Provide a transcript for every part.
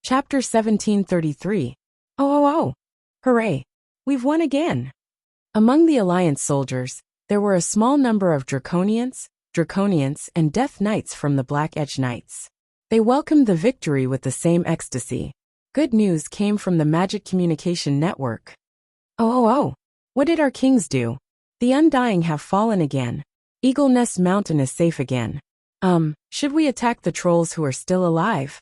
Chapter 1733. Oh! Hooray! We've won again! Among the Alliance soldiers, there were a small number of Draconians, and Death Knights from the Black Edge Knights. They welcomed the victory with the same ecstasy. Good news came from the Magic Communication Network. Oh! What did our kings do? The Undying have fallen again. Eagle Nest Mountain is safe again. Should we attack the trolls who are still alive?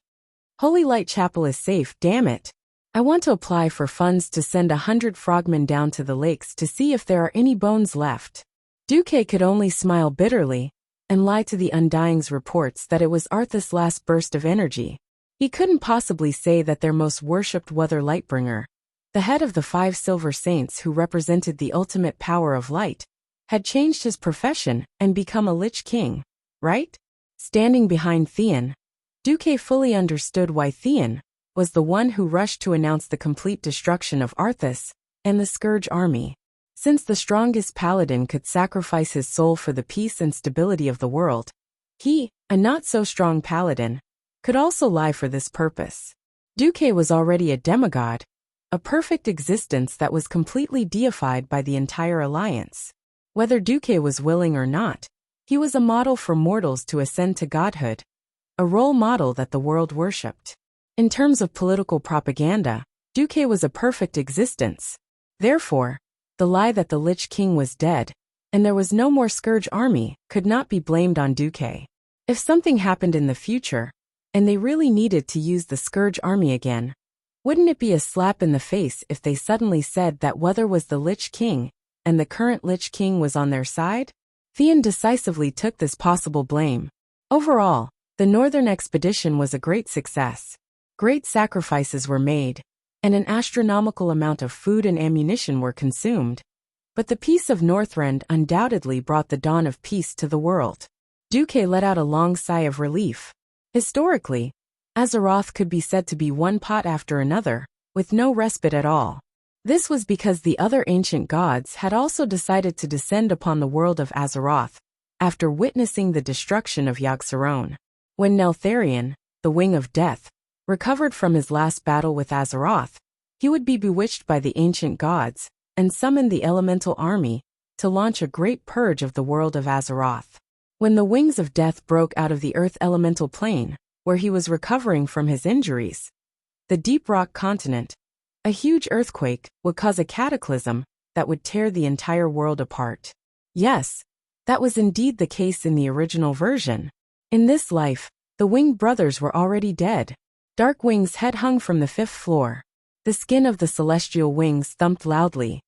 Holy Light Chapel is safe, damn it. I want to apply for funds to send 100 frogmen down to the lakes to see if there are any bones left. Duque could only smile bitterly and lie to the Undying's reports that it was Arthas' last burst of energy. He couldn't possibly say that their most worshipped Weather Lightbringer, the head of the 5 Silver Saints who represented the ultimate power of light, had changed his profession and become a Lich King, right? Standing behind Theon, Duque fully understood why Theon was the one who rushed to announce the complete destruction of Arthas and the Scourge army. Since the strongest paladin could sacrifice his soul for the peace and stability of the world, he, a not-so-strong paladin, could also lie for this purpose. Duque was already a demigod, a perfect existence that was completely deified by the entire Alliance. Whether Duque was willing or not, he was a model for mortals to ascend to godhood, a role model that the world worshipped. In terms of political propaganda, Duque was a perfect existence. Therefore, the lie that the Lich King was dead, and there was no more Scourge army, could not be blamed on Duque. If something happened in the future, and they really needed to use the Scourge army again, wouldn't it be a slap in the face if they suddenly said that Weather was the Lich King, and the current Lich King was on their side? Theon decisively took this possible blame. Overall, the Northern expedition was a great success. Great sacrifices were made, and an astronomical amount of food and ammunition were consumed. But the peace of Northrend undoubtedly brought the dawn of peace to the world. Duque let out a long sigh of relief. Historically, Azeroth could be said to be one pot after another, with no respite at all. This was because the other ancient gods had also decided to descend upon the world of Azeroth, after witnessing the destruction of Yogg-Saron. When Neltharion, the Wing of Death, recovered from his last battle with Azeroth, he would be bewitched by the ancient gods and summon the elemental army to launch a great purge of the world of Azeroth. When the Wings of Death broke out of the Earth elemental plane, where he was recovering from his injuries, the Deep Rock continent, a huge earthquake would cause a cataclysm that would tear the entire world apart. Yes, that was indeed the case in the original version. In this life, the Winged brothers were already dead. Darkwing's head hung from the 5th floor. The skin of the celestial wings thumped loudly.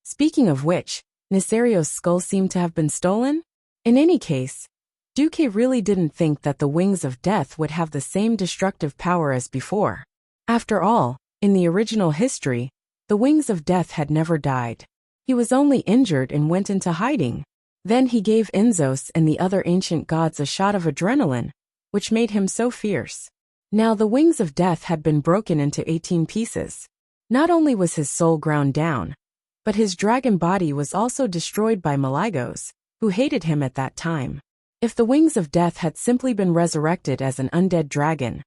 Speaking of which, Nysario's skull seemed to have been stolen? In any case, Duque really didn't think that the Wings of Death would have the same destructive power as before. After all, in the original history, the Wings of Death had never died. He was only injured and went into hiding. Then he gave Inzos and the other ancient gods a shot of adrenaline, which made him so fierce. Now the Wings of Death had been broken into 18 pieces. Not only was his soul ground down, but his dragon body was also destroyed by Maligos, who hated him at that time. If the Wings of Death had simply been resurrected as an undead dragon,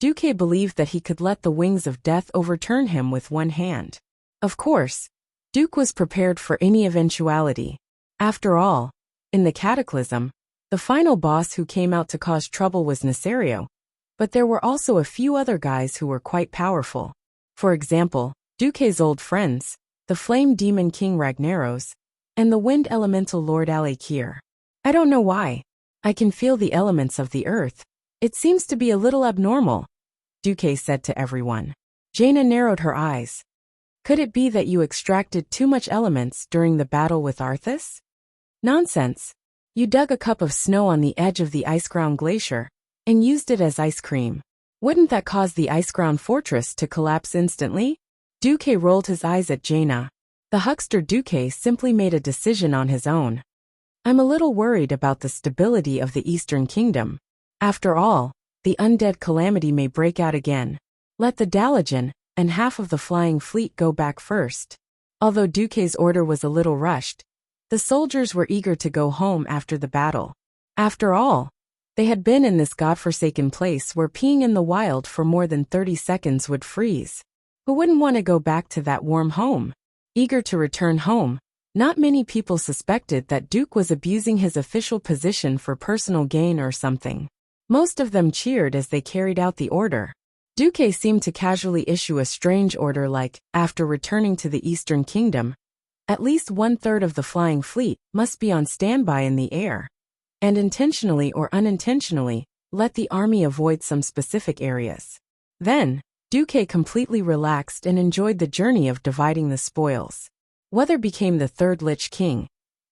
Duque believed that he could let the Wings of Death overturn him with one hand. Of course, Duque was prepared for any eventuality. After all, in the Cataclysm, the final boss who came out to cause trouble was Nysario, but there were also a few other guys who were quite powerful. For example, Duque's old friends, the Flame Demon King Ragnaros, and the Wind Elemental Lord Alekir. I don't know why. I can feel the elements of the earth. It seems to be a little abnormal, Duque said to everyone. Jaina narrowed her eyes. Could it be that you extracted too much elements during the battle with Arthas? Nonsense. You dug a cup of snow on the edge of the Iceground Glacier and used it as ice cream. Wouldn't that cause the Iceground Fortress to collapse instantly? Duque rolled his eyes at Jaina. The huckster Duque simply made a decision on his own. I'm a little worried about the stability of the Eastern Kingdom. After all, the undead calamity may break out again. Let the Dalajan and half of the flying fleet go back first. Although Duque's order was a little rushed, the soldiers were eager to go home after the battle. After all, They had been in this godforsaken place where peeing in the wild for more than 30 seconds would freeze. Who wouldn't want to go back to that warm home? Eager to return home, not many people suspected that Duke was abusing his official position for personal gain or something. Most of them cheered as they carried out the order. Duque seemed to casually issue a strange order like, after returning to the Eastern Kingdom, at least 1/3 of the flying fleet must be on standby in the air. And intentionally or unintentionally, let the army avoid some specific areas. Then, Duque completely relaxed and enjoyed the journey of dividing the spoils. Weather became the third Lich King,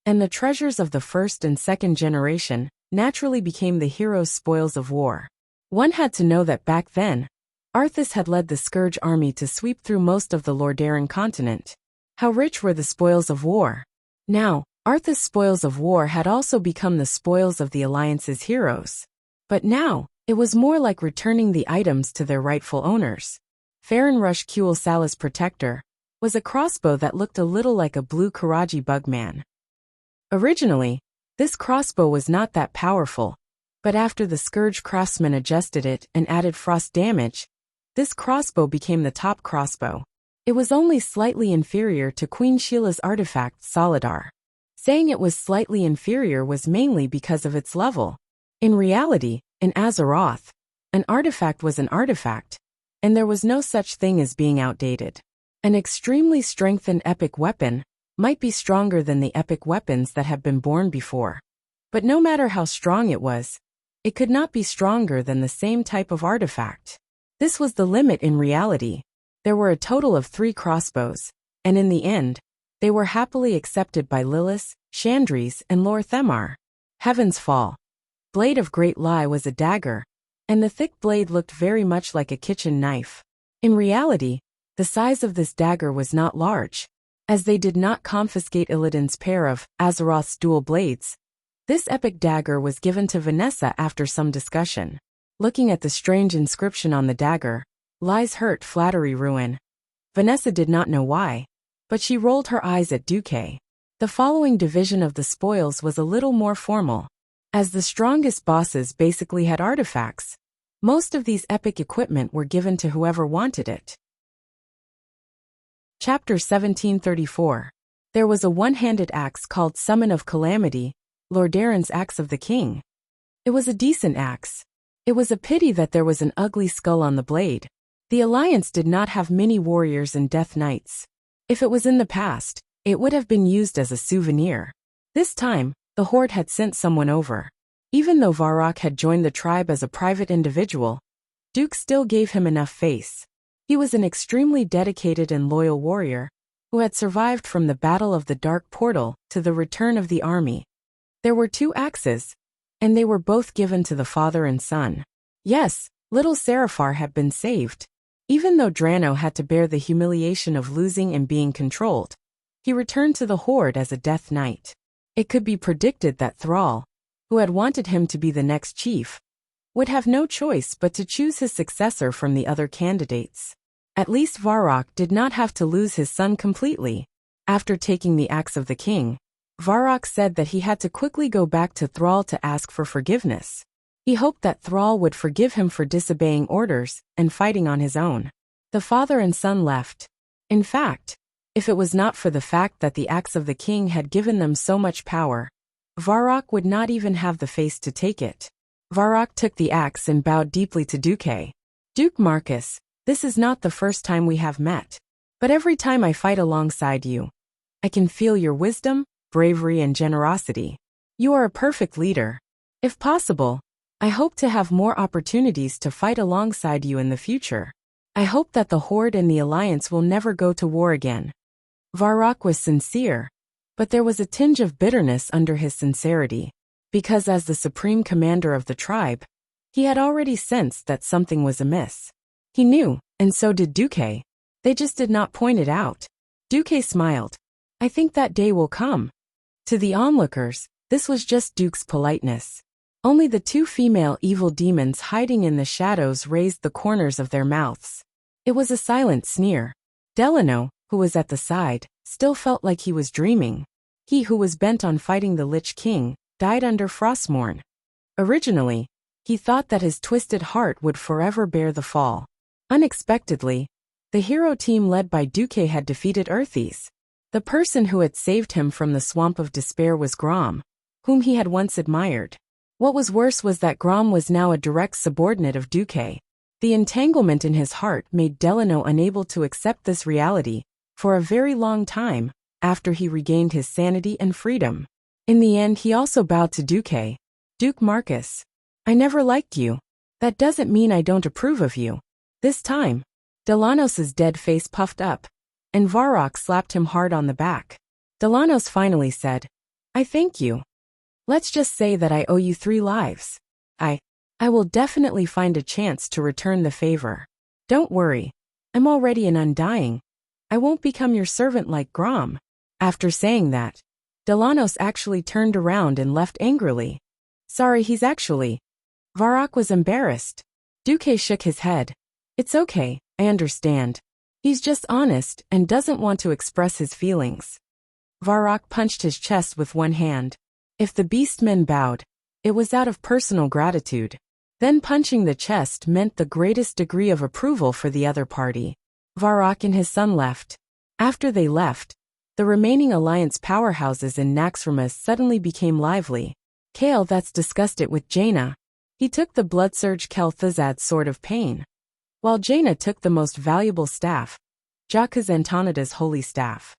and the treasures of the first and second generation naturally became the hero's spoils of war. One had to know that back then, Arthas had led the Scourge army to sweep through most of the Lordaeron continent. How rich were the spoils of war? Now, Arthas' spoils of war had also become the spoils of the Alliance's heroes. But now, it was more like returning the items to their rightful owners. Farron Rush Kuel Sala's protector was a crossbow that looked a little like a blue Karaji bugman. Originally, this crossbow was not that powerful, but after the Scourge craftsman adjusted it and added frost damage, this crossbow became the top crossbow. It was only slightly inferior to Queen Sheila's artifact Solidar. Saying it was slightly inferior was mainly because of its level. In reality, in Azeroth, an artifact was an artifact, and there was no such thing as being outdated. An extremely strengthened epic weapon might be stronger than the epic weapons that have been born before. But no matter how strong it was, it could not be stronger than the same type of artifact. This was the limit in reality. There were a total of 3 crossbows, and in the end, they were happily accepted by Lilith, Chandris, and Lor'themar. Heaven's Fall. Blade of Great Lie was a dagger, and the thick blade looked very much like a kitchen knife. In reality, the size of this dagger was not large. As they did not confiscate Illidan's pair of Azeroth's dual blades, this epic dagger was given to Vanessa after some discussion. Looking at the strange inscription on the dagger, Lies Hurt Flattery Ruin, Vanessa did not know why, but she rolled her eyes at Duque. The following division of the spoils was a little more formal. As the strongest bosses basically had artifacts, most of these epic equipment were given to whoever wanted it. Chapter 1734. There was a one-handed axe called Summon of Calamity, Lordaeron's Axe of the King. It was a decent axe. It was a pity that there was an ugly skull on the blade. The Alliance did not have many warriors and death knights. If it was in the past, it would have been used as a souvenir. This time, the Horde had sent someone over. Even though Varrock had joined the tribe as a private individual, Duke still gave him enough face. He was an extremely dedicated and loyal warrior, who had survived from the Battle of the Dark Portal to the return of the army. There were 2 axes, and they were both given to the father and son. Yes, little Seraphar had been saved. Even though Drano had to bear the humiliation of losing and being controlled, he returned to the Horde as a Death Knight. It could be predicted that Thrall, who had wanted him to be the next chief, would have no choice but to choose his successor from the other candidates. At least Varrock did not have to lose his son completely. After taking the Axe of the King, Varrock said that he had to quickly go back to Thrall to ask for forgiveness. He hoped that Thrall would forgive him for disobeying orders and fighting on his own. The father and son left. In fact, if it was not for the fact that the Axe of the King had given them so much power, Varrock would not even have the face to take it. Varrock took the axe and bowed deeply to Duque. Duke Marcus, this is not the first time we have met. But every time I fight alongside you, I can feel your wisdom, bravery, and generosity. You are a perfect leader. If possible, I hope to have more opportunities to fight alongside you in the future. I hope that the Horde and the Alliance will never go to war again. Varrock was sincere, but there was a tinge of bitterness under his sincerity, because as the supreme commander of the tribe, he had already sensed that something was amiss. He knew, and so did Duque. They just did not point it out. Duque smiled. I think that day will come. To the onlookers, this was just Duke's politeness. Only the 2 female evil demons hiding in the shadows raised the corners of their mouths. It was a silent sneer. Delano, who was at the side, still felt like he was dreaming. He who was bent on fighting the Lich King died under Frostmourne. Originally, He thought that his twisted heart would forever bear the fall. Unexpectedly, the hero team led by Duque had defeated Earthes. The person who had saved him from the swamp of despair was Grom, whom he had once admired. What was worse was that Grom was now a direct subordinate of Duque. The entanglement in his heart made Delano unable to accept this reality for a very long time after he regained his sanity and freedom. In the end, he also bowed to Duque. Duke Marcus, I never liked you. That doesn't mean I don't approve of you. This time, Delanos's dead face puffed up, and Varrock slapped him hard on the back. Delanos finally said, I thank you. Let's just say that I owe you 3 lives. I will definitely find a chance to return the favor. Don't worry. I'm already an undying. I won't become your servant like Grom. After saying that, Delanos actually turned around and left angrily. Sorry, he's actually. Varrock was embarrassed. Duque shook his head. It's okay, I understand. He's just honest and doesn't want to express his feelings. Varrock punched his chest with one hand. If the beastmen bowed, it was out of personal gratitude. Then punching the chest meant the greatest degree of approval for the other party. Varrock and his son left. After they left, the remaining Alliance powerhouses in Naxxramas suddenly became lively. Kale that's discussed it with Jaina. He took the Bloodsurge Kel'Thuzad's Sword of Pain, while Jaina took the most valuable staff, Jaka's Antonida's Holy Staff.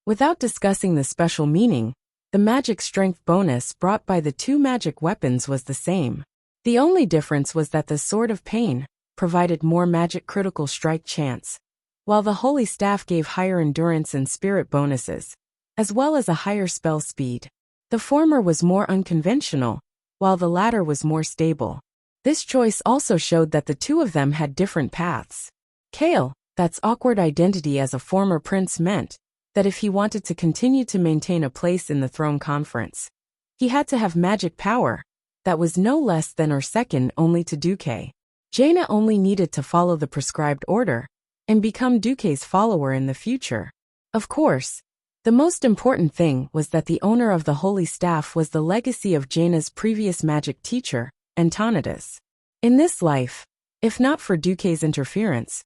Without discussing the special meaning, the magic strength bonus brought by the 2 magic weapons was the same. The only difference was that the Sword of Pain provided more magic critical strike chance, while the Holy Staff gave higher endurance and spirit bonuses, as well as a higher spell speed. The former was more unconventional, while the latter was more stable. This choice also showed that the 2 of them had different paths. Kale, that's awkward identity as a former prince meant that if he wanted to continue to maintain a place in the throne conference, he had to have magic power that was no less than or second only to Duque. Jaina only needed to follow the prescribed order and become Duque's follower in the future. Of course, the most important thing was that the owner of the Holy Staff was the legacy of Jaina's previous magic teacher, Antonidas. In this life, if not for Duque's interference,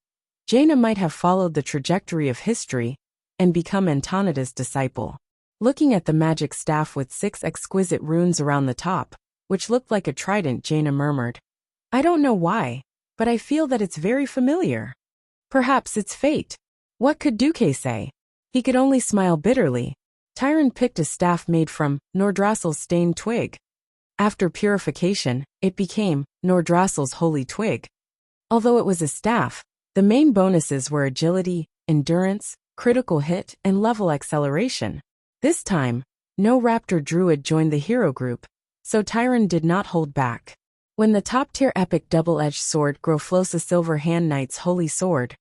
Jaina might have followed the trajectory of history and become Antonida's disciple. Looking at the magic staff with 6 exquisite runes around the top, which looked like a trident, Jaina murmured, I don't know why, but I feel that it's very familiar. Perhaps it's fate. What could Duque say? He could only smile bitterly. Tyron picked a staff made from Nordrassil's stained twig. After purification, it became Nordrassil's holy twig. Although it was a staff, the main bonuses were agility, endurance, critical hit, and level acceleration. This time, no raptor druid joined the hero group, so Tyron did not hold back. When the top-tier epic double-edged sword Groflosa Silver Hand Knight's Holy Sword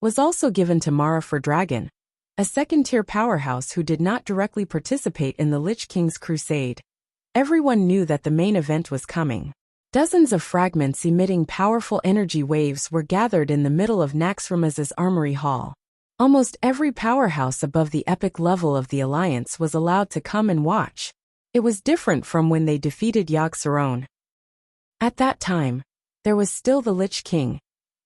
was also given to Mara for Dragon, a second-tier powerhouse who did not directly participate in the Lich King's crusade. Everyone knew that the main event was coming. Dozens of fragments emitting powerful energy waves were gathered in the middle of Naxxramas's Armory Hall. Almost every powerhouse above the epic level of the Alliance was allowed to come and watch. It was different from when they defeated Yogg-Saron. At that time, there was still the Lich King,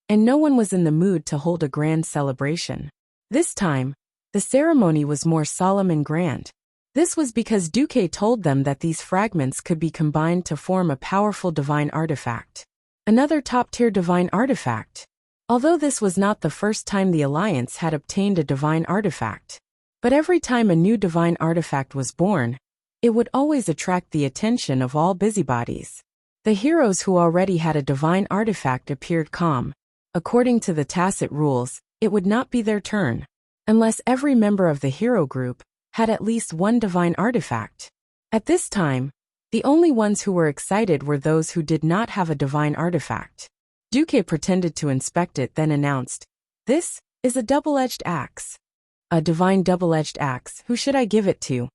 and no one was in the mood to hold a grand celebration. This time, the ceremony was more solemn and grand. This was because Duque told them that these fragments could be combined to form a powerful divine artifact. Another top-tier divine artifact. Although this was not the first time the Alliance had obtained a divine artifact, but every time a new divine artifact was born, it would always attract the attention of all busybodies. The heroes who already had a divine artifact appeared calm. According to the tacit rules, it would not be their turn unless every member of the hero group had at least one divine artifact. At this time, the only ones who were excited were those who did not have a divine artifact. Duque pretended to inspect it, then announced, "This is a double-edged axe." A divine double-edged axe, who should I give it to?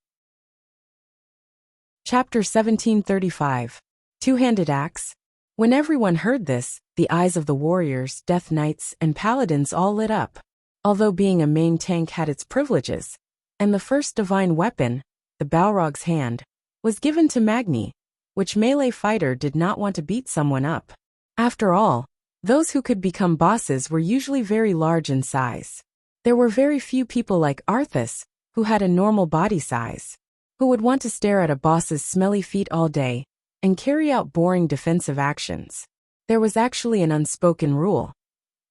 Chapter 1735. Two-handed axe. When everyone heard this, the eyes of the warriors, death knights, and paladins all lit up. Although being a main tank had its privileges, and the first divine weapon, the Balrog's hand, was given to Magni, which melee fighter did not want to beat someone up? After all, those who could become bosses were usually very large in size. There were very few people like Arthas, who had a normal body size, who would want to stare at a boss's smelly feet all day and carry out boring defensive actions. There was actually an unspoken rule.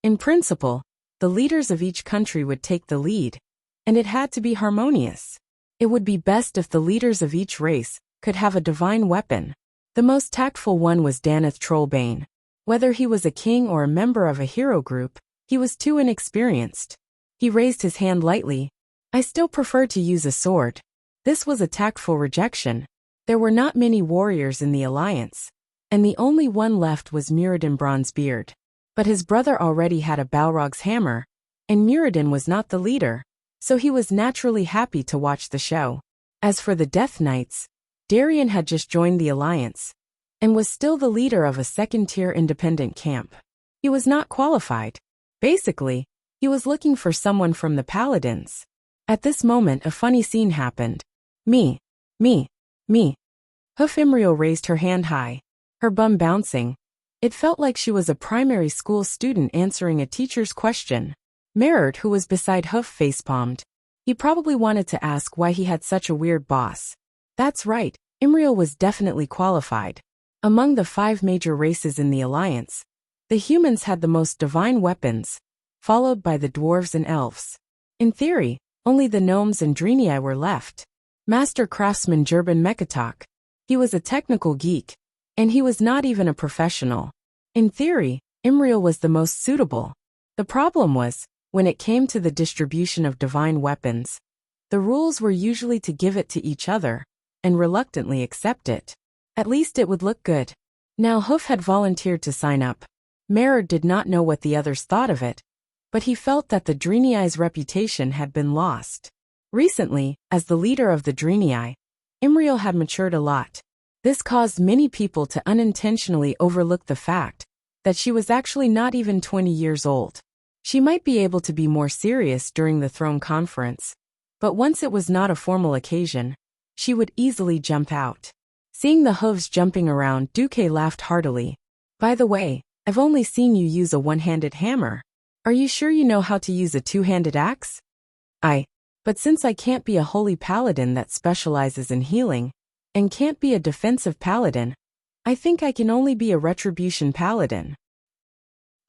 In principle, the leaders of each country would take the lead, and it had to be harmonious. It would be best if the leaders of each race could have a divine weapon. The most tactful one was Daneth Trollbane. Whether he was a king or a member of a hero group, he was too inexperienced. He raised his hand lightly. I still prefer to use a sword. This was a tactful rejection. There were not many warriors in the alliance, and the only one left was Muradin Bronzebeard. But his brother already had a Balrog's hammer, and Muradin was not the leader, so he was naturally happy to watch the show. As for the Death Knights, Darien had just joined the alliance, and was still the leader of a second-tier independent camp. He was not qualified. Basically, he was looking for someone from the Paladins. At this moment a funny scene happened. Me. Hoof Imriel raised her hand high, her bum bouncing. It felt like she was a primary school student answering a teacher's question. Merard, who was beside Hoof, facepalmed. He probably wanted to ask why he had such a weird boss. That's right, Imriel was definitely qualified. Among the 5 major races in the alliance, the humans had the most divine weapons, followed by the dwarves and elves. In theory, only the gnomes and Drenii were left. Master craftsman Jurban Mekatok. He was a technical geek, and he was not even a professional. In theory, Imriel was the most suitable. The problem was, when it came to the distribution of divine weapons, the rules were usually to give it to each other, and reluctantly accept it. At least it would look good. Now Hoof had volunteered to sign up. Merard did not know what the others thought of it, but he felt that the Drenii's reputation had been lost. Recently, as the leader of the Drenii, Imriel had matured a lot. This caused many people to unintentionally overlook the fact that she was actually not even 20 years old. She might be able to be more serious during the throne conference, but once it was not a formal occasion, she would easily jump out. Seeing the hooves jumping around, Duque laughed heartily. By the way, I've only seen you use a one-handed hammer. Are you sure you know how to use a two-handed axe? But since I can't be a holy paladin that specializes in healing, and can't be a defensive paladin, I think I can only be a retribution paladin.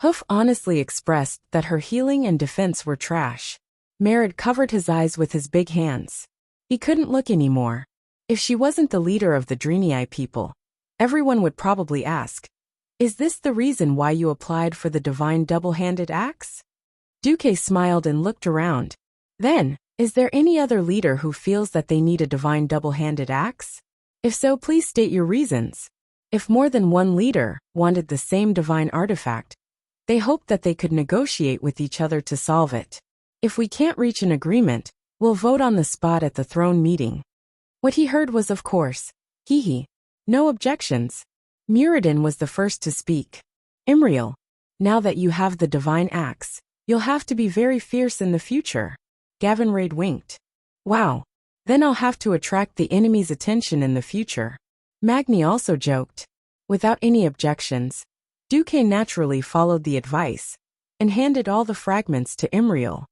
Hoof honestly expressed that her healing and defense were trash. Merard covered his eyes with his big hands. He couldn't look anymore. If she wasn't the leader of the Drenii people, everyone would probably ask, is this the reason why you applied for the divine double-handed axe? Duque smiled and looked around. Then, is there any other leader who feels that they need a divine double-handed axe? If so, please state your reasons. If more than one leader wanted the same divine artifact, they hoped that they could negotiate with each other to solve it. If we can't reach an agreement, we'll vote on the spot at the throne meeting. What he heard was, of course, no objections. Muradin was the first to speak. Imriel, now that you have the divine axe, you'll have to be very fierce in the future. Gavinraid winked. Wow. Then I'll have to attract the enemy's attention in the future. Magni also joked. Without any objections, Duque naturally followed the advice, and handed all the fragments to Imriel.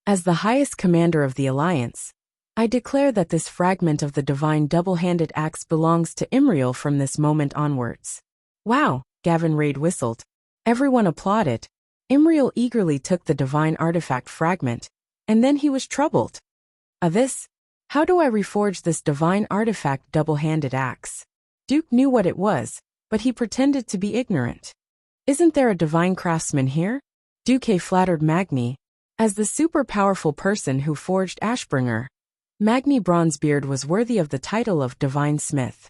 As the highest commander of the alliance, I declare that this fragment of the divine double-handed axe belongs to Imriel from this moment onwards. Wow, Gavinraid whistled. Everyone applauded. Imriel eagerly took the divine artifact fragment, and then he was troubled. How do I reforge this divine artifact double-handed axe? Duke knew what it was, but he pretended to be ignorant. Isn't there a divine craftsman here? Duque flattered Magni. As the super-powerful person who forged Ashbringer, Magni Bronzebeard was worthy of the title of Divine Smith.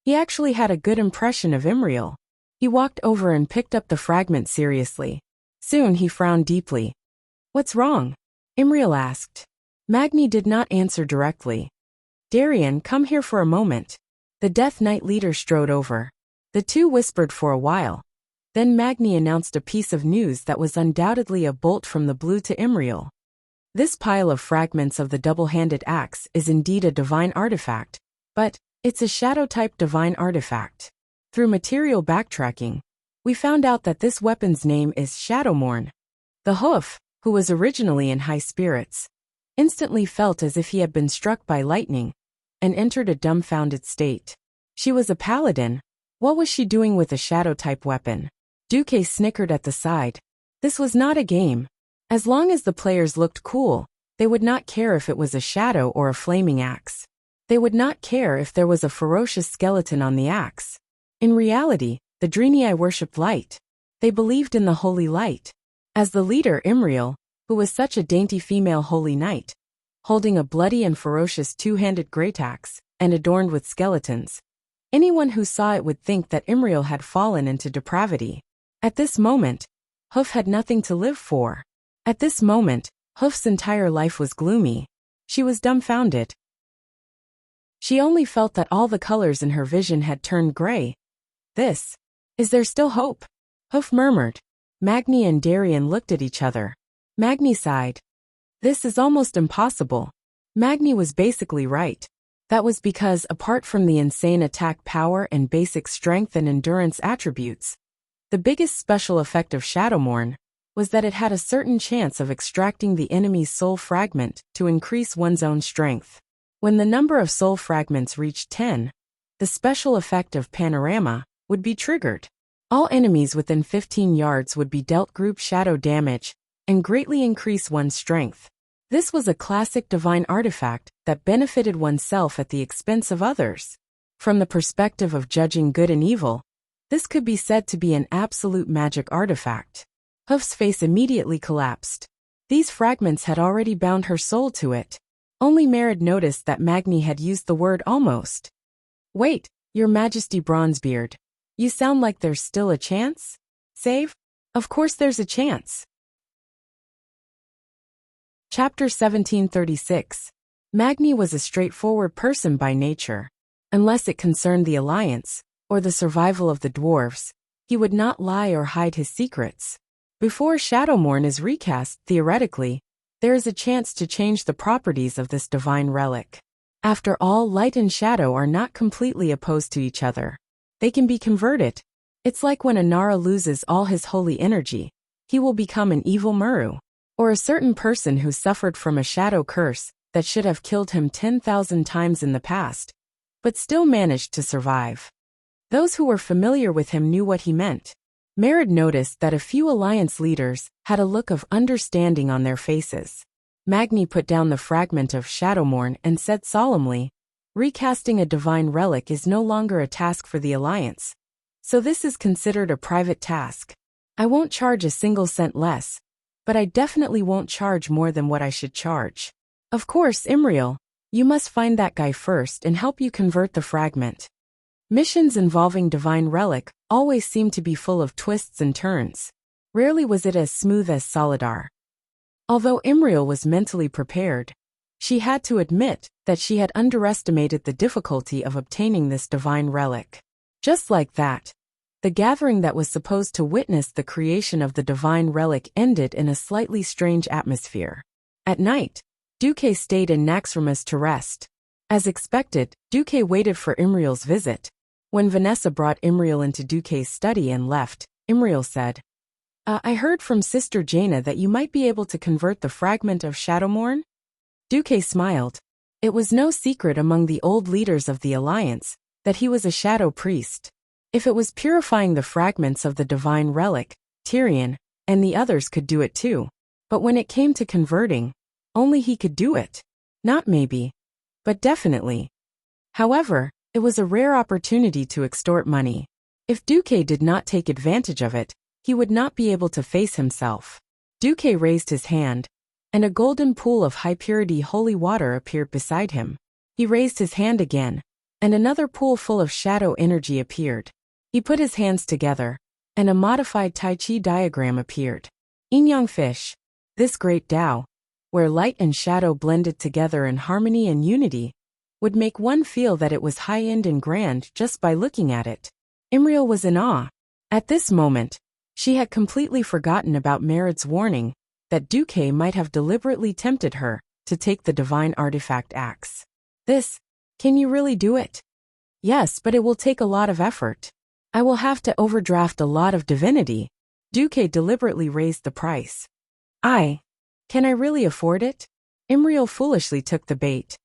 He actually had a good impression of Imriel. He walked over and picked up the fragment seriously. Soon he frowned deeply. What's wrong? Imriel asked. Magni did not answer directly. Darien, come here for a moment. The Death Knight leader strode over. The two whispered for a while. Then Magni announced a piece of news that was undoubtedly a bolt from the blue to Imriel. This pile of fragments of the double-handed axe is indeed a divine artifact, but It's a shadow-type divine artifact. Through material backtracking, we found out that this weapon's name is Shadowmourne. The hoof, who was originally in high spirits, instantly felt as if he had been struck by lightning and entered a dumbfounded state. She was a paladin. What was she doing with a shadow-type weapon? Duque snickered at the side. This was not a game. As long as the players looked cool, they would not care if it was a shadow or a flaming axe. They would not care if there was a ferocious skeleton on the axe. In reality, the Drenii worshipped light. They believed in the holy light. As the leader Imriel, who was such a dainty female holy knight, holding a bloody and ferocious two-handed great axe, and adorned with skeletons, anyone who saw it would think that Imriel had fallen into depravity. At this moment, Hoof had nothing to live for. At this moment, Hoof's entire life was gloomy. She was dumbfounded. She only felt that all the colors in her vision had turned gray. Is there still hope? Hoof murmured. Magni and Darian looked at each other. Magni sighed. This is almost impossible. Magni was basically right. That was because, apart from the insane attack power and basic strength and endurance attributes, the biggest special effect of Shadowmourne was that it had a certain chance of extracting the enemy's soul fragment to increase one's own strength. When the number of soul fragments reached 10, the special effect of Panorama would be triggered. All enemies within 15 yards would be dealt group shadow damage and greatly increase one's strength. This was a classic divine artifact that benefited oneself at the expense of others. From the perspective of judging good and evil, this could be said to be an absolute magic artifact. Hoof's face immediately collapsed. These fragments had already bound her soul to it. Only Merid noticed that Magni had used the word almost. Wait, Your Majesty Bronzebeard. You sound like there's still a chance? Save? Of course there's a chance. Chapter 1736. Magni was a straightforward person by nature. Unless it concerned the Alliance, or the survival of the dwarves, he would not lie or hide his secrets. Before Shadowmourne is recast, theoretically, there is a chance to change the properties of this divine relic. After all, light and shadow are not completely opposed to each other. They can be converted. It's like when a Nara loses all his holy energy, he will become an evil Muru. Or a certain person who suffered from a shadow curse that should have killed him 10,000 times in the past, but still managed to survive. Those who were familiar with him knew what he meant. Merid noticed that a few Alliance leaders had a look of understanding on their faces. Magni put down the fragment of Shadowmourne and said solemnly, recasting a divine relic is no longer a task for the Alliance. So this is considered a private task. I won't charge a single cent less, but I definitely won't charge more than what I should charge. Of course, Imriel, you must find that guy first and help you convert the fragment. Missions involving divine relic always seem to be full of twists and turns. Rarely was it as smooth as Solidar. Although Imriel was mentally prepared, she had to admit that she had underestimated the difficulty of obtaining this divine relic. Just like that, the gathering that was supposed to witness the creation of the divine relic ended in a slightly strange atmosphere. At night, Duque stayed in Naxxramas to rest. As expected, Duque waited for Imriel's visit. When Vanessa brought Imriel into Duque's study and left, Imriel said, I heard from Sister Jaina that you might be able to convert the fragment of Shadowmourne? Duque smiled. It was no secret among the old leaders of the Alliance that he was a shadow priest. If it was purifying the fragments of the divine relic, Tyrion and the others could do it too. But when it came to converting, only he could do it. Not maybe, but definitely. However, it was a rare opportunity to extort money. If Duque did not take advantage of it, he would not be able to face himself. Duque raised his hand, and a golden pool of high-purity holy water appeared beside him. He raised his hand again, and another pool full of shadow energy appeared. He put his hands together, and a modified Tai Chi diagram appeared. Yin-Yang Fish. This great Tao, where light and shadow blended together in harmony and unity, would make one feel that it was high-end and grand just by looking at it. Imriel was in awe. At this moment, she had completely forgotten about Merid's warning that Duque might have deliberately tempted her to take the divine artifact axe. Can you really do it? Yes, but it will take a lot of effort. I will have to overdraft a lot of divinity. Duque deliberately raised the price. Can I really afford it? Imriel foolishly took the bait.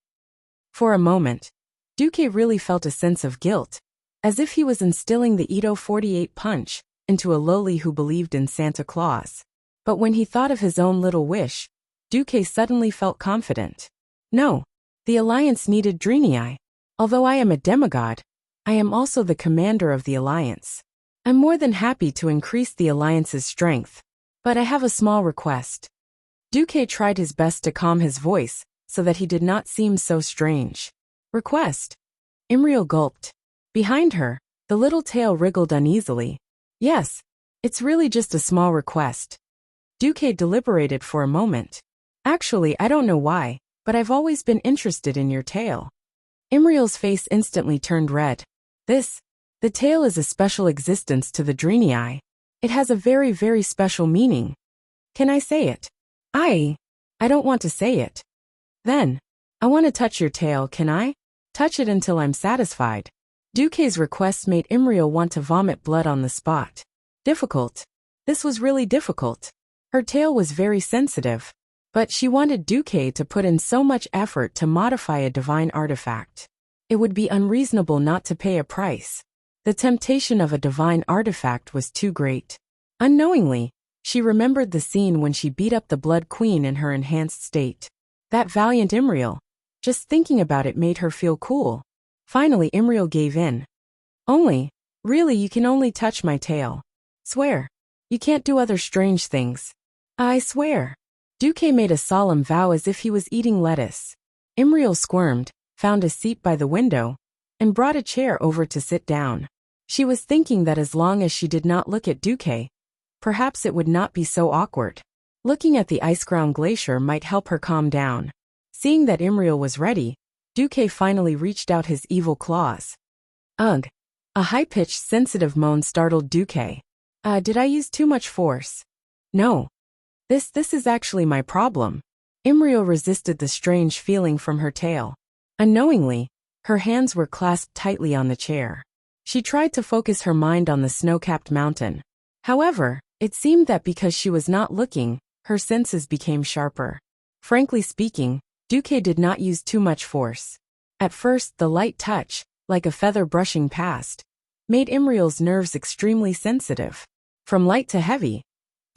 For a moment, Duque really felt a sense of guilt, as if he was instilling the Ito 48 punch into a lowly who believed in Santa Claus. But when he thought of his own little wish, Duque suddenly felt confident. No, the Alliance needed Drenii. Although I am a demigod, I am also the commander of the Alliance. I'm more than happy to increase the Alliance's strength. But I have a small request. Duque tried his best to calm his voice so that he did not seem so strange. Request? Imriel gulped. Behind her, the little tail wriggled uneasily. Yes, it's really just a small request. Duque deliberated for a moment. Actually, I don't know why, but I've always been interested in your tail. Imriel's face instantly turned red. The tail is a special existence to the Drenii. It has a very, very special meaning. Can I say it? I don't want to say it. Then, I want to touch your tail, can I? Touch it until I'm satisfied. Duque's request made Imriel want to vomit blood on the spot. Difficult. This was really difficult. Her tail was very sensitive. But she wanted Duque to put in so much effort to modify a divine artifact. It would be unreasonable not to pay a price. The temptation of a divine artifact was too great. Unknowingly, she remembered the scene when she beat up the Blood Queen in her enhanced state. That valiant Imriel. Just thinking about it made her feel cool. Finally, Imriel gave in. Really you can only touch my tail. Swear. You can't do other strange things. I swear. Duque made a solemn vow as if he was eating lettuce. Imriel squirmed, found a seat by the window, and brought a chair over to sit down. She was thinking that as long as she did not look at Duque, perhaps it would not be so awkward. Looking at the ice-ground glacier might help her calm down. Seeing that Imriel was ready, Duque finally reached out his evil claws. Ugh! A high-pitched, sensitive moan startled Duque. Did I use too much force? No. This is actually my problem. Imriel resisted the strange feeling from her tail. Unknowingly, her hands were clasped tightly on the chair. She tried to focus her mind on the snow-capped mountain. However, it seemed that because she was not looking, her senses became sharper. Frankly speaking, Duque did not use too much force. At first, the light touch, like a feather brushing past, made Imriel's nerves extremely sensitive. From light to heavy,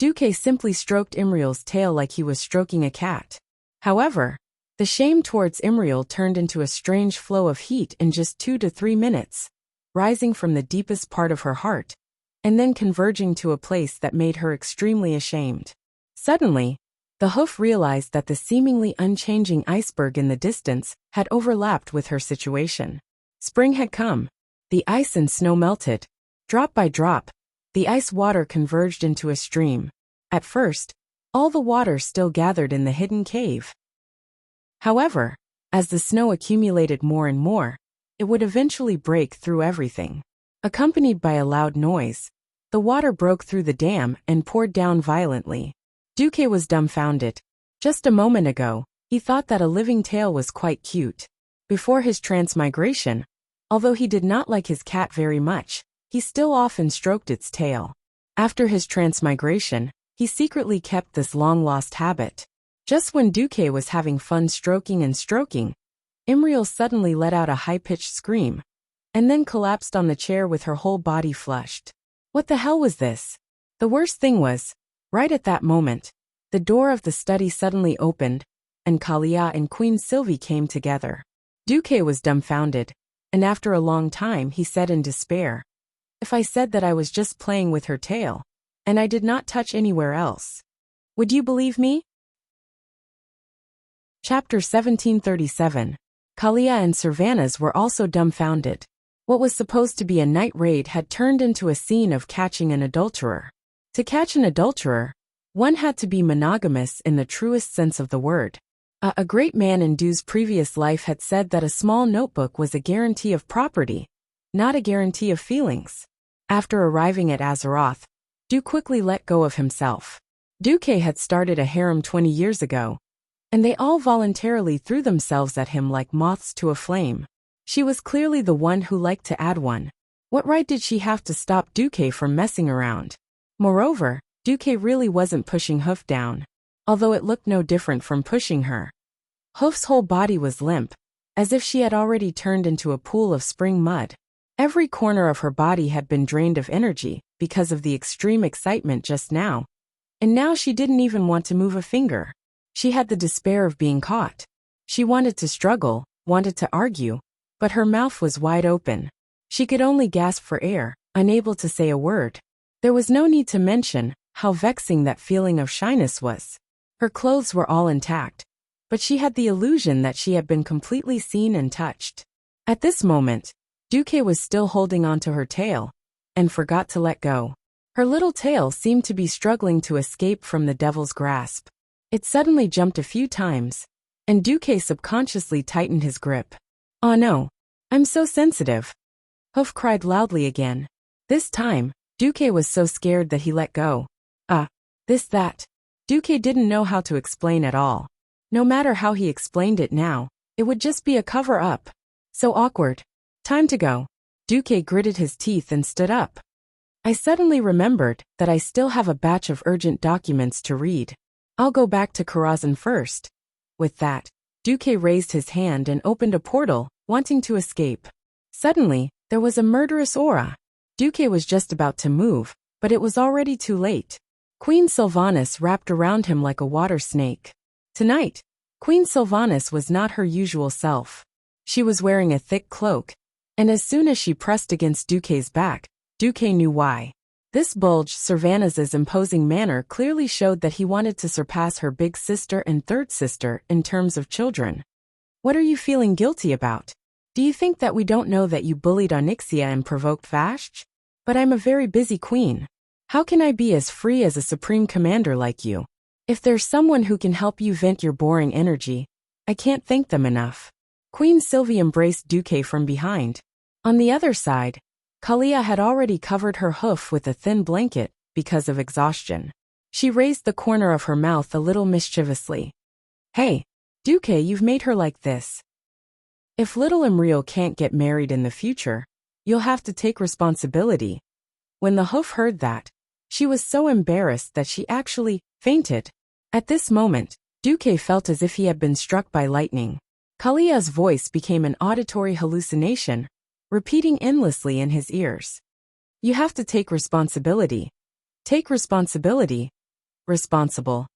Duque simply stroked Imriel's tail like he was stroking a cat. However, the shame towards Imriel turned into a strange flow of heat in just 2 to 3 minutes, rising from the deepest part of her heart, and then converging to a place that made her extremely ashamed. Suddenly, the hoof realized that the seemingly unchanging iceberg in the distance had overlapped with her situation. Spring had come. The ice and snow melted. Drop by drop, the ice water converged into a stream. At first, all the water still gathered in the hidden cave. However, as the snow accumulated more and more, it would eventually break through everything. Accompanied by a loud noise, the water broke through the dam and poured down violently. Duque was dumbfounded. Just a moment ago, he thought that a living tail was quite cute. Before his transmigration, although he did not like his cat very much, he still often stroked its tail. After his transmigration, he secretly kept this long-lost habit. Just when Duque was having fun stroking, Imriel suddenly let out a high-pitched scream, and then collapsed on the chair with her whole body flushed. What the hell was this? The worst thing was, right at that moment, the door of the study suddenly opened, and Kalia and Queen Sylvie came together. Duque was dumbfounded, and after a long time he said in despair, "If I said that I was just playing with her tail, and I did not touch anywhere else, would you believe me?" Chapter 1737. Kalia and Cervantes were also dumbfounded. What was supposed to be a night raid had turned into a scene of catching an adulterer. To catch an adulterer, one had to be monogamous in the truest sense of the word. A great man in Du's previous life had said that a small notebook was a guarantee of property, not a guarantee of feelings. After arriving at Azeroth, Du quickly let go of himself. Duque had started a harem 20 years ago, and they all voluntarily threw themselves at him like moths to a flame. She was clearly the one who liked to add one. What right did she have to stop Duque from messing around? Moreover, Duque really wasn't pushing Hoof down, although it looked no different from pushing her. Hoof's whole body was limp, as if she had already turned into a pool of spring mud. Every corner of her body had been drained of energy because of the extreme excitement just now. And now she didn't even want to move a finger. She had the despair of being caught. She wanted to struggle, wanted to argue, but her mouth was wide open. She could only gasp for air, unable to say a word. There was no need to mention how vexing that feeling of shyness was. Her clothes were all intact, but she had the illusion that she had been completely seen and touched. At this moment, Duque was still holding onto her tail, and forgot to let go. Her little tail seemed to be struggling to escape from the devil's grasp. It suddenly jumped a few times, and Duque subconsciously tightened his grip. "Oh no, I'm so sensitive." Hoof cried loudly again. This time, Duque was so scared that he let go. That. Duque didn't know how to explain at all. No matter how he explained it now, it would just be a cover-up. So awkward. Time to go. Duque gritted his teeth and stood up. I suddenly remembered that I still have a batch of urgent documents to read. I'll go back to Karazhan first. With that, Duque raised his hand and opened a portal, wanting to escape. Suddenly, there was a murderous aura. Duque was just about to move, but it was already too late. Queen Sylvanas wrapped around him like a water snake. Tonight, Queen Sylvanas was not her usual self. She was wearing a thick cloak, and as soon as she pressed against Duque's back, Duque knew why. This bulged Sylvanas's imposing manner clearly showed that he wanted to surpass her big sister and third sister in terms of children. What are you feeling guilty about? Do you think that we don't know that you bullied Onyxia and provoked Vashj? But I'm a very busy queen. How can I be as free as a supreme commander like you? If there's someone who can help you vent your boring energy, I can't thank them enough. Queen Sylvie embraced Duque from behind. On the other side, Kalia had already covered her hoof with a thin blanket because of exhaustion. She raised the corner of her mouth a little mischievously. Hey, Duque, you've made her like this. If little Imriel can't get married in the future, you'll have to take responsibility. When the hoof heard that, she was so embarrassed that she actually fainted. At this moment, Duque felt as if he had been struck by lightning. Kalia's voice became an auditory hallucination, repeating endlessly in his ears. You have to take responsibility. Take responsibility. Responsible.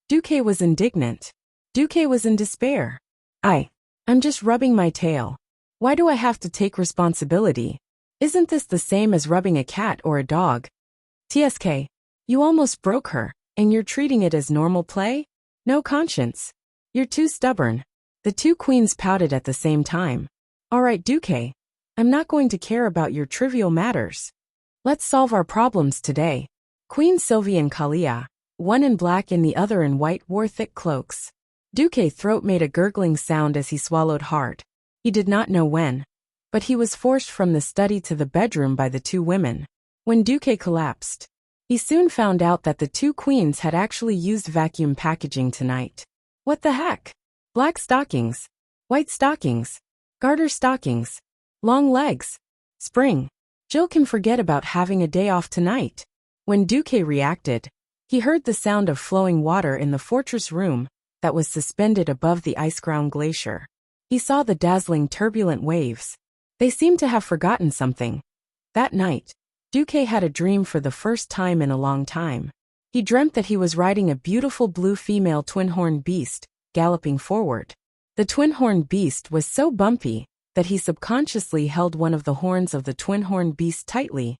Duque was indignant. Duque was in despair. I'm just rubbing my tail. Why do I have to take responsibility? Isn't this the same as rubbing a cat or a dog? TSK, you almost broke her, and you're treating it as normal play? No conscience. You're too stubborn. The two queens pouted at the same time. All right, Duque, I'm not going to care about your trivial matters. Let's solve our problems today. Queen Sylvie and Kalia, one in black and the other in white, wore thick cloaks. Duque's throat made a gurgling sound as he swallowed hard. He did not know when, but he was forced from the study to the bedroom by the two women. When Duque collapsed, he soon found out that the two queens had actually used vacuum packaging tonight. What the heck? Black stockings, white stockings, garter stockings, long legs, spring. Jill can forget about having a day off tonight. When Duque reacted, he heard the sound of flowing water in the fortress room that was suspended above the ice-crowned glacier. He saw the dazzling turbulent waves. They seemed to have forgotten something. That night, Duque had a dream for the first time in a long time. He dreamt that he was riding a beautiful blue female twin-horned beast, galloping forward. The twin-horned beast was so bumpy that he subconsciously held one of the horns of the twin-horned beast tightly,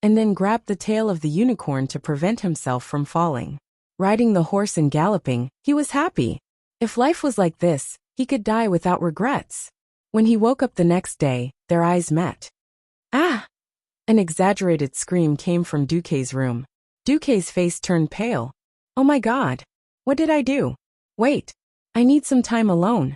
and then grabbed the tail of the unicorn to prevent himself from falling. Riding the horse and galloping, he was happy. If life was like this, he could die without regrets. When he woke up the next day, their eyes met. Ah! An exaggerated scream came from Duque's room. Duque's face turned pale. Oh my God! What did I do? Wait! I need some time alone.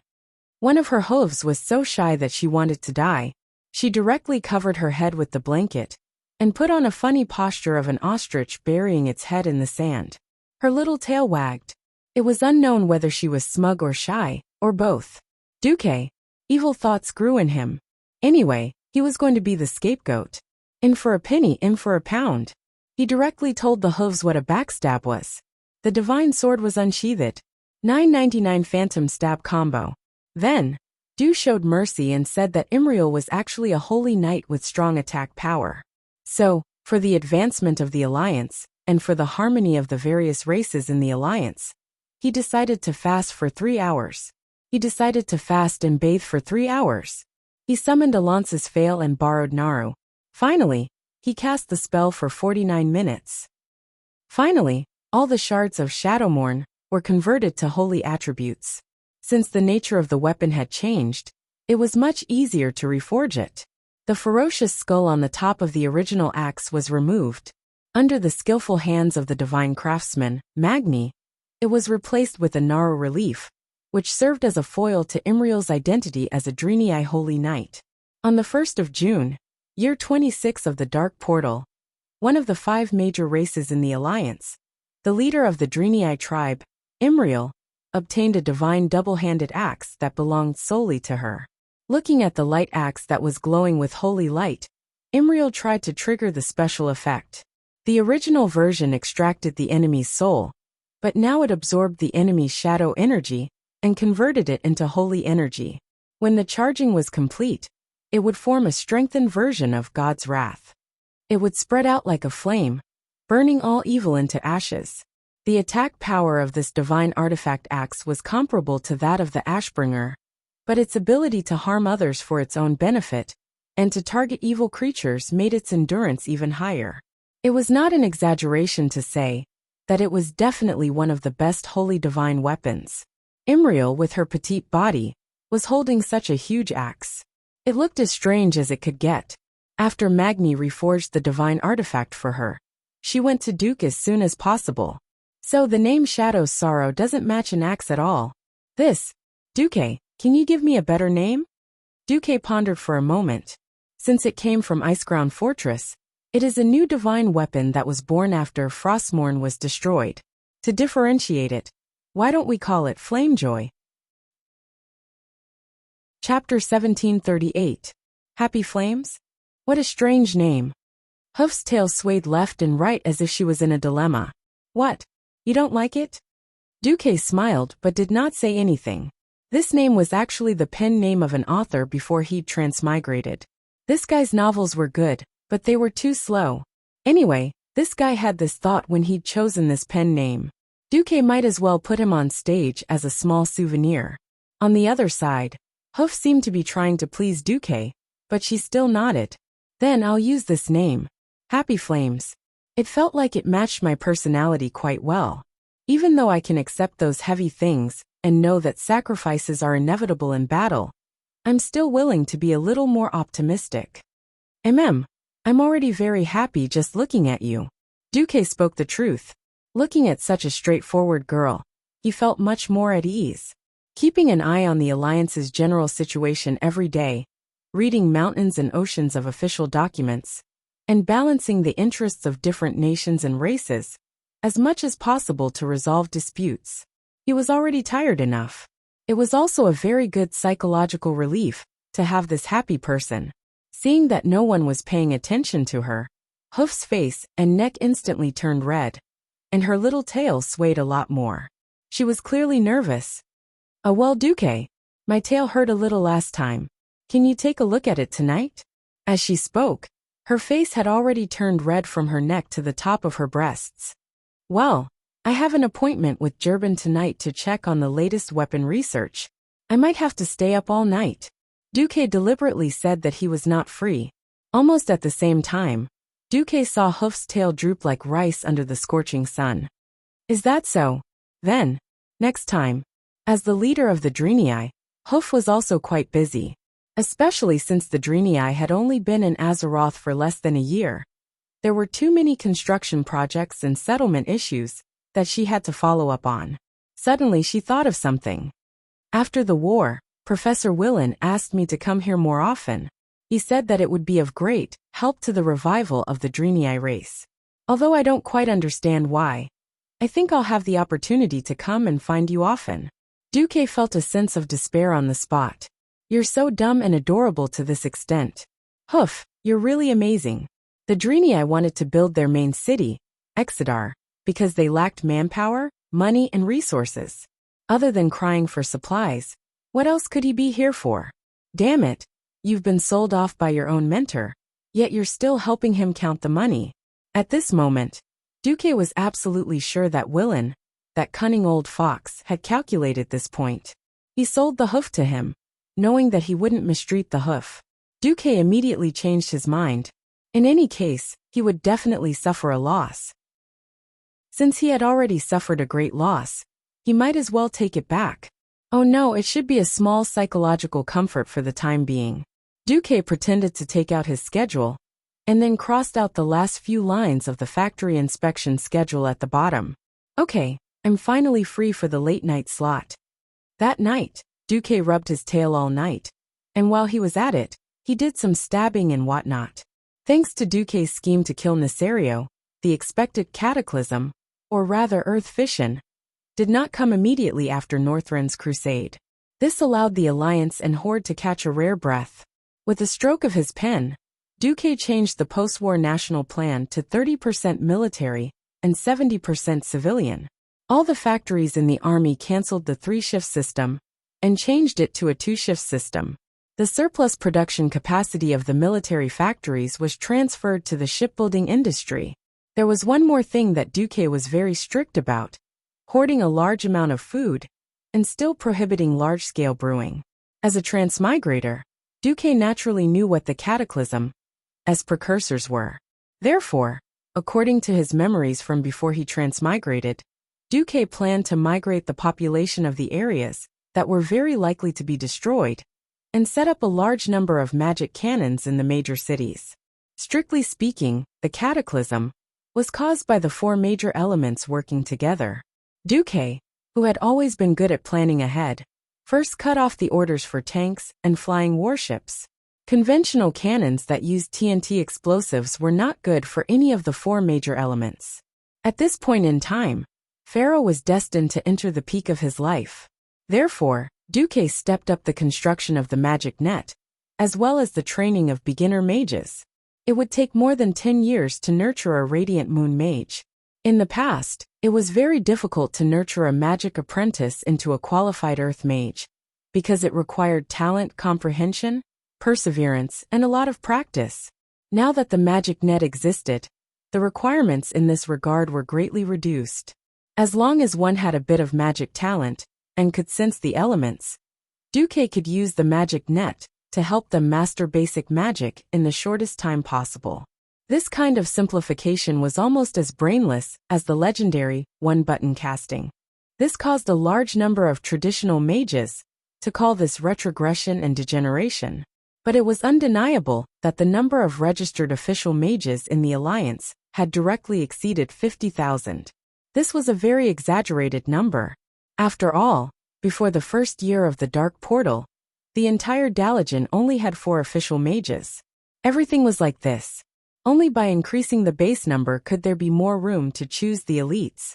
One of her hooves was so shy that she wanted to die. She directly covered her head with the blanket, and put on a funny posture of an ostrich burying its head in the sand. Her little tail wagged. It was unknown whether she was smug or shy, or both. Duque, evil thoughts grew in him. Anyway, he was going to be the scapegoat. In for a penny, in for a pound. He directly told the hooves what a backstab was. The divine sword was unsheathed. $9.99 phantom stab combo. Then, Du showed mercy and said that Imriel was actually a holy knight with strong attack power. So, for the advancement of the alliance, and for the harmony of the various races in the alliance, he decided to fast for 3 hours. He decided to fast and bathe for 3 hours. He summoned Alonce's Fail and borrowed Naru. Finally, he cast the spell for 49 minutes. Finally, all the shards of Shadowmourne were converted to holy attributes. Since the nature of the weapon had changed, it was much easier to reforge it. The ferocious skull on the top of the original axe was removed. Under the skillful hands of the divine craftsman, Magni, it was replaced with a Naru relief, which served as a foil to Imriel's identity as a Drenii holy knight. On the 1st of June, year 26 of the Dark Portal, one of the 5 major races in the Alliance, the leader of the Drenii tribe, Imriel, obtained a divine double-handed axe that belonged solely to her. Looking at the light axe that was glowing with holy light, Imriel tried to trigger the special effect. The original version extracted the enemy's soul, but now it absorbed the enemy's shadow energy and converted it into holy energy. When the charging was complete, it would form a strengthened version of God's wrath. It would spread out like a flame, burning all evil into ashes. The attack power of this divine artifact axe was comparable to that of the Ashbringer, but its ability to harm others for its own benefit and to target evil creatures made its endurance even higher. It was not an exaggeration to say that it was definitely one of the best holy divine weapons. Imriel, with her petite body, was holding such a huge axe. It looked as strange as it could get. After Magni reforged the divine artifact for her, she went to Duke as soon as possible. So the name Shadow's Sorrow doesn't match an axe at all. This, Duque, can you give me a better name? Duque pondered for a moment. Since it came from Iceground Fortress, it is a new divine weapon that was born after Frostmourne was destroyed. To differentiate it, why don't we call it Flamejoy? Chapter 1738. Happy Flames? What a strange name. Hoof's tail swayed left and right as if she was in a dilemma. What? You don't like it? Duque smiled but did not say anything. This name was actually the pen name of an author before he'd transmigrated. This guy's novels were good, but they were too slow. Anyway, this guy had this thought when he'd chosen this pen name. Duque might as well put him on stage as a small souvenir. On the other side, Hoof seemed to be trying to please Duque, but she still nodded. Then I'll use this name. Happy Flames. It felt like it matched my personality quite well. Even though I can accept those heavy things and know that sacrifices are inevitable in battle, I'm still willing to be a little more optimistic. I'm already very happy just looking at you. Duque spoke the truth. Looking at such a straightforward girl, he felt much more at ease. Keeping an eye on the Alliance's general situation every day, reading mountains and oceans of official documents, and balancing the interests of different nations and races, as much as possible to resolve disputes. He was already tired enough. It was also a very good psychological relief to have this happy person. Seeing that no one was paying attention to her, Hoof's face and neck instantly turned red, and her little tail swayed a lot more. She was clearly nervous. Oh well, Duque, my tail hurt a little last time. Can you take a look at it tonight? As she spoke, her face had already turned red from her neck to the top of her breasts. Well, I have an appointment with Gerben tonight to check on the latest weapon research. I might have to stay up all night. Duque deliberately said that he was not free. Almost at the same time, Duque saw Hoof's tail droop like rice under the scorching sun. Is that so? Then, next time. As the leader of the Drenii, Hoof was also quite busy. Especially since the Drenii had only been in Azeroth for less than a year. There were too many construction projects and settlement issues that she had to follow up on. Suddenly she thought of something. After the war, Professor Willen asked me to come here more often. He said that it would be of great help to the revival of the Drenii race. Although I don't quite understand why, I think I'll have the opportunity to come and find you often. Duque felt a sense of despair on the spot. You're so dumb and adorable to this extent. Hoof, you're really amazing. The Drini wanted to build their main city, Exodar, because they lacked manpower, money, and resources. Other than crying for supplies, what else could he be here for? Damn it, you've been sold off by your own mentor, yet you're still helping him count the money. At this moment, Duque was absolutely sure that Willin, that cunning old fox, had calculated this point. He sold the hoof to him, knowing that he wouldn't mistreat the hoof. Duque immediately changed his mind. In any case, he would definitely suffer a loss. Since he had already suffered a great loss, he might as well take it back. Oh no, it should be a small psychological comfort for the time being. Duque pretended to take out his schedule, and then crossed out the last few lines of the factory inspection schedule at the bottom. Okay, I'm finally free for the late night slot. That night, Duque rubbed his tail all night, and while he was at it, he did some stabbing and whatnot. Thanks to Duque's scheme to kill Nesario, the expected cataclysm, or rather earth fission, did not come immediately after Northrend's crusade. This allowed the Alliance and Horde to catch a rare breath. With a stroke of his pen, Duque changed the post-war national plan to 30% military and 70% civilian. All the factories in the army canceled the 3-shift system and changed it to a 2-shift system. The surplus production capacity of the military factories was transferred to the shipbuilding industry. There was one more thing that Duque was very strict about: hoarding a large amount of food and still prohibiting large-scale brewing. As a transmigrator, Duque naturally knew what the cataclysm as precursors were. Therefore, according to his memories from before he transmigrated, Duque planned to migrate the population of the areas that were very likely to be destroyed and set up a large number of magic cannons in the major cities. Strictly speaking, the cataclysm was caused by the 4 major elements working together. Duque, who had always been good at planning ahead, first cut off the orders for tanks and flying warships. Conventional cannons that used TNT explosives were not good for any of the 4 major elements. At this point in time, Pharaoh was destined to enter the peak of his life. Therefore, Duque stepped up the construction of the magic net, as well as the training of beginner mages. It would take more than 10 years to nurture a Radiant Moon mage. In the past, it was very difficult to nurture a magic apprentice into a qualified earth mage, because it required talent, comprehension, perseverance, and a lot of practice. Now that the magic net existed, the requirements in this regard were greatly reduced. As long as one had a bit of magic talent and could sense the elements, Duque could use the magic net to help them master basic magic in the shortest time possible. This kind of simplification was almost as brainless as the legendary one-button casting. This caused a large number of traditional mages to call this retrogression and degeneration. But it was undeniable that the number of registered official mages in the Alliance had directly exceeded 50,000. This was a very exaggerated number. After all, before the first year of the Dark Portal, the entire Dalagen only had 4 official mages. Everything was like this. Only by increasing the base number could there be more room to choose the elites.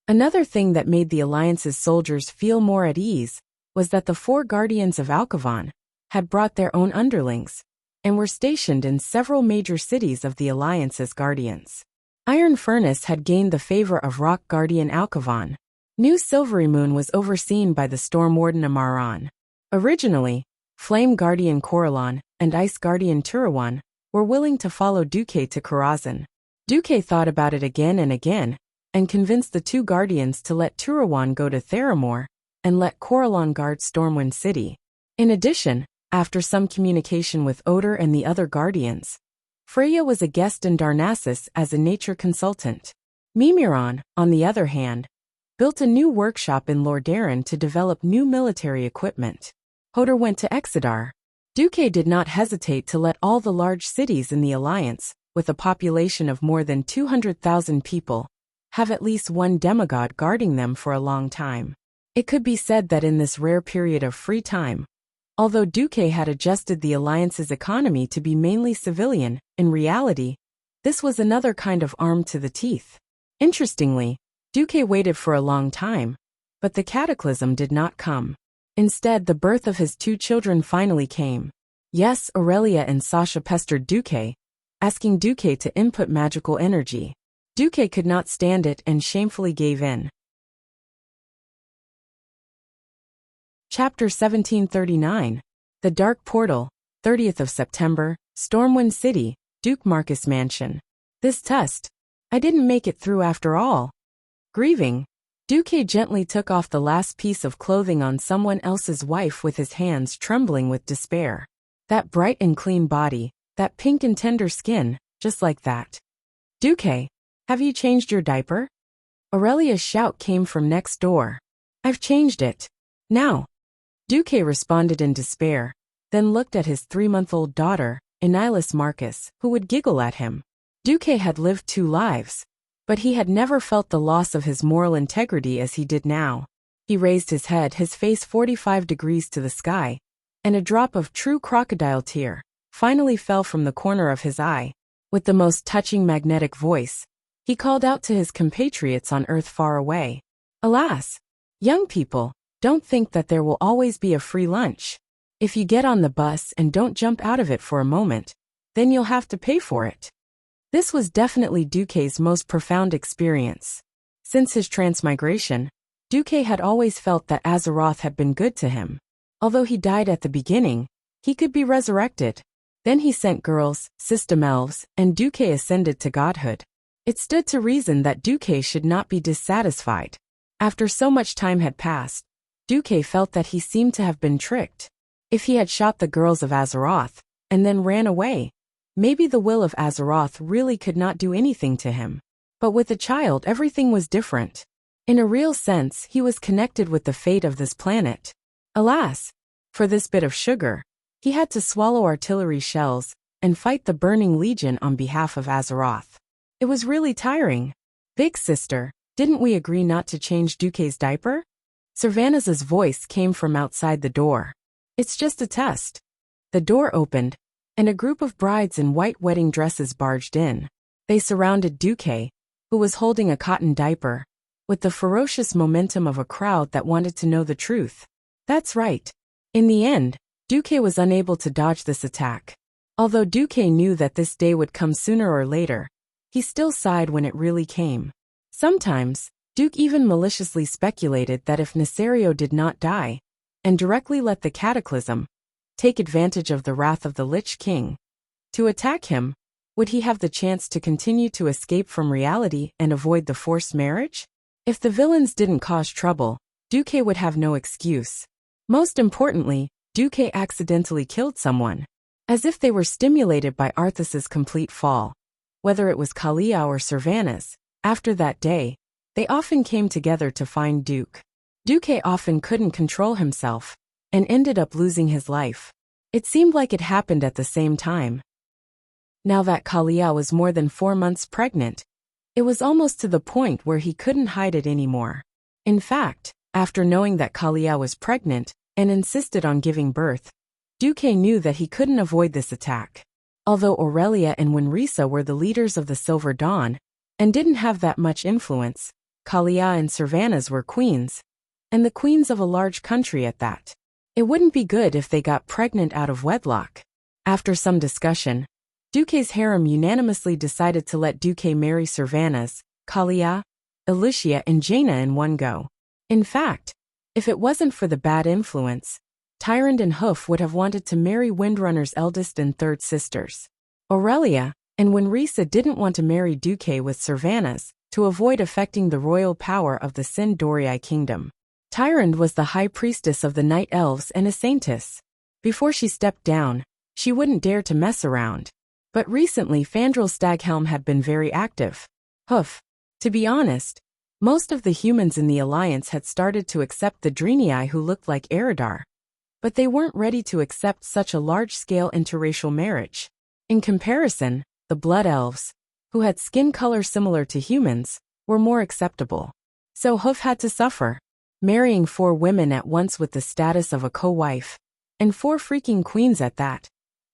Another thing that made the Alliance's soldiers feel more at ease was that the 4 Guardians of Alcavan had brought their own underlings and were stationed in several major cities of the Alliance as guardians. Iron Furnace had gained the favor of Rock Guardian Alcavan. New Silvery Moon was overseen by the Storm Warden Amaran. Originally, Flame Guardian Coralon and Ice Guardian Turawan were willing to follow Duque to Karazhan. Duque thought about it again and convinced the 2 guardians to let Turawan go to Theramore and let Coralon guard Stormwind City. In addition, after some communication with Oder and the other guardians, Freya was a guest in Darnassus as a nature consultant. Mimiron, on the other hand, built a new workshop in Lordaeron to develop new military equipment. Oder went to Exodar. Duque did not hesitate to let all the large cities in the Alliance, with a population of more than 200,000 people, have at least one demigod guarding them for a long time. It could be said that in this rare period of free time, although Duque had adjusted the Alliance's economy to be mainly civilian, in reality, this was another kind of arm to the teeth. Interestingly, Duque waited for a long time, but the cataclysm did not come. Instead, the birth of his 2 children finally came. Yes, Aurelia and Sasha pestered Duque, asking Duque to input magical energy. Duque could not stand it and shamefully gave in. Chapter 1739. The Dark Portal, 30th of September, Stormwind City, Duke Marcus Mansion. This test. I didn't make it through after all. Grieving, Duque gently took off the last piece of clothing on someone else's wife with his hands trembling with despair. That bright and clean body, that pink and tender skin, just like that. Duque, have you changed your diaper? Aurelia's shout came from next door. I've changed it. Now. Duque responded in despair, then looked at his 3-month-old daughter, Enilis Marcus, who would giggle at him. Duque had lived 2 lives, but he had never felt the loss of his moral integrity as he did now. He raised his head, his face 45 degrees to the sky, and a drop of true crocodile tear finally fell from the corner of his eye. With the most touching magnetic voice, he called out to his compatriots on earth far away. Alas, young people, don't think that there will always be a free lunch. If you get on the bus and don't jump out of it for a moment, then you'll have to pay for it. This was definitely Duque's most profound experience. Since his transmigration, Duque had always felt that Azeroth had been good to him. Although he died at the beginning, he could be resurrected. Then he sent girls, system elves, and Duque ascended to godhood. It stood to reason that Duque should not be dissatisfied. After so much time had passed, Duque felt that he seemed to have been tricked. If he had shot the girls of Azeroth, and then ran away, maybe the will of Azeroth really could not do anything to him. But with the child, everything was different. In a real sense, he was connected with the fate of this planet. Alas, for this bit of sugar, he had to swallow artillery shells and fight the Burning Legion on behalf of Azeroth. It was really tiring. Big sister, didn't we agree not to change Duque's diaper? Servanaz's voice came from outside the door. It's just a test. The door opened, and a group of brides in white wedding dresses barged in. They surrounded Duque, who was holding a cotton diaper, with the ferocious momentum of a crowd that wanted to know the truth. That's right. In the end, Duque was unable to dodge this attack. Although Duque knew that this day would come sooner or later, he still sighed when it really came. Sometimes, Duque even maliciously speculated that if Nesario did not die, and directly let the cataclysm take advantage of the wrath of the Lich King to attack him, would he have the chance to continue to escape from reality and avoid the forced marriage? If the villains didn't cause trouble, Duque would have no excuse. Most importantly, Duque accidentally killed someone, as if they were stimulated by Arthas's complete fall. Whether it was Kalia or Servanaz, after that day, they often came together to find Duque. Duque often couldn't control himself, and ended up losing his life. It seemed like it happened at the same time. Now that Kalia was more than 4 months pregnant, it was almost to the point where he couldn't hide it anymore. In fact, after knowing that Kalia was pregnant, and insisted on giving birth, Duque knew that he couldn't avoid this attack. Although Aurelia and Winrisa were the leaders of the Silver Dawn, and didn't have that much influence, Kalia and Servanaz were queens, and the queens of a large country at that. It wouldn't be good if they got pregnant out of wedlock. After some discussion, Duque's harem unanimously decided to let Duque marry Servanaz, Kalia, Alicia and Jaina in one go. In fact, if it wasn't for the bad influence, Tyrande and Hoof would have wanted to marry Windrunner's eldest and third sisters. Aurelia and Winrisa didn't want to marry Duque with Servanaz to avoid affecting the royal power of the Sin-Dorii kingdom. Tyrande was the high priestess of the Night Elves and a saintess. Before she stepped down, she wouldn't dare to mess around. But recently Fandral Staghelm had been very active. Hoof. To be honest, most of the humans in the Alliance had started to accept the Draenei who looked like Eridar. But they weren't ready to accept such a large-scale interracial marriage. In comparison, the Blood Elves, who had skin color similar to humans, were more acceptable. So Hoof had to suffer. Marrying 4 women at once with the status of a co-wife, and 4 freaking queens at that,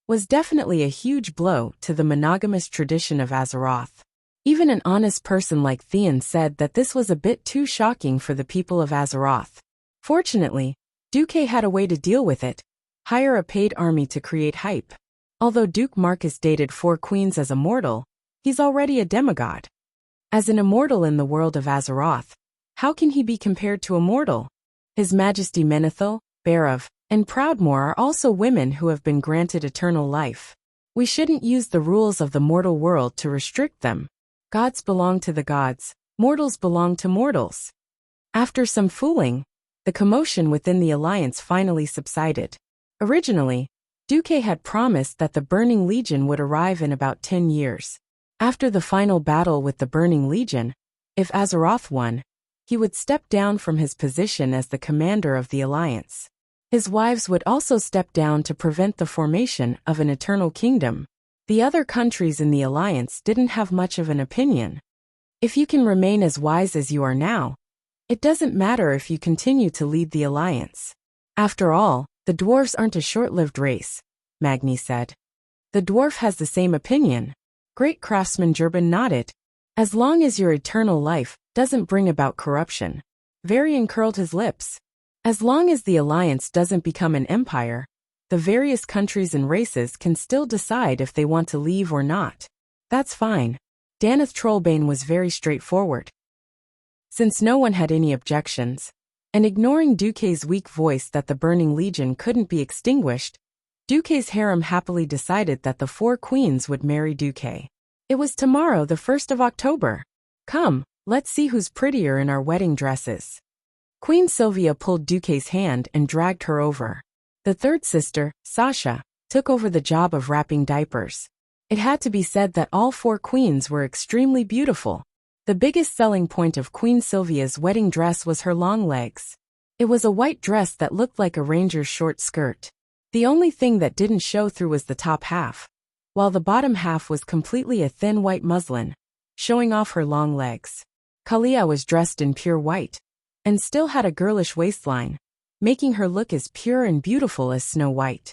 was definitely a huge blow to the monogamous tradition of Azeroth. Even an honest person like Theon said that this was a bit too shocking for the people of Azeroth. Fortunately, Duque had a way to deal with it. Hire a paid army to create hype. Although Duke Marcus dated 4 queens as a mortal, he's already a demigod. As an immortal in the world of Azeroth, how can he be compared to a mortal? His Majesty Menethil, Barov, and Proudmoore are also women who have been granted eternal life. We shouldn't use the rules of the mortal world to restrict them. Gods belong to the gods, mortals belong to mortals. After some fooling, the commotion within the alliance finally subsided. Originally, Duque had promised that the Burning Legion would arrive in about 10 years. After the final battle with the Burning Legion, if Azeroth won, he would step down from his position as the commander of the alliance. His wives would also step down to prevent the formation of an eternal kingdom. The other countries in the alliance didn't have much of an opinion. If you can remain as wise as you are now, it doesn't matter if you continue to lead the alliance. After all, the dwarves aren't a short-lived race, Magni said. The dwarf has the same opinion. Great craftsman Gerben nodded. As long as your eternal life doesn't bring about corruption. Varian curled his lips. As long as the alliance doesn't become an empire, the various countries and races can still decide if they want to leave or not. That's fine. Daneth Trollbane was very straightforward. Since no one had any objections, and ignoring Duque's weak voice that the Burning Legion couldn't be extinguished, Duque's harem happily decided that the 4 queens would marry Duque. It was tomorrow, the 1st of October. Come, let's see who's prettier in our wedding dresses. Queen Sylvia pulled Duque's hand and dragged her over. The third sister, Sasha, took over the job of wrapping diapers. It had to be said that all 4 queens were extremely beautiful. The biggest selling point of Queen Sylvia's wedding dress was her long legs. It was a white dress that looked like a ranger's short skirt. The only thing that didn't show through was the top half, while the bottom half was completely a thin white muslin, showing off her long legs. Kalia was dressed in pure white, and still had a girlish waistline, making her look as pure and beautiful as Snow White.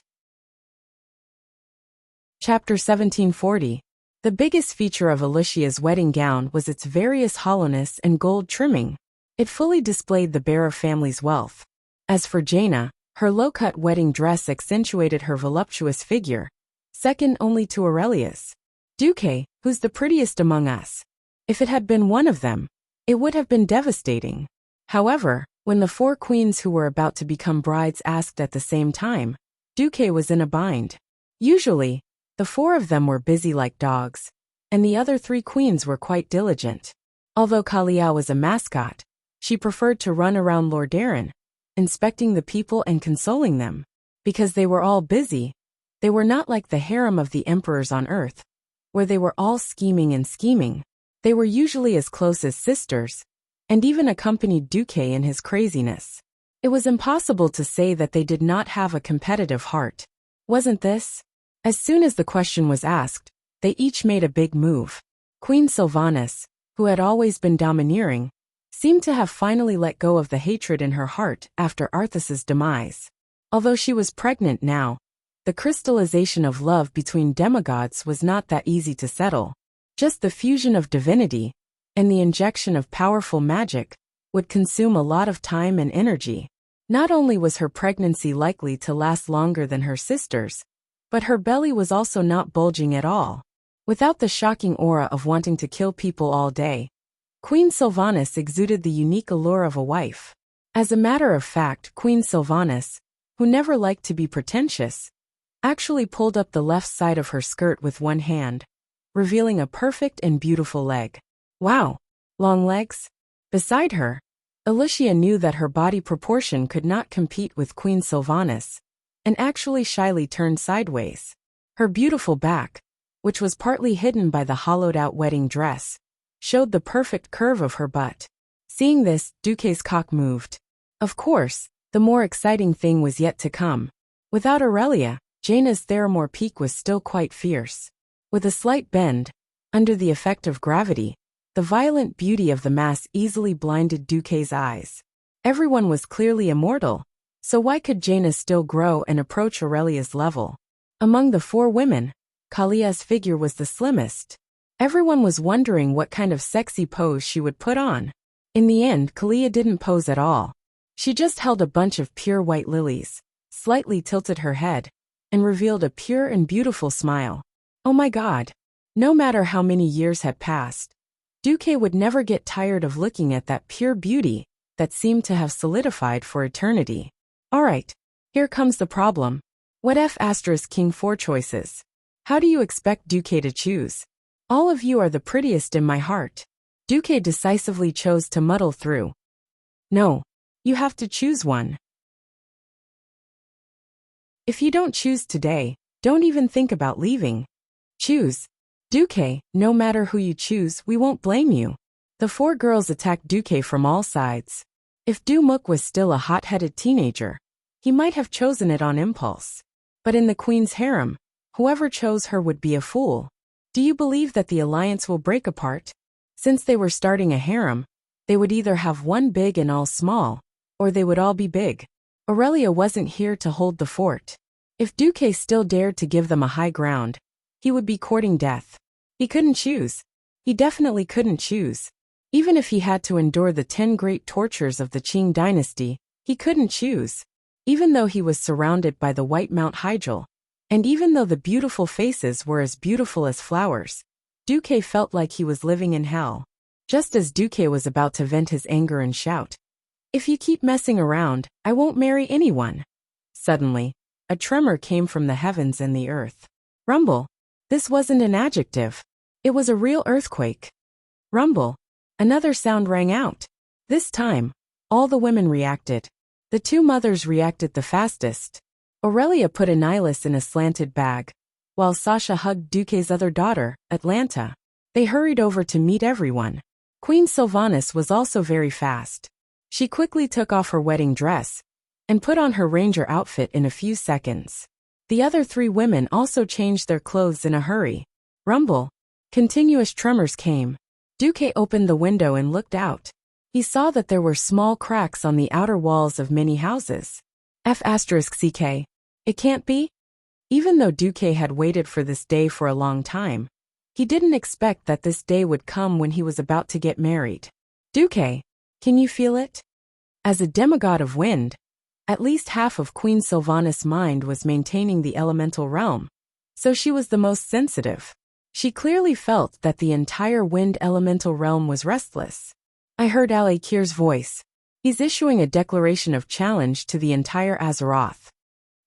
Chapter 1740. The biggest feature of Alicia's wedding gown was its various hollowness and gold trimming. It fully displayed the Barov family's wealth. As for Jaina, her low-cut wedding dress accentuated her voluptuous figure, second only to Aurelia's. Duque, who's the prettiest among us? If it had been one of them, it would have been devastating. However, when the 4 queens who were about to become brides asked at the same time, Duque was in a bind. Usually, the 4 of them were busy like dogs, and the other 3 queens were quite diligent. Although Kalia was a mascot, she preferred to run around Lordaeron, inspecting the people and consoling them. Because they were all busy, they were not like the harem of the emperors on Earth, where they were all scheming and scheming. They were usually as close as sisters, and even accompanied Duque in his craziness. It was impossible to say that they did not have a competitive heart. Wasn't this? As soon as the question was asked, they each made a big move. Queen Sylvanas, who had always been domineering, seemed to have finally let go of the hatred in her heart after Arthas's demise. Although she was pregnant now, the crystallization of love between demigods was not that easy to settle. Just the fusion of divinity and the injection of powerful magic would consume a lot of time and energy. Not only was her pregnancy likely to last longer than her sister's, but her belly was also not bulging at all. Without the shocking aura of wanting to kill people all day, Queen Sylvanas exuded the unique allure of a wife. As a matter of fact, Queen Sylvanas, who never liked to be pretentious, actually pulled up the left side of her skirt with one hand, revealing a perfect and beautiful leg. Wow! Long legs? Beside her, Alicia knew that her body proportion could not compete with Queen Sylvanas, and actually shyly turned sideways. Her beautiful back, which was partly hidden by the hollowed-out wedding dress, showed the perfect curve of her butt. Seeing this, Duque's cock moved. Of course, the more exciting thing was yet to come. Without Aurelia, Jaina's Theramore peak was still quite fierce. With a slight bend, under the effect of gravity, the violent beauty of the mass easily blinded Duque's eyes. Everyone was clearly immortal, so why could Jaina still grow and approach Aurelia's level? Among the 4 women, Kalia's figure was the slimmest. Everyone was wondering what kind of sexy pose she would put on. In the end, Kalia didn't pose at all. She just held a bunch of pure white lilies, slightly tilted her head, and revealed a pure and beautiful smile. Oh my God! No matter how many years had passed, Duque would never get tired of looking at that pure beauty that seemed to have solidified for eternity. Alright, here comes the problem. What if *King 4 choices? How do you expect Duque to choose? All of you are the prettiest in my heart. Duque decisively chose to muddle through. No, you have to choose one. If you don't choose today, don't even think about leaving. Choose. Duque, no matter who you choose, we won't blame you. The four girls attacked Duque from all sides. If Dumuk was still a hot-headed teenager, he might have chosen it on impulse. But in the queen's harem, whoever chose her would be a fool. Do you believe that the alliance will break apart? Since they were starting a harem, they would either have one big and all small, or they would all be big. Aurelia wasn't here to hold the fort. If Duque still dared to give them a high ground, he would be courting death. He couldn't choose. He definitely couldn't choose. Even if he had to endure the 10 great tortures of the Qing dynasty, he couldn't choose. Even though he was surrounded by the White Mount Hyjal, and even though the beautiful faces were as beautiful as flowers, Duque felt like he was living in hell. Just as Duque was about to vent his anger and shout, "If you keep messing around, I won't marry anyone." Suddenly, a tremor came from the heavens and the earth. Rumble. This wasn't an adjective. It was a real earthquake. Rumble. Another sound rang out. This time, all the women reacted. The two mothers reacted the fastest. Aurelia put a nihilist in a slanted bag, while Sasha hugged Duque's other daughter, Atlanta. They hurried over to meet everyone. Queen Sylvanas was also very fast. She quickly took off her wedding dress and put on her ranger outfit in a few seconds. The other three women also changed their clothes in a hurry. Rumble. Continuous tremors came. Duque opened the window and looked out. He saw that there were small cracks on the outer walls of many houses. *CK. It can't be? Even though Duque had waited for this day for a long time, he didn't expect that this day would come when he was about to get married. Duque, can you feel it? As a demigod of wind, at least half of Queen Sylvanas' mind was maintaining the elemental realm, so she was the most sensitive. She clearly felt that the entire wind elemental realm was restless. I heard Al-Akir's voice. He's issuing a declaration of challenge to the entire Azeroth.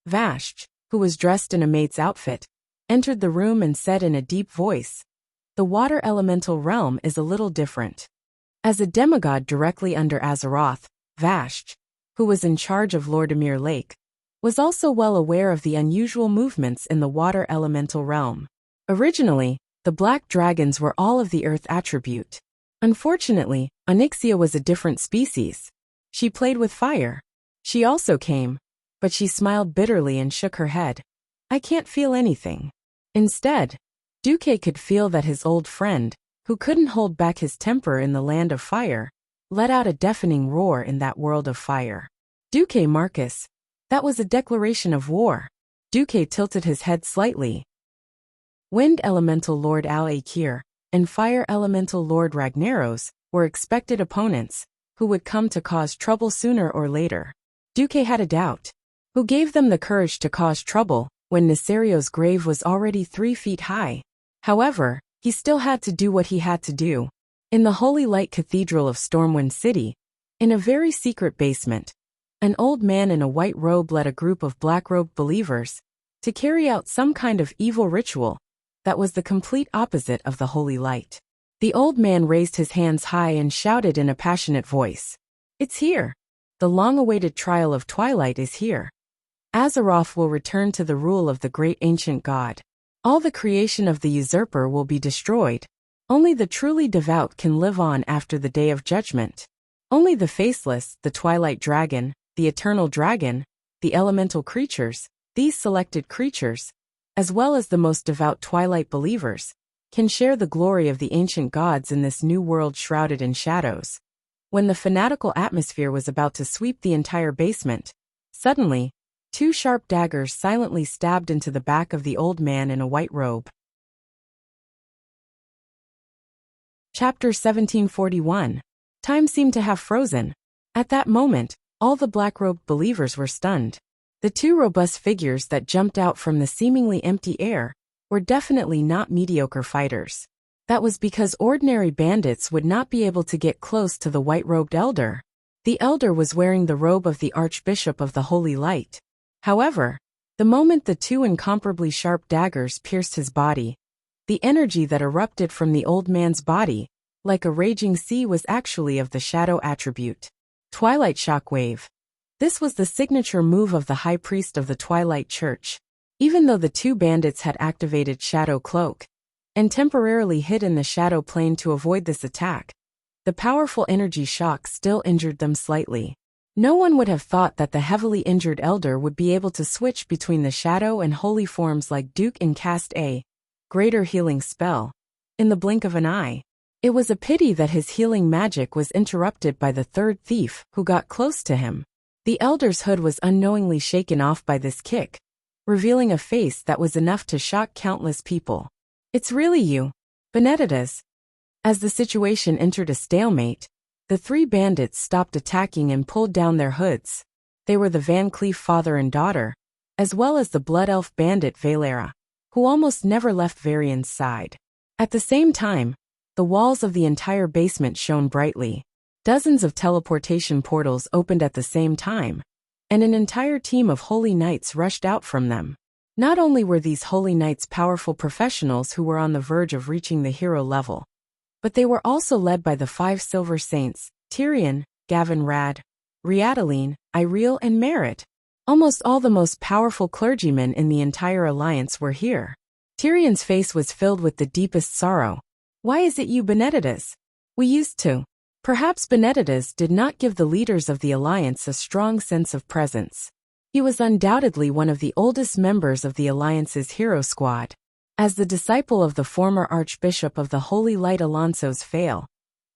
Vashj, who was dressed in a maid's outfit, entered the room and said in a deep voice, "The water elemental realm is a little different." As a demigod directly under Azeroth, Vashj, who was in charge of Lordamir Lake, was also well aware of the unusual movements in the water elemental realm. Originally, the black dragons were all of the earth attribute. Unfortunately, Onyxia was a different species. She played with fire. She also came, but she smiled bitterly and shook her head. "I can't feel anything." Instead, Duque could feel that his old friend, who couldn't hold back his temper in the land of fire, let out a deafening roar in that world of fire. "Duque Marcus, that was a declaration of war." Duque tilted his head slightly. Wind Elemental Lord Al-Akir and Fire Elemental Lord Ragnaros were expected opponents, who would come to cause trouble sooner or later. Duque had a doubt. Who gave them the courage to cause trouble when Nisario's grave was already 3 feet high? However, he still had to do what he had to do. In the Holy Light Cathedral of Stormwind City, in a very secret basement, an old man in a white robe led a group of black-robed believers to carry out some kind of evil ritual that was the complete opposite of the holy light. The old man raised his hands high and shouted in a passionate voice, "It's here! The long-awaited trial of Twilight is here. Azeroth will return to the rule of the great ancient god. All the creation of the usurper will be destroyed. Only the truly devout can live on after the day of judgment. Only the faceless, the Twilight Dragon, the Eternal Dragon, the elemental creatures, these selected creatures, as well as the most devout Twilight believers, can share the glory of the ancient gods in this new world shrouded in shadows." When the fanatical atmosphere was about to sweep the entire basement, suddenly, 2 sharp daggers silently stabbed into the back of the old man in a white robe. Chapter 1741. Time seemed to have frozen. At that moment, All the black-robed believers were stunned. The two robust figures that jumped out from the seemingly empty air were definitely not mediocre fighters. That was because ordinary bandits would not be able to get close to the white-robed elder. The elder was wearing the robe of the Archbishop of the Holy Light. However, the moment the two incomparably sharp daggers pierced his body, the energy that erupted from the old man's body, like a raging sea, was actually of the shadow attribute. Twilight Shockwave. This was the signature move of the High Priest of the Twilight Church. Even though the two bandits had activated Shadow Cloak and temporarily hid in the shadow plane to avoid this attack, the powerful energy shock still injured them slightly. No one would have thought that the heavily injured elder would be able to switch between the shadow and holy forms like Duke and cast a greater healing spell in the blink of an eye. It was a pity that his healing magic was interrupted by the third thief who got close to him. The elder's hood was unknowingly shaken off by this kick, revealing a face that was enough to shock countless people. "It's really you, Benedictus." As the situation entered a stalemate, the three bandits stopped attacking and pulled down their hoods. They were the Van Cleef father and daughter, as well as the blood elf bandit Valera, who almost never left Varian's side. At the same time, the walls of the entire basement shone brightly. Dozens of teleportation portals opened at the same time, and an entire team of holy knights rushed out from them. Not only were these holy knights powerful professionals who were on the verge of reaching the hero level, but they were also led by the 5 silver saints, Tyrion, Gavin Rad, Riadaline, Ireel and Merritt. Almost all the most powerful clergymen in the entire alliance were here. Tyrion's face was filled with the deepest sorrow. "Why is it you, Benedictus? We used to." Perhaps Benedictus did not give the leaders of the alliance a strong sense of presence. He was undoubtedly one of the oldest members of the alliance's hero squad. As the disciple of the former Archbishop of the Holy Light Alonso's Fail,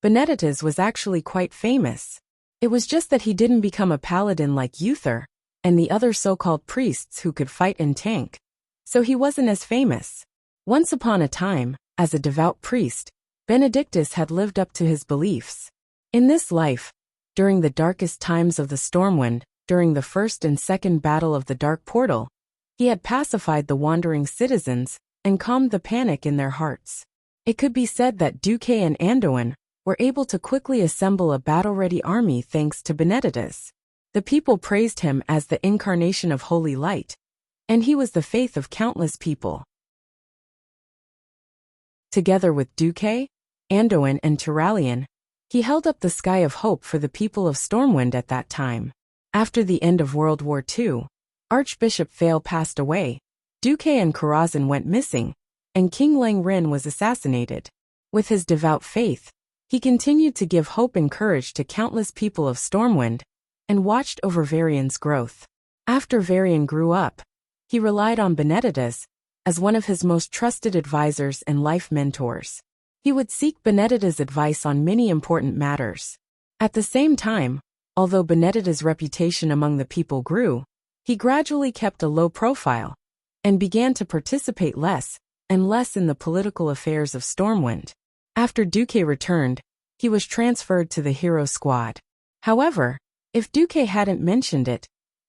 Benedictus was actually quite famous. It was just that he didn't become a paladin like Uther and the other so-called priests who could fight and tank, so he wasn't as famous. Once upon a time, as a devout priest, Benedictus had lived up to his beliefs. In this life, during the darkest times of the Stormwind, during the first and second battle of the Dark Portal, he had pacified the wandering citizens and calmed the panic in their hearts. It could be said that Duque and Anduin were able to quickly assemble a battle-ready army thanks to Benedictus. The people praised him as the incarnation of holy light, and he was the faith of countless people. Together with Duque, Anduin and Turallion, he held up the sky of hope for the people of Stormwind at that time. After the end of World War II, Archbishop Fail passed away, Duque and Karazhan went missing, and King Langren was assassinated. With his devout faith, he continued to give hope and courage to countless people of Stormwind, and watched over Varian's growth. After Varian grew up, he relied on Benedictus as one of his most trusted advisors and life mentors. He would seek Benedictus' advice on many important matters. At the same time, although Benedictus' reputation among the people grew, he gradually kept a low profile and began to participate less and less in the political affairs of Stormwind. After Duque returned, he was transferred to the hero squad. However, if Duque hadn't mentioned it,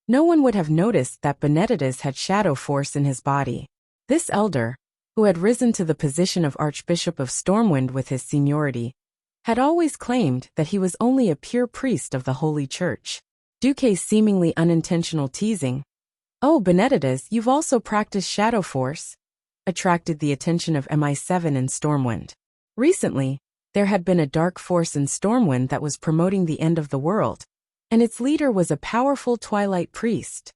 no one would have noticed that Benedictus had shadow force in his body. This elder, who had risen to the position of Archbishop of Stormwind with his seniority, had always claimed that he was only a pure priest of the Holy Church. Duque's seemingly unintentional teasing, "Oh, Benedictus, you've also practiced shadow force," attracted the attention of MI7 in Stormwind. Recently, there had been a dark force in Stormwind that was promoting the end of the world, and its leader was a powerful Twilight priest.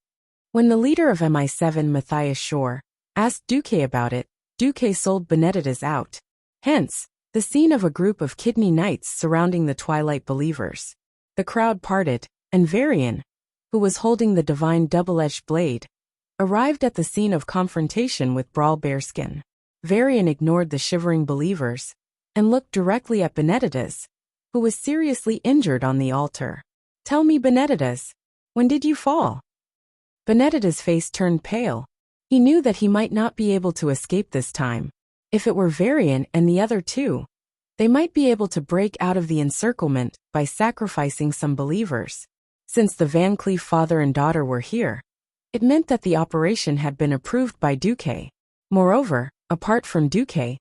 When the leader of MI7, Matthias Shore, asked Duque about it, Duque sold Benedictus out. Hence, the scene of a group of kidney knights surrounding the Twilight believers. The crowd parted, and Varian, who was holding the divine double-edged blade, arrived at the scene of confrontation with Brawl Bearskin. Varian ignored the shivering believers and looked directly at Benedictus, who was seriously injured on the altar. "Tell me, Benedictus, when did you fall?" Benedictus' face turned pale. He knew that he might not be able to escape this time. If it were Varian and the other two, they might be able to break out of the encirclement by sacrificing some believers. Since the Van Cleef father and daughter were here, it meant that the operation had been approved by Duque. Moreover, apart from Duque,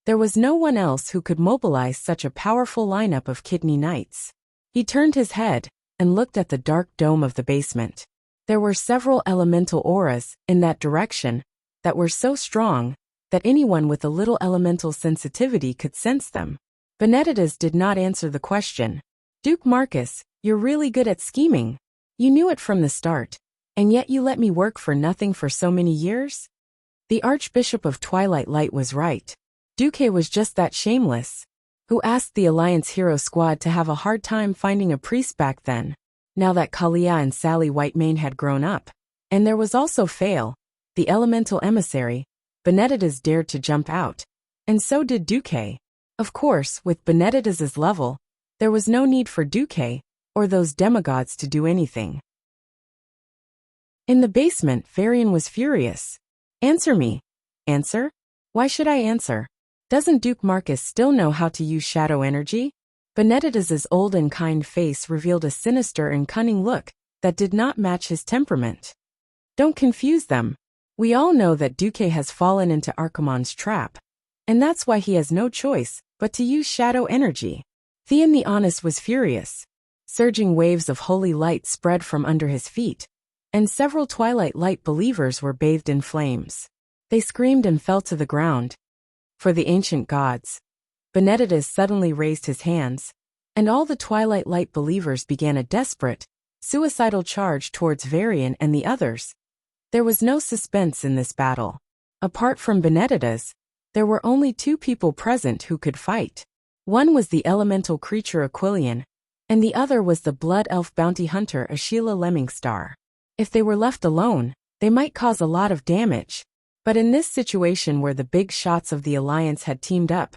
there was no one else who could mobilize such a powerful lineup of kidney knights. He turned his head and looked at the dark dome of the basement. There were several elemental auras in that direction that were so strong that anyone with a little elemental sensitivity could sense them. Benedictus did not answer the question. Duke Marcus, you're really good at scheming. You knew it from the start, and yet you let me work for nothing for so many years? The Archbishop of Twilight Light was right. Duque was just that shameless. Who asked the Alliance Hero Squad to have a hard time finding a priest back then? Now that Kalia and Sally Whitemane had grown up. And there was also Fail, the elemental emissary. Benedictus dared to jump out. And so did Duque. Of course, with Benedictus's level, there was no need for Duque or those demigods to do anything. In the basement, Varian was furious. Answer me. Answer? Why should I answer? Doesn't Duke Marcus still know how to use shadow energy? Benedictus's old and kind face revealed a sinister and cunning look that did not match his temperament. Don't confuse them. We all know that Duque has fallen into Archimonde's trap, and that's why he has no choice but to use shadow energy. Theon the Honest was furious. Surging waves of holy light spread from under his feet, and several Twilight Light believers were bathed in flames. They screamed and fell to the ground. For the ancient gods. Benedictus suddenly raised his hands, and all the Twilight Light believers began a desperate, suicidal charge towards Varian and the others. There was no suspense in this battle. Apart from Benedictus, there were only two people present who could fight. One was the elemental creature Aquilian, and the other was the blood elf bounty hunter Ashila Lemmingstar. If they were left alone, they might cause a lot of damage. But in this situation where the big shots of the Alliance had teamed up,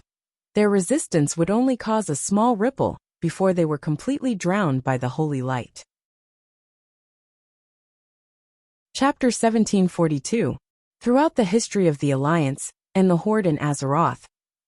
their resistance would only cause a small ripple before they were completely drowned by the holy light. Chapter 1742. Throughout the history of the Alliance and the Horde in Azeroth,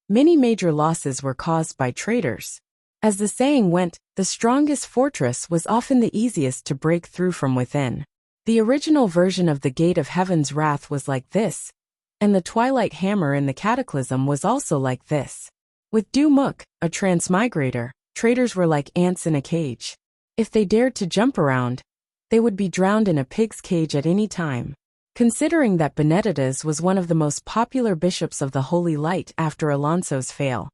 many major losses were caused by traitors. As the saying went, the strongest fortress was often the easiest to break through from within. The original version of the Gate of Heaven's Wrath was like this, and the Twilight Hammer in the Cataclysm was also like this. With Dumuk, a transmigrator, traitors were like ants in a cage. If they dared to jump around, they would be drowned in a pig's cage at any time. Considering that Benedictus was one of the most popular bishops of the Holy Light after Alonso's fail,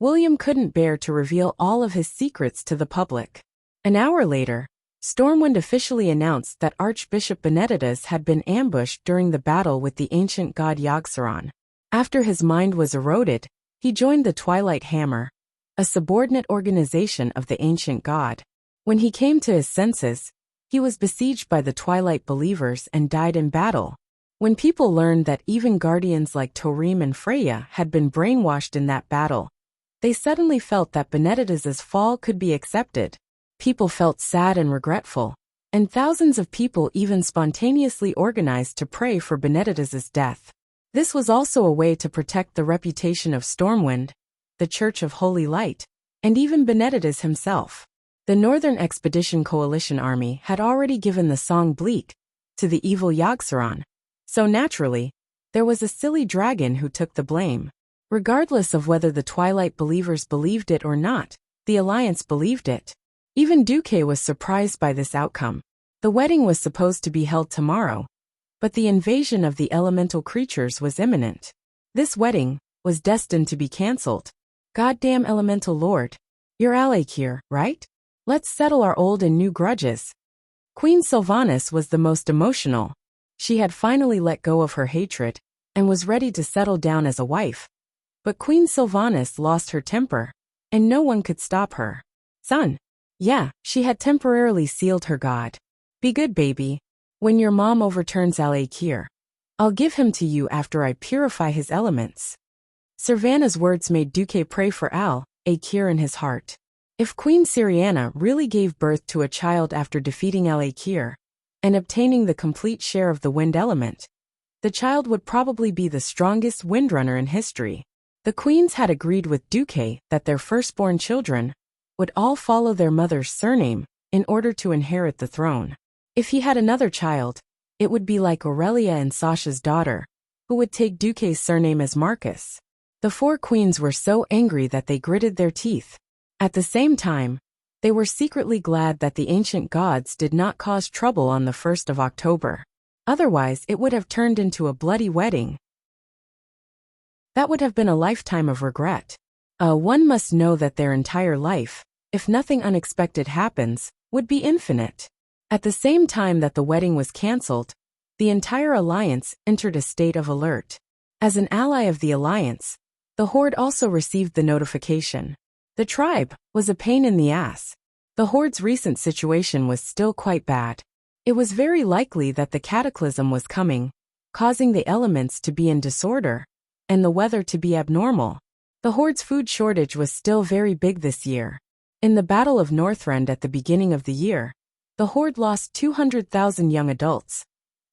William couldn't bear to reveal all of his secrets to the public. An hour later, Stormwind officially announced that Archbishop Benedictus had been ambushed during the battle with the ancient god Yogg-Saron. After his mind was eroded, he joined the Twilight Hammer, a subordinate organization of the ancient god. When he came to his senses, he was besieged by the Twilight believers and died in battle. When people learned that even guardians like Torim and Freya had been brainwashed in that battle, they suddenly felt that Benedictus's fall could be accepted. People felt sad and regretful, and thousands of people even spontaneously organized to pray for Benedictus's death. This was also a way to protect the reputation of Stormwind, the Church of Holy Light, and even Benedictus himself. The Northern Expedition Coalition Army had already given the song Bleak to the evil Yogg-Saron, so naturally, there was a silly dragon who took the blame. Regardless of whether the Twilight believers believed it or not, the Alliance believed it. Even Duque was surprised by this outcome. The wedding was supposed to be held tomorrow, but the invasion of the elemental creatures was imminent. This wedding was destined to be cancelled. Goddamn Elemental Lord. You're Alec here, right? Let's settle our old and new grudges. Queen Sylvanas was the most emotional. She had finally let go of her hatred and was ready to settle down as a wife. But Queen Sylvanas lost her temper, and no one could stop her. Son. Yeah, she had temporarily sealed her god. Be good, baby. When your mom overturns Al-Akir, I'll give him to you after I purify his elements. Servana's words made Duque pray for Al-Akir in his heart. If Queen Syriana really gave birth to a child after defeating Al-Akir and obtaining the complete share of the wind element, the child would probably be the strongest windrunner in history. The queens had agreed with Duque that their firstborn children would all follow their mother's surname, in order to inherit the throne. If he had another child, it would be like Aurelia and Sasha's daughter, who would take Duque's surname as Marcus. The four queens were so angry that they gritted their teeth. At the same time, they were secretly glad that the ancient gods did not cause trouble on the 1st of October. Otherwise, it would have turned into a bloody wedding. That would have been a lifetime of regret. One must know that their entire life, if nothing unexpected happens, would be infinite. At the same time that the wedding was cancelled, the entire alliance entered a state of alert. As an ally of the alliance, the Horde also received the notification. The tribe was a pain in the ass. The Horde's recent situation was still quite bad. It was very likely that the cataclysm was coming, causing the elements to be in disorder, and the weather to be abnormal. The Horde's food shortage was still very big this year. In the Battle of Northrend at the beginning of the year, the Horde lost 200,000 young adults,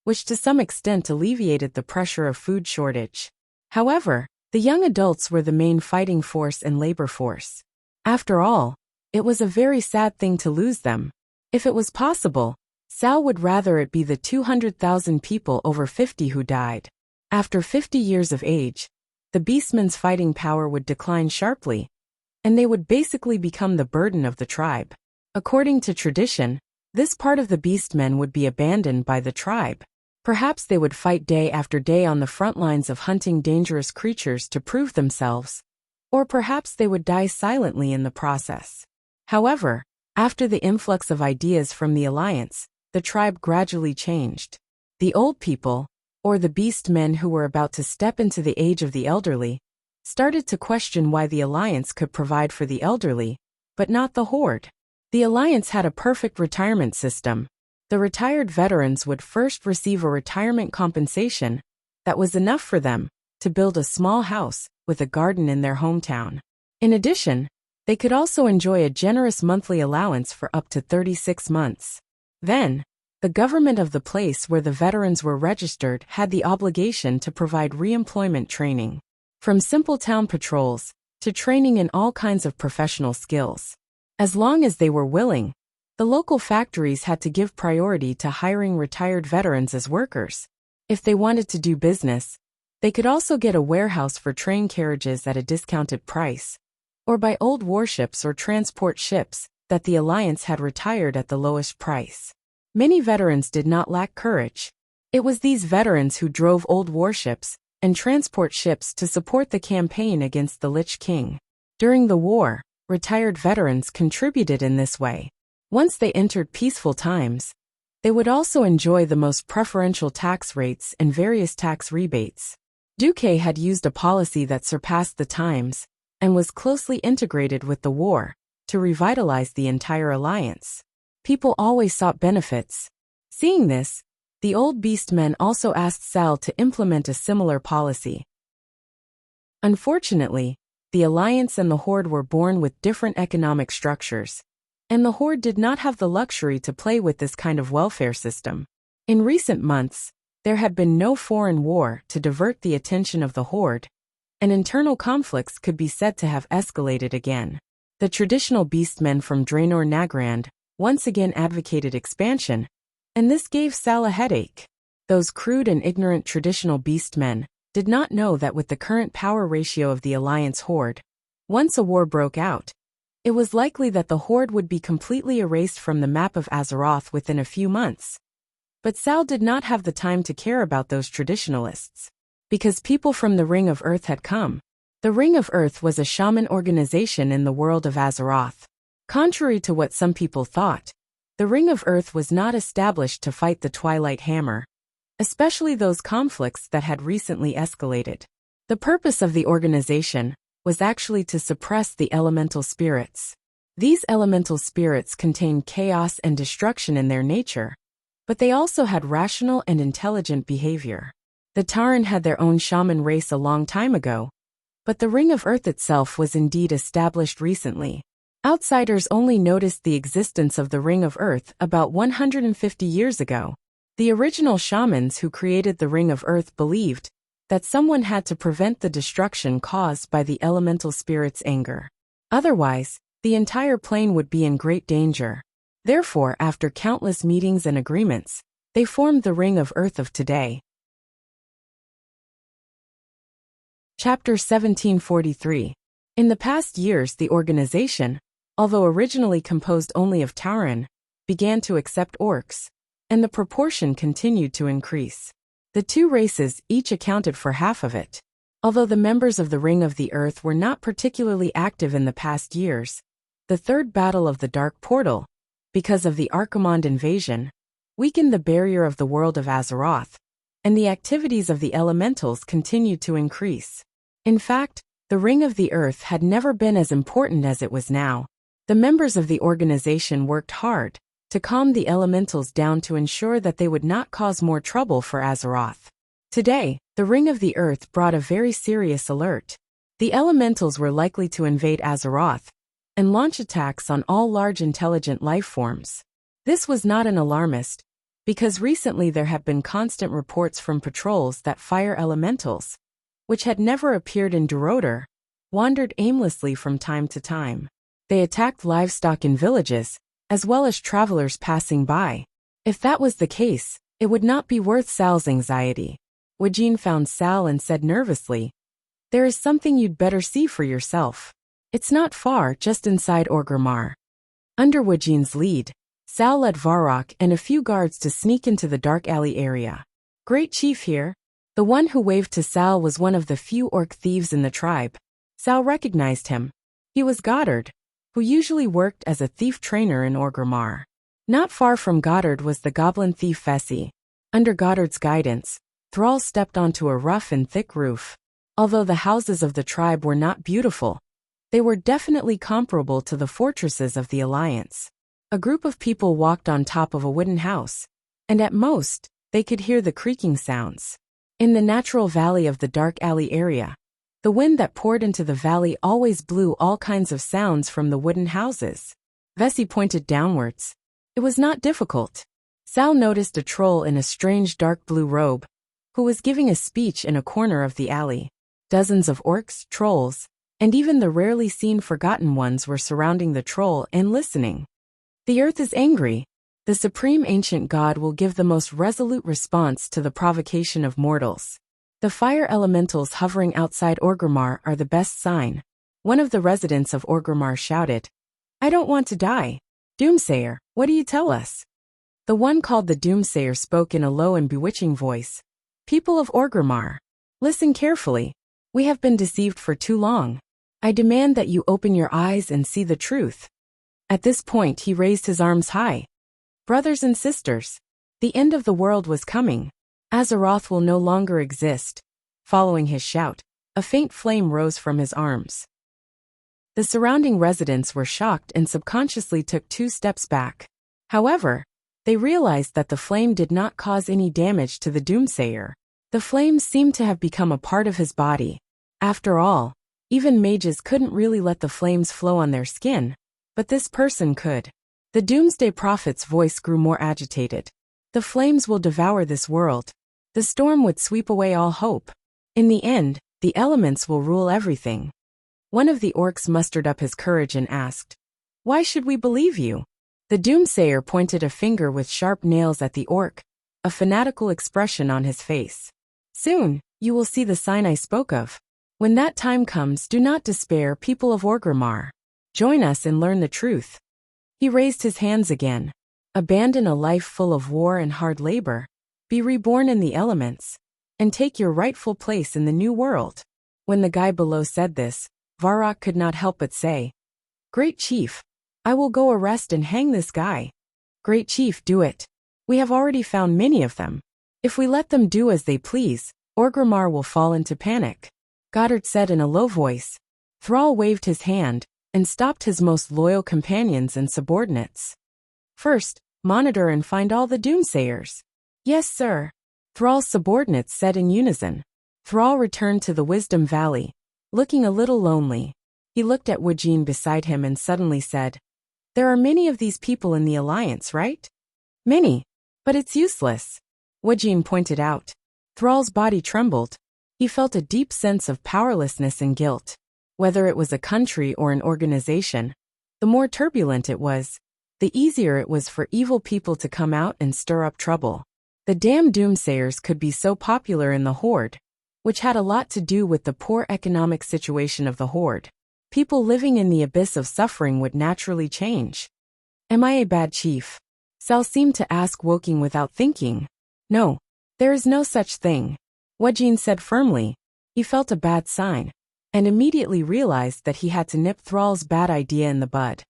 which to some extent alleviated the pressure of food shortage. However, the young adults were the main fighting force and labor force. After all, it was a very sad thing to lose them. If it was possible, Sal would rather it be the 200,000 people over 50 who died. After 50 years of age, the Beastmen's fighting power would decline sharply, and they would basically become the burden of the tribe. According to tradition, this part of the Beastmen would be abandoned by the tribe. Perhaps they would fight day after day on the front lines of hunting dangerous creatures to prove themselves, or perhaps they would die silently in the process. However, after the influx of ideas from the Alliance, the tribe gradually changed. The old people, or the Beastmen who were about to step into the age of the elderly, started to question why the Alliance could provide for the elderly, but not the Horde. The Alliance had a perfect retirement system. The retired veterans would first receive a retirement compensation that was enough for them to build a small house with a garden in their hometown. In addition, they could also enjoy a generous monthly allowance for up to 36 months. Then, the government of the place where the veterans were registered had the obligation to provide re-employment training, from simple town patrols to training in all kinds of professional skills. As long as they were willing, the local factories had to give priority to hiring retired veterans as workers. If they wanted to do business, they could also get a warehouse for train carriages at a discounted price, or buy old warships or transport ships that the Alliance had retired at the lowest price. Many veterans did not lack courage. It was these veterans who drove old warships and transport ships to support the campaign against the Lich King. During the war, retired veterans contributed in this way. Once they entered peaceful times, they would also enjoy the most preferential tax rates and various tax rebates. Duque had used a policy that surpassed the times and was closely integrated with the war to revitalize the entire alliance. People always sought benefits. Seeing this, the old Beastmen also asked Sal to implement a similar policy. Unfortunately, the Alliance and the Horde were born with different economic structures, and the Horde did not have the luxury to play with this kind of welfare system. In recent months, there had been no foreign war to divert the attention of the Horde, and internal conflicts could be said to have escalated again. The traditional Beastmen from Draenor Nagrand once again advocated expansion, and this gave Sal a headache. Those crude and ignorant traditional Beastmen did not know that with the current power ratio of the Alliance Horde, once a war broke out, it was likely that the Horde would be completely erased from the map of Azeroth within a few months. But Sal did not have the time to care about those traditionalists, because people from the Ring of Earth had come. The Ring of Earth was a shaman organization in the world of Azeroth. Contrary to what some people thought, the Ring of Earth was not established to fight the Twilight Hammer, especially those conflicts that had recently escalated. The purpose of the organization was actually to suppress the elemental spirits. These elemental spirits contained chaos and destruction in their nature, but they also had rational and intelligent behavior. The Tauren had their own shaman race a long time ago, but the Ring of Earth itself was indeed established recently. Outsiders only noticed the existence of the Ring of Earth about 150 years ago. The original shamans who created the Ring of Earth believed that someone had to prevent the destruction caused by the elemental spirit's anger. Otherwise, the entire plane would be in great danger. Therefore, after countless meetings and agreements, they formed the Ring of Earth of today. Chapter 1743. In the past years, the organization, although originally composed only of Tauren, began to accept orcs, and the proportion continued to increase. The two races each accounted for half of it. Although the members of the Ring of the Earth were not particularly active in the past years, the Third Battle of the Dark Portal, because of the Archimonde invasion, weakened the barrier of the world of Azeroth, and the activities of the elementals continued to increase. In fact, the Ring of the Earth had never been as important as it was now. The members of the organization worked hard to calm the elementals down to ensure that they would not cause more trouble for Azeroth. Today, the Ring of the Earth brought a very serious alert. The elementals were likely to invade Azeroth and launch attacks on all large intelligent life forms. This was not an alarmist, because recently there have been constant reports from patrols that fire elementals, which had never appeared in Duroder, wandered aimlessly from time to time. They attacked livestock in villages, as well as travelers passing by. If that was the case, it would not be worth Sal's anxiety. Wajin found Sal and said nervously, "There is something you'd better see for yourself. It's not far, just inside Orgrimmar." Under Wajin's lead, Sal led Varrock and a few guards to sneak into the dark alley area. "Great Chief here." The one who waved to Sal was one of the few orc thieves in the tribe. Sal recognized him. He was Goddard, who usually worked as a thief trainer in Orgrimmar. Not far from Goddard was the goblin thief Fessy. Under Goddard's guidance, Thrall stepped onto a rough and thick roof. Although the houses of the tribe were not beautiful, they were definitely comparable to the fortresses of the Alliance. A group of people walked on top of a wooden house, and at most, they could hear the creaking sounds. In the natural valley of the dark alley area, the wind that poured into the valley always blew all kinds of sounds from the wooden houses. Vesey pointed downwards. It was not difficult. Sal noticed a troll in a strange dark blue robe, who was giving a speech in a corner of the alley. Dozens of orcs, trolls, and even the rarely seen forgotten ones were surrounding the troll and listening. "The earth is angry. The supreme ancient god will give the most resolute response to the provocation of mortals. The fire elementals hovering outside Orgrimmar are the best sign." One of the residents of Orgrimmar shouted, "I don't want to die. Doomsayer, what do you tell us?" The one called the Doomsayer spoke in a low and bewitching voice. "People of Orgrimmar, listen carefully. We have been deceived for too long. I demand that you open your eyes and see the truth." At this point he raised his arms high. "Brothers and sisters, the end of the world was coming. Azeroth will no longer exist." Following his shout, a faint flame rose from his arms. The surrounding residents were shocked and subconsciously took 2 steps back. However, they realized that the flame did not cause any damage to the Doomsayer. The flames seemed to have become a part of his body. After all, even mages couldn't really let the flames flow on their skin, but this person could. The Doomsday Prophet's voice grew more agitated. "The flames will devour this world. The storm would sweep away all hope. In the end, the elements will rule everything." One of the orcs mustered up his courage and asked, "Why should we believe you?" The Doomsayer pointed a finger with sharp nails at the orc, a fanatical expression on his face. "Soon, you will see the sign I spoke of. When that time comes, do not despair, people of Orgrimmar. Join us and learn the truth." He raised his hands again. "Abandon a life full of war and hard labor. Be reborn in the elements, and take your rightful place in the new world." When the guy below said this, Varrock could not help but say, "Great Chief, I will go arrest and hang this guy." "Great Chief, do it. We have already found many of them. If we let them do as they please, Orgrimmar will fall into panic," Goddard said in a low voice. Thrall waved his hand and stopped his most loyal companions and subordinates. "First, monitor and find all the Doomsayers." "Yes, sir," Thrall's subordinates said in unison. Thrall returned to the Wisdom Valley, looking a little lonely. He looked at Wajin beside him and suddenly said, "There are many of these people in the Alliance, right?" "Many, but it's useless," Wajin pointed out. Thrall's body trembled. He felt a deep sense of powerlessness and guilt. Whether it was a country or an organization, the more turbulent it was, the easier it was for evil people to come out and stir up trouble. The damn doomsayers could be so popular in the Horde, which had a lot to do with the poor economic situation of the Horde. People living in the abyss of suffering would naturally change. Am I a bad chief? Sal seemed to ask Woking without thinking. No, there is no such thing, Wajin said firmly. He felt a bad sign, and immediately realized that he had to nip Thrall's bad idea in the bud.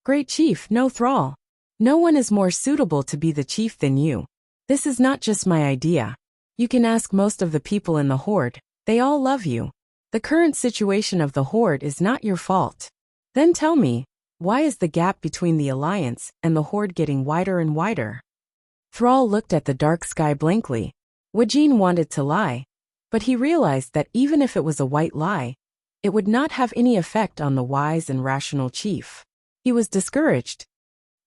Great chief, no Thrall. No one is more suitable to be the chief than you. This is not just my idea. You can ask most of the people in the Horde, they all love you. The current situation of the Horde is not your fault. Then tell me, why is the gap between the Alliance and the Horde getting wider and wider? Thrall looked at the dark sky blankly. Wajin wanted to lie, but he realized that even if it was a white lie, it would not have any effect on the wise and rational chief. He was discouraged.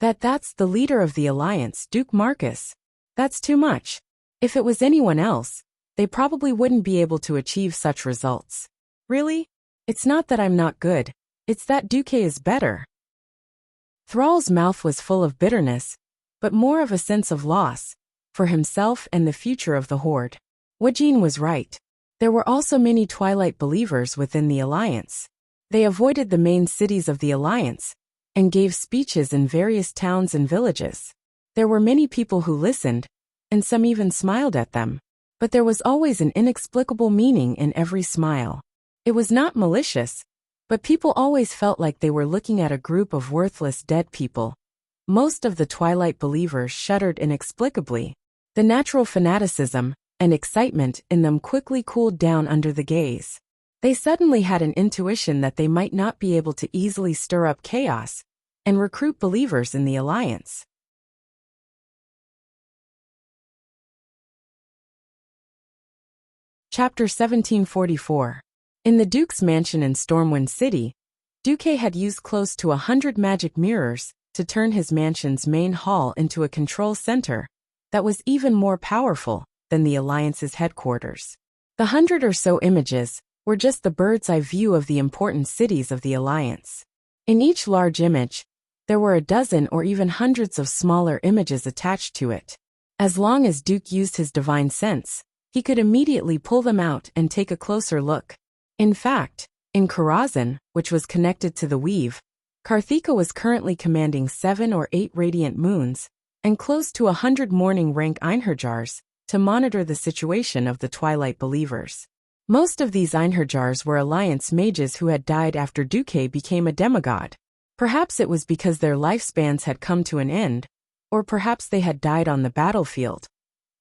That's the leader of the Alliance, Duke Marcus. That's too much. If it was anyone else, they probably wouldn't be able to achieve such results. Really? It's not that I'm not good, it's that Duque is better. Thrall's mouth was full of bitterness, but more of a sense of loss, for himself and the future of the Horde. Wajin was right. There were also many Twilight believers within the Alliance. They avoided the main cities of the Alliance, and gave speeches in various towns and villages. There were many people who listened, and some even smiled at them. But there was always an inexplicable meaning in every smile. It was not malicious, but people always felt like they were looking at a group of worthless dead people. Most of the Twilight believers shuddered inexplicably. The natural fanaticism and excitement in them quickly cooled down under the gaze. They suddenly had an intuition that they might not be able to easily stir up chaos and recruit believers in the Alliance. Chapter 1744. In the Duke's mansion in Stormwind City, Duque had used close to 100 magic mirrors to turn his mansion's main hall into a control center that was even more powerful than the Alliance's headquarters. The 100 or so images were just the bird's-eye view of the important cities of the Alliance. In each large image, there were a dozen or even hundreds of smaller images attached to it. As long as Duke used his divine sense, he could immediately pull them out and take a closer look. In fact, in Karazhan, which was connected to the Weave, Karthika was currently commanding 7 or 8 radiant moons and close to 100 morning rank Einherjars to monitor the situation of the Twilight believers. Most of these Einherjars were Alliance mages who had died after Duque became a demigod. Perhaps it was because their lifespans had come to an end, or perhaps they had died on the battlefield.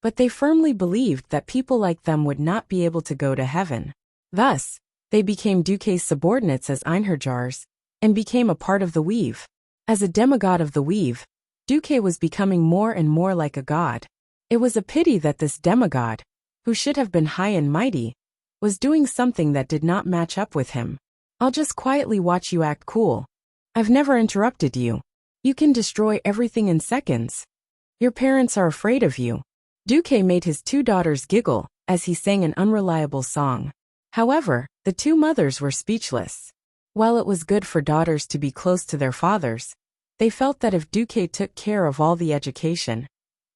But they firmly believed that people like them would not be able to go to heaven. Thus, they became Duque's subordinates as Einherjars, and became a part of the Weave. As a demigod of the Weave, Duque was becoming more and more like a god. It was a pity that this demigod, who should have been high and mighty, was doing something that did not match up with him. I'll just quietly watch you act cool. I've never interrupted you. You can destroy everything in seconds. Your parents are afraid of you. Duque made his 2 daughters giggle as he sang an unreliable song. However, the 2 mothers were speechless. While it was good for daughters to be close to their fathers, they felt that if Duque took care of all the education,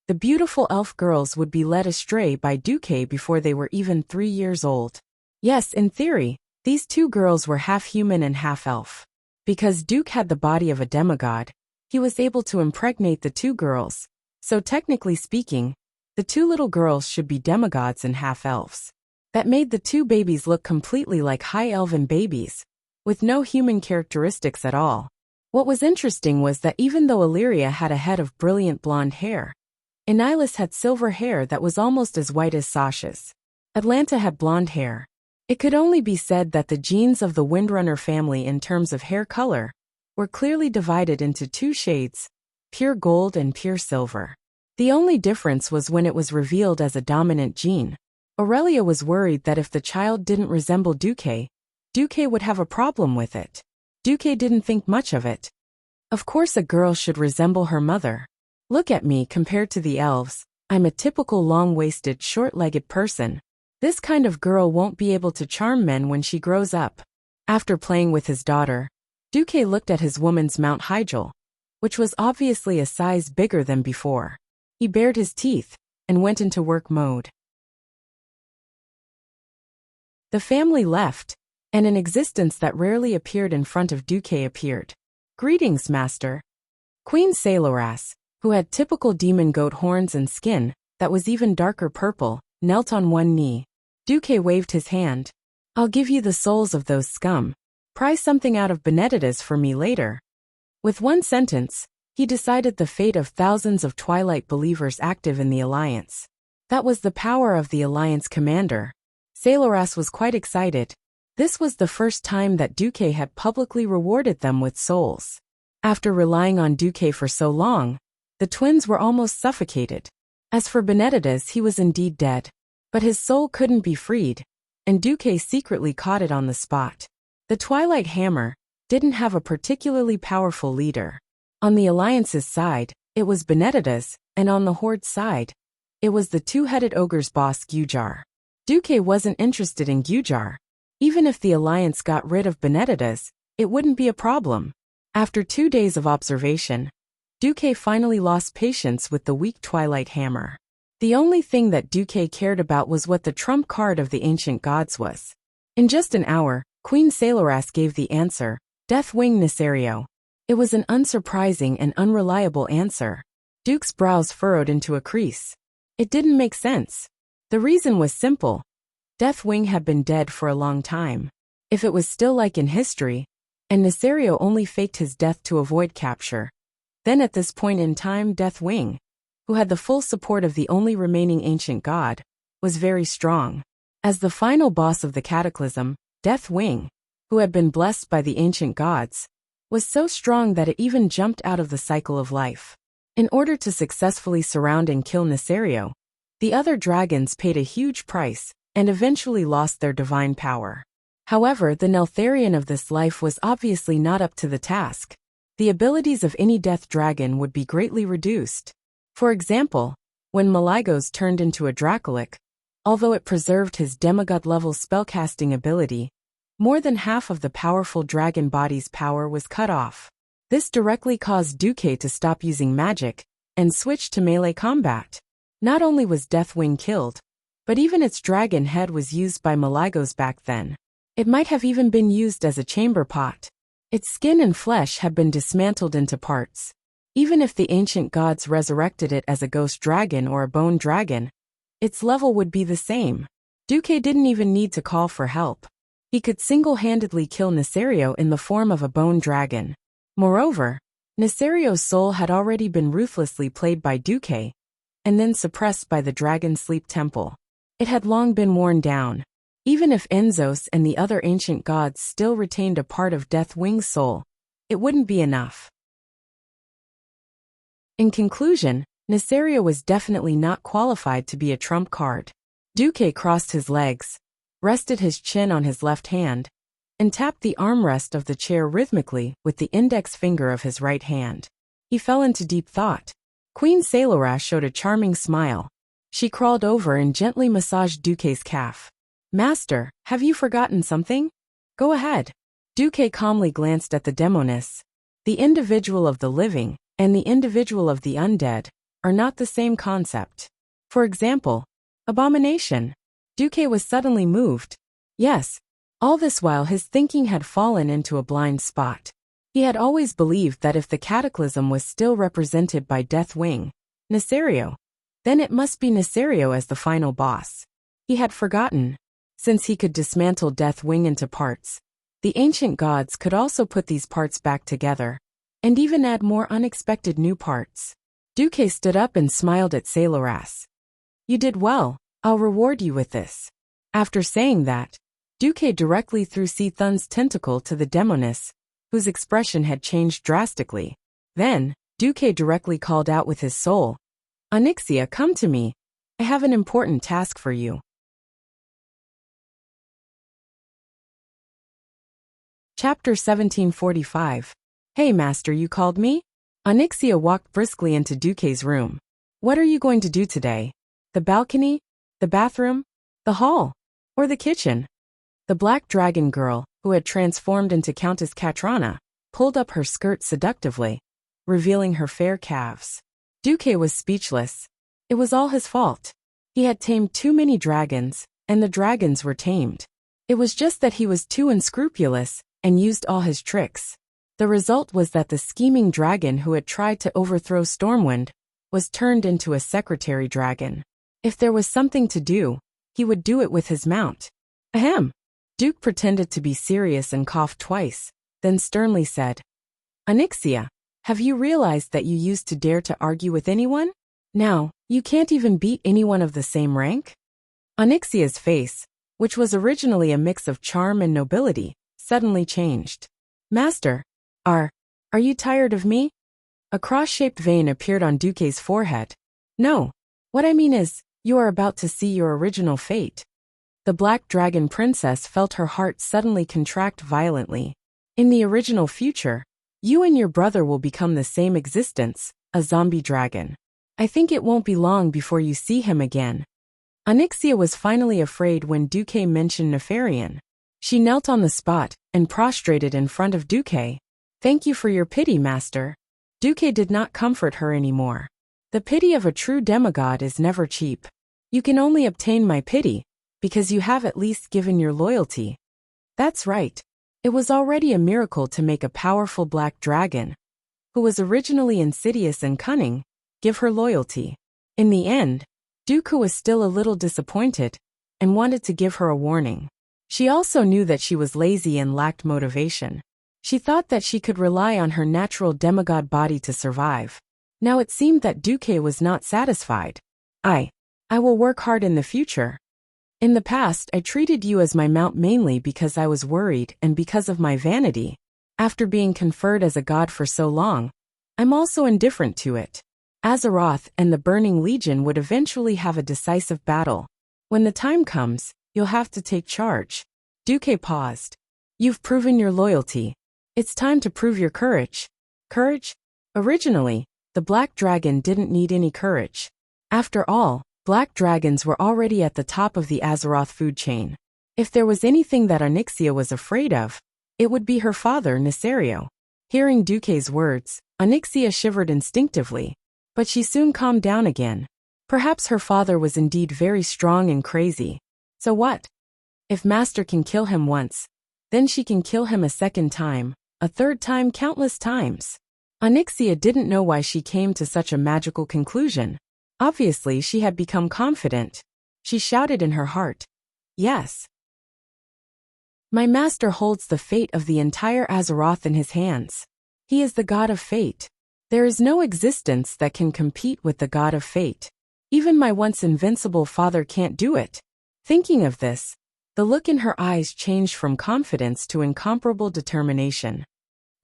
the beautiful elf girls would be led astray by Duque before they were even 3 years old. Yes, in theory, these 2 girls were half human and half elf. Because Duque had the body of a demigod, he was able to impregnate the 2 girls, so technically speaking, the 2 little girls should be demigods and half elves. That made the 2 babies look completely like high elven babies, with no human characteristics at all. What was interesting was that even though Illyria had a head of brilliant blonde hair, Enilis had silver hair that was almost as white as Sasha's. Atlanta had blonde hair. It could only be said that the genes of the Windrunner family in terms of hair color were clearly divided into 2 shades, pure gold and pure silver. The only difference was when it was revealed as a dominant gene. Aurelia was worried that if the child didn't resemble Duque, Duque would have a problem with it. Duque didn't think much of it. Of course a girl should resemble her mother. Look at me compared to the elves, I'm a typical long-waisted, short-legged person. This kind of girl won't be able to charm men when she grows up. After playing with his daughter, Duque looked at his woman's Mount Hyjal. which was obviously a size bigger than before. He bared his teeth and went into work mode. The family left, and an existence that rarely appeared in front of Duque appeared. "Greetings, master." Queen Saloras, who had typical demon goat horns and skin that was even darker purple, knelt on one knee. Duque waved his hand. "I'll give you the souls of those scum. Pry something out of Benedettas for me later." With one sentence, he decided the fate of thousands of Twilight believers active in the Alliance. That was the power of the Alliance commander. Saloras was quite excited. This was the first time that Duque had publicly rewarded them with souls. After relying on Duque for so long, the twins were almost suffocated. As for Benedettas, he was indeed dead. But his soul couldn't be freed, and Duque secretly caught it on the spot. The Twilight Hammer didn't have a particularly powerful leader. On the Alliance's side, it was Benedettas, and on the Horde's side, it was the two-headed ogre's boss Gujar. Duque wasn't interested in Gujar. Even if the Alliance got rid of Benedettas, it wouldn't be a problem. After 2 days of observation, Duque finally lost patience with the weak Twilight Hammer. The only thing that Duque cared about was what the trump card of the ancient gods was. In just an hour, Queen Saloras gave the answer, Deathwing Nesario. It was an unsurprising and unreliable answer. Duke's brows furrowed into a crease. It didn't make sense. The reason was simple. Deathwing had been dead for a long time. If it was still like in history, and Nesario only faked his death to avoid capture, then at this point in time Deathwing, who had the full support of the only remaining ancient god, was very strong. As the final boss of the Cataclysm, Deathwing, who had been blessed by the ancient gods, was so strong that it even jumped out of the cycle of life. In order to successfully surround and kill Nesario, the other dragons paid a huge price and eventually lost their divine power. However, the Neltharion of this life was obviously not up to the task. The abilities of any death dragon would be greatly reduced. For example, when Maligos turned into a Dracolic, although it preserved his demigod-level spellcasting ability, more than half of the powerful dragon body's power was cut off. This directly caused Duque to stop using magic and switch to melee combat. Not only was Deathwing killed, but even its dragon head was used by Maligos back then. It might have even been used as a chamber pot. Its skin and flesh had been dismantled into parts. Even if the ancient gods resurrected it as a ghost dragon or a bone dragon, its level would be the same. Duque didn't even need to call for help. He could single-handedly kill Nesario in the form of a bone dragon. Moreover, Nesario's soul had already been ruthlessly played by Duque, and then suppressed by the Dragon Sleep Temple. It had long been worn down. Even if Enzos and the other ancient gods still retained a part of Deathwing's soul, it wouldn't be enough. In conclusion, Nesario was definitely not qualified to be a trump card. Duque crossed his legs, rested his chin on his left hand, and tapped the armrest of the chair rhythmically with the index finger of his right hand. He fell into deep thought. Queen Saloras showed a charming smile. She crawled over and gently massaged Duque's calf. "Master, have you forgotten something? Go ahead." Duque calmly glanced at the demoness. The individual of the living and the individual of the undead are not the same concept. For example, abomination. Duque was suddenly moved. Yes, all this while his thinking had fallen into a blind spot. He had always believed that if the Cataclysm was still represented by Deathwing, Nesario, then it must be Nesario as the final boss. He had forgotten. Since he could dismantle Deathwing into parts, the ancient gods could also put these parts back together, and even add more unexpected new parts. Duque stood up and smiled at Saloras. "You did well, I'll reward you with this." After saying that, Duque directly threw Cthulhu's tentacle to the demoness, whose expression had changed drastically. Then, Duque directly called out with his soul, "Onyxia, come to me. I have an important task for you." Chapter 1745. "Hey master, you called me?" Onyxia walked briskly into Duque's room. "What are you going to do today? The balcony? The bathroom? The hall? Or the kitchen?" The black dragon girl, who had transformed into Countess Katrana, pulled up her skirt seductively. revealing her fair calves. Duque was speechless. It was all his fault. He had tamed too many dragons, and the dragons were tamed. It was just that he was too unscrupulous and used all his tricks. The result was that the scheming dragon who had tried to overthrow Stormwind was turned into a secretary dragon. If there was something to do, he would do it with his mount. Ahem. Duke pretended to be serious and coughed twice, then sternly said, Onyxia, have you realized that you used to dare to argue with anyone? Now, you can't even beat anyone of the same rank? Onyxia's face, which was originally a mix of charm and nobility, suddenly changed. Master, are you tired of me? A cross-shaped vein appeared on Duque's forehead. No, what I mean is, you are about to see your original fate. The Black Dragon Princess felt her heart suddenly contract violently. In the original future, you and your brother will become the same existence, a zombie dragon. I think it won't be long before you see him again. Onyxia was finally afraid when Duque mentioned Nefarian. She knelt on the spot and prostrated in front of Duque. Thank you for your pity, master. Duque did not comfort her anymore. The pity of a true demigod is never cheap. You can only obtain my pity because you have at least given your loyalty. That's right. It was already a miracle to make a powerful black dragon, who was originally insidious and cunning, give her loyalty. In the end, Dooku was still a little disappointed and wanted to give her a warning. She also knew that she was lazy and lacked motivation. She thought that she could rely on her natural demigod body to survive. Now it seemed that Duque was not satisfied. I will work hard in the future. In the past, I treated you as my mount mainly because I was worried and because of my vanity. After being conferred as a god for so long, I'm also indifferent to it. Azeroth and the Burning Legion would eventually have a decisive battle. When the time comes, you'll have to take charge. Duque paused. You've proven your loyalty. It's time to prove your courage. Courage? Originally, the Black Dragon didn't need any courage. After all, Black Dragons were already at the top of the Azeroth food chain. If there was anything that Onyxia was afraid of, it would be her father, Nesario. Hearing Duque's words, Onyxia shivered instinctively, but she soon calmed down again. Perhaps her father was indeed very strong and crazy. So what? If Master can kill him once, then she can kill him a second time, a third time, countless times. Onyxia didn't know why she came to such a magical conclusion. Obviously, she had become confident. She shouted in her heart, Yes. My master holds the fate of the entire Azeroth in his hands. He is the god of fate. There is no existence that can compete with the god of fate. Even my once invincible father can't do it. Thinking of this, the look in her eyes changed from confidence to incomparable determination.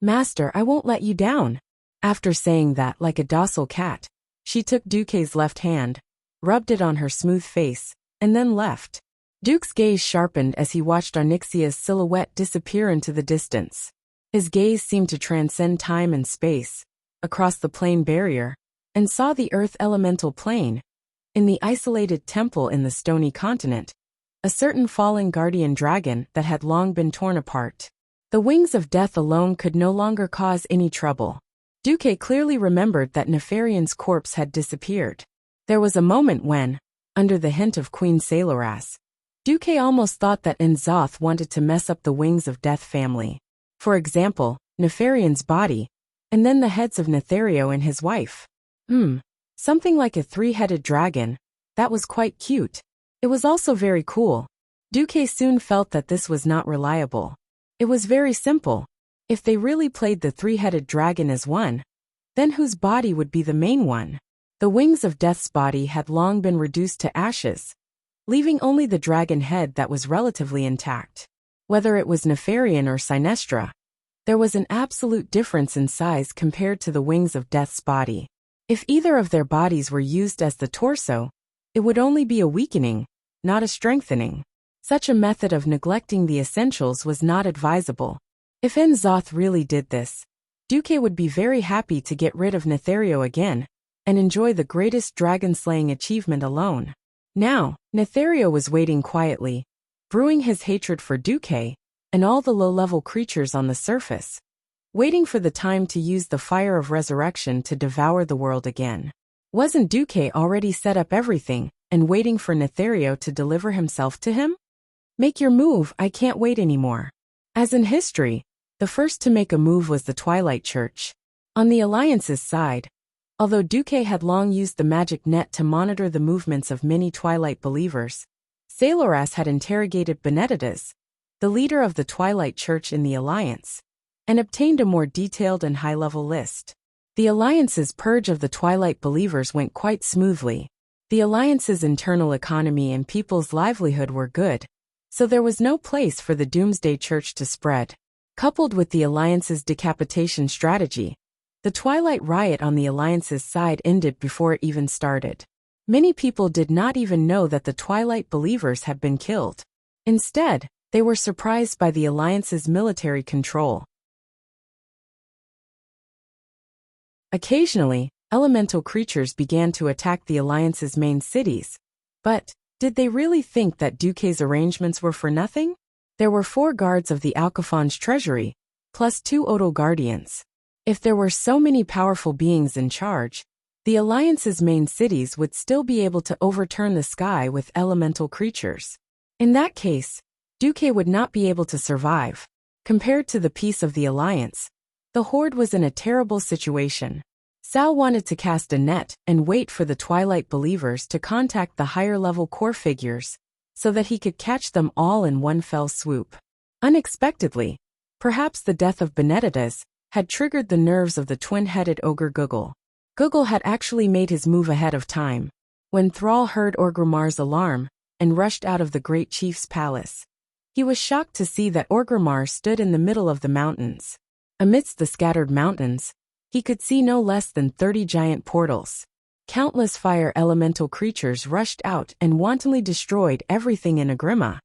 Master, I won't let you down. After saying that like a docile cat, she took Duque's left hand, rubbed it on her smooth face, and then left. Duke's gaze sharpened as he watched Onyxia's silhouette disappear into the distance. His gaze seemed to transcend time and space, across the plane barrier, and saw the earth elemental plane. In the isolated temple in the stony continent, a certain fallen guardian dragon that had long been torn apart. The wings of death alone could no longer cause any trouble. Duque clearly remembered that Nefarian's corpse had disappeared. There was a moment when, under the hint of Queen Sailoras, Duque almost thought that N'Zoth wanted to mess up the Wings of Death family. For example, Nefarian's body, and then the heads of Nethario and his wife. Something like a three-headed dragon. That was quite cute. It was also very cool. Duque soon felt that this was not reliable. It was very simple. If they really played the three-headed dragon as one, then whose body would be the main one? The Wings of Death's body had long been reduced to ashes, leaving only the dragon head that was relatively intact. Whether it was Nefarian or Sinestra, there was an absolute difference in size compared to the Wings of Death's body. If either of their bodies were used as the torso, it would only be a weakening, not a strengthening. Such a method of neglecting the essentials was not advisable. If N'Zoth really did this, Duque would be very happy to get rid of Nethario again, and enjoy the greatest dragon-slaying achievement alone. Now, Nethario was waiting quietly, brewing his hatred for Duque and all the low-level creatures on the surface. waiting for the time to use the fire of resurrection to devour the world again. Wasn't Duque already set up everything and waiting for Nethario to deliver himself to him? Make your move, I can't wait anymore. As in history, the first to make a move was the Twilight Church. On the Alliance's side, although Duque had long used the magic net to monitor the movements of many Twilight believers, Saloras had interrogated Benedictus, the leader of the Twilight Church in the Alliance, and obtained a more detailed and high-level list. The Alliance's purge of the Twilight believers went quite smoothly. The Alliance's internal economy and people's livelihood were good, so there was no place for the Doomsday Church to spread. Coupled with the Alliance's decapitation strategy, the Twilight Riot on the Alliance's side ended before it even started. Many people did not even know that the Twilight believers had been killed. Instead, they were surprised by the Alliance's military control. Occasionally, elemental creatures began to attack the Alliance's main cities. But, did they really think that Duque's arrangements were for nothing? There were 4 guards of the Alcafon's treasury, plus 2 Odal guardians. If there were so many powerful beings in charge, the Alliance's main cities would still be able to overturn the sky with elemental creatures. In that case, Duque would not be able to survive. Compared to the peace of the Alliance, the Horde was in a terrible situation. Sal wanted to cast a net and wait for the Twilight believers to contact the higher-level core figures, so that he could catch them all in one fell swoop. Unexpectedly, perhaps the death of Benedictus had triggered the nerves of the twin-headed ogre Google. Google had actually made his move ahead of time. When Thrall heard Orgrimmar's alarm and rushed out of the Great Chief's palace, he was shocked to see that Orgrimmar stood in the middle of the mountains. Amidst the scattered mountains, he could see no less than 30 giant portals. Countless fire elemental creatures rushed out and wantonly destroyed everything in Agrima.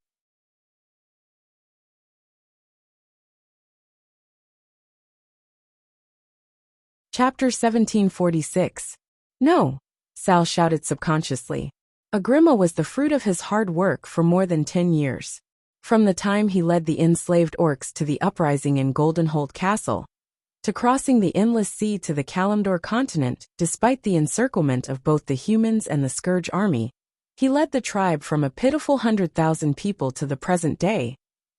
Chapter 1746. No, Sal shouted subconsciously. Agrima was the fruit of his hard work for more than 10 years. From the time he led the enslaved orcs to the uprising in Goldenhold Castle, to crossing the endless sea to the Kalimdor continent, despite the encirclement of both the humans and the Scourge army, he led the tribe from a pitiful 100,000 people to the present day,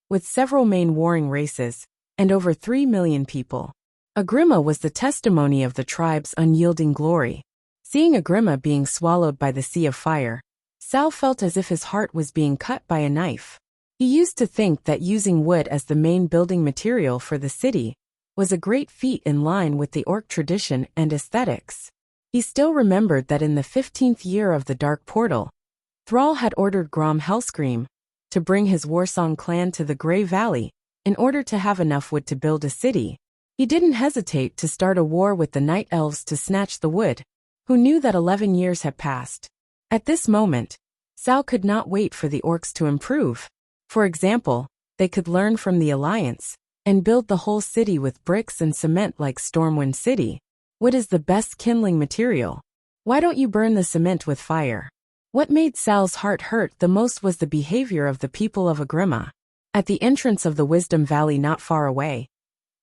with several main warring races, and over 3 million people. Agrima was the testimony of the tribe's unyielding glory. Seeing Agrima being swallowed by the sea of fire, Sal felt as if his heart was being cut by a knife. He used to think that using wood as the main building material for the city was a great feat in line with the orc tradition and aesthetics. He still remembered that in the 15th year of the Dark Portal, Thrall had ordered Grom Hellscream to bring his Warsong clan to the Grey Valley in order to have enough wood to build a city. He didn't hesitate to start a war with the Night Elves to snatch the wood, who knew that 11 years had passed. At this moment, Sal could not wait for the orcs to improve. For example, they could learn from the Alliance and build the whole city with bricks and cement like Stormwind City. Wood is the best kindling material. Why don't you burn the cement with fire? What made Sal's heart hurt the most was the behavior of the people of Agrima. At the entrance of the Wisdom Valley not far away,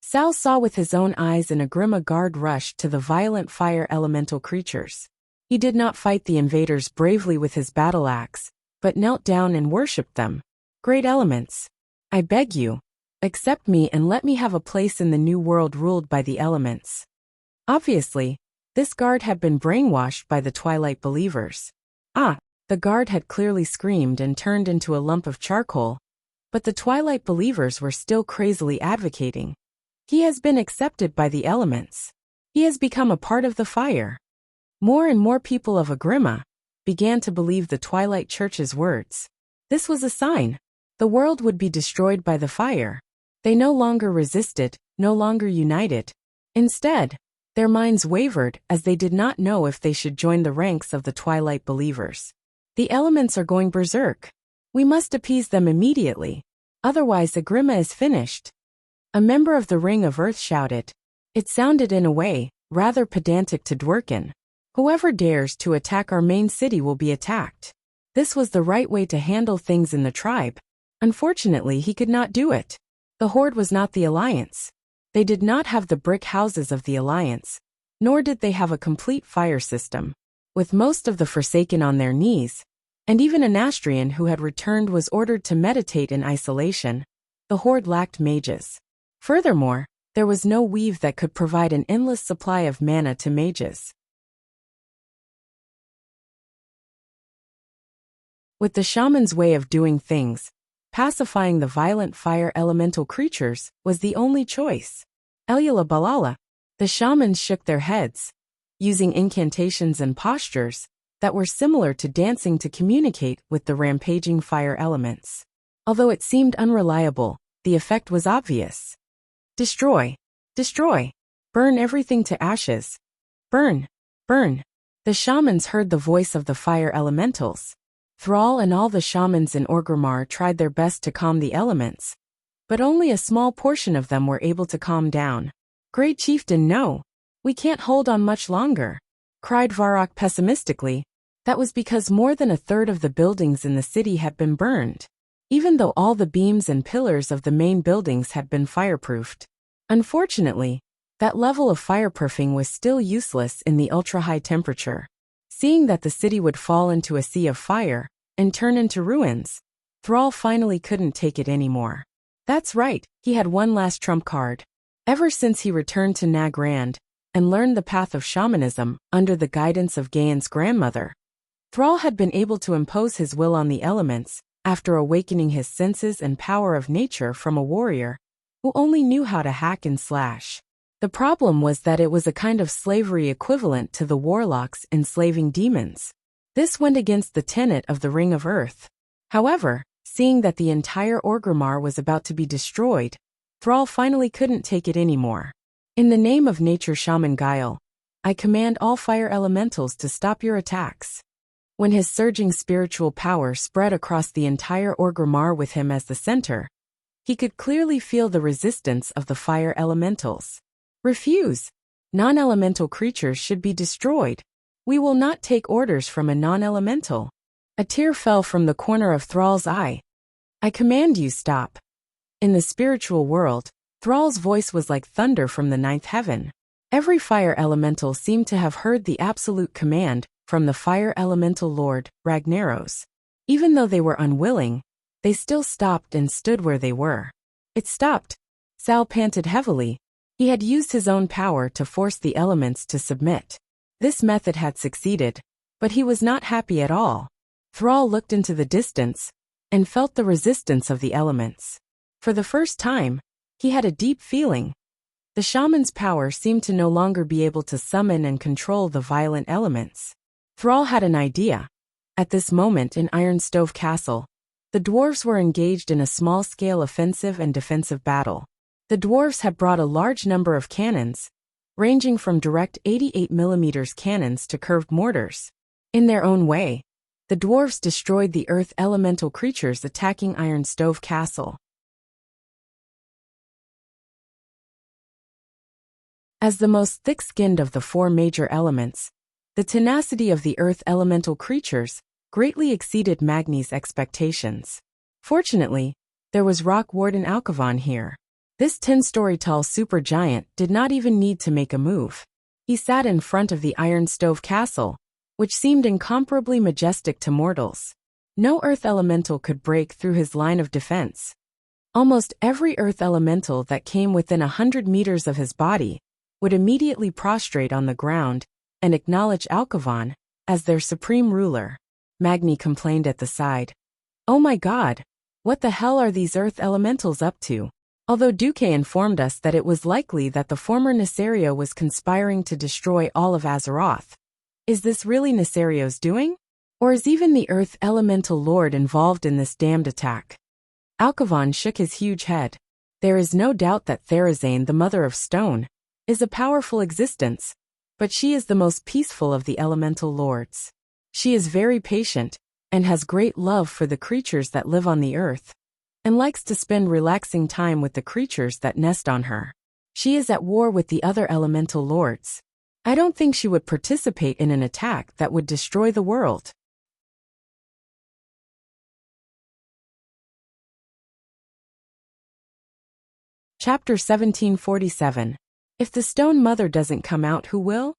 Sal saw with his own eyes an Agrima guard rush to the violent fire elemental creatures. He did not fight the invaders bravely with his battle axe, but knelt down and worshipped them. Great elements, I beg you, accept me and let me have a place in the new world ruled by the elements. Obviously, this guard had been brainwashed by the Twilight believers. The guard had clearly screamed and turned into a lump of charcoal, but the Twilight believers were still crazily advocating. He has been accepted by the elements. He has become a part of the fire. More and more people of Agrima began to believe the Twilight Church's words. This was a sign. The world would be destroyed by the fire. They no longer resisted, no longer united. Instead, their minds wavered as they did not know if they should join the ranks of the Twilight believers. The elements are going berserk. We must appease them immediately. Otherwise Agrima is finished. A member of the Ring of Earth shouted. It sounded in a way rather pedantic to Dworkin. Whoever dares to attack our main city will be attacked. This was the right way to handle things in the tribe. Unfortunately, he could not do it. The Horde was not the Alliance. They did not have the brick houses of the Alliance, nor did they have a complete fire system. With most of the Forsaken on their knees, and even an Astrian who had returned was ordered to meditate in isolation, the Horde lacked mages. Furthermore, there was no weave that could provide an endless supply of mana to mages. With the shaman's way of doing things, pacifying the violent fire elemental creatures was the only choice. Elula Balala, the shamans shook their heads, using incantations and postures that were similar to dancing to communicate with the rampaging fire elements. Although it seemed unreliable, the effect was obvious. Destroy, destroy, burn everything to ashes. Burn, burn. The shamans heard the voice of the fire elementals. Thrall and all the shamans in Orgrimmar tried their best to calm the elements, but only a small portion of them were able to calm down. Great Chieftain, no, we can't hold on much longer, cried Varrock pessimistically. That was because more than a third of the buildings in the city had been burned, even though all the beams and pillars of the main buildings had been fireproofed. Unfortunately, that level of fireproofing was still useless in the ultra-high temperature. Seeing that the city would fall into a sea of fire and turn into ruins, Thrall finally couldn't take it anymore. That's right, he had one last trump card. Ever since he returned to Nagrand and learned the path of shamanism under the guidance of Gaen's grandmother, Thrall had been able to impose his will on the elements after awakening his senses and power of nature from a warrior who only knew how to hack and slash. The problem was that it was a kind of slavery equivalent to the warlocks enslaving demons. This went against the tenet of the Ring of Earth. However, seeing that the entire Orgrimmar was about to be destroyed, Thrall finally couldn't take it anymore. In the name of Nature Shaman Guile, I command all fire elementals to stop your attacks. When his surging spiritual power spread across the entire Orgrimmar with him as the center, he could clearly feel the resistance of the fire elementals. Refuse. Non-elemental creatures should be destroyed. We will not take orders from a non-elemental. A tear fell from the corner of Thrall's eye. I command you stop. In the spiritual world, Thrall's voice was like thunder from the ninth heaven. Every fire elemental seemed to have heard the absolute command from the fire elemental lord, Ragnaros. Even though they were unwilling, they still stopped and stood where they were. It stopped. Sal panted heavily. He had used his own power to force the elements to submit. This method had succeeded, but he was not happy at all. Thrall looked into the distance and felt the resistance of the elements. For the first time, he had a deep feeling. The shaman's power seemed to no longer be able to summon and control the violent elements. Thrall had an idea. At this moment in Ironstove Castle, the dwarves were engaged in a small-scale offensive and defensive battle. The dwarves had brought a large number of cannons, ranging from direct 88mm cannons to curved mortars. In their own way, the dwarves destroyed the earth elemental creatures attacking Ironstove Castle. As the most thick-skinned of the four major elements, the tenacity of the earth elemental creatures greatly exceeded Magni's expectations. Fortunately, there was Rock Warden Alkavan here. This 10-story tall supergiant did not even need to make a move. He sat in front of the Ironstove Castle, which seemed incomparably majestic to mortals. No earth elemental could break through his line of defense. Almost every earth elemental that came within 100 meters of his body would immediately prostrate on the ground and acknowledge Alkavan as their supreme ruler. Magni complained at the side. Oh my god, what the hell are these earth elementals up to? Although Duque informed us that it was likely that the former Nesario was conspiring to destroy all of Azeroth. Is this really Nesario's doing? Or is even the Earth Elemental Lord involved in this damned attack? Alkavan shook his huge head. There is no doubt that Therazane, the Mother of Stone, is a powerful existence, but she is the most peaceful of the Elemental Lords. She is very patient, and has great love for the creatures that live on the earth, and likes to spend relaxing time with the creatures that nest on her. She is at war with the other elemental lords. I don't think she would participate in an attack that would destroy the world. Chapter 1747. If the Stone Mother doesn't come out, who will?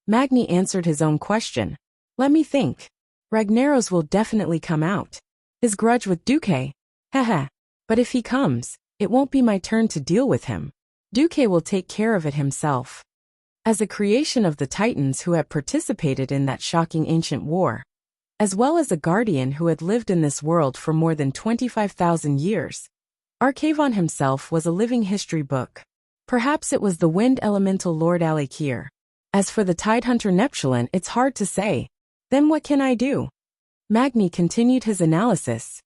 Magni answered his own question. Let me think. Ragnaros will definitely come out. His grudge with Duque? Haha. But if he comes, it won't be my turn to deal with him. Duque will take care of it himself. As a creation of the Titans who had participated in that shocking ancient war, as well as a guardian who had lived in this world for more than 25,000 years, Arcavon himself was a living history book. Perhaps it was the wind elemental Lord Alakir. As for the Tidehunter Neptulin, it's hard to say. Then what can I do? Magni continued his analysis.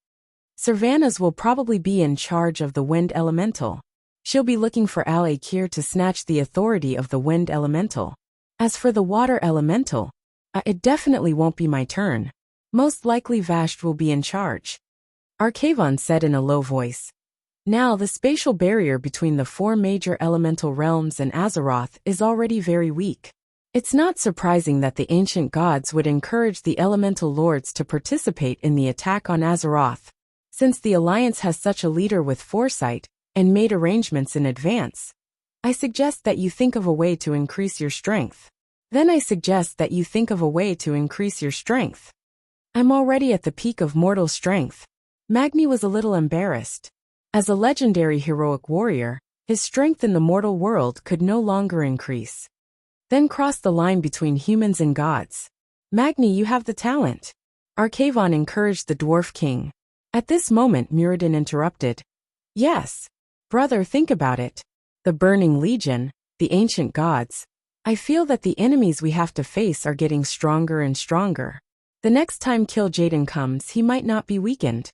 Servanas will probably be in charge of the wind elemental. She'll be looking for Alakir to snatch the authority of the wind elemental. As for the water elemental, it definitely won't be my turn. Most likely Vasht will be in charge. Arcavon said in a low voice. Now the spatial barrier between the four major elemental realms and Azeroth is already very weak. It's not surprising that the ancient gods would encourage the elemental lords to participate in the attack on Azeroth, since the Alliance has such a leader with foresight and made arrangements in advance. I suggest that you think of a way to increase your strength. Then I suggest that you think of a way to increase your strength. I'm already at the peak of mortal strength. Magni was a little embarrassed. As a legendary heroic warrior, his strength in the mortal world could no longer increase. Then cross the line between humans and gods. Magni, you have the talent. Arcavon encouraged the Dwarf King. At this moment Muradin interrupted. Yes. Brother, think about it. The Burning Legion, the ancient gods. I feel that the enemies we have to face are getting stronger and stronger. The next time Kill Jaden comes, he might not be weakened.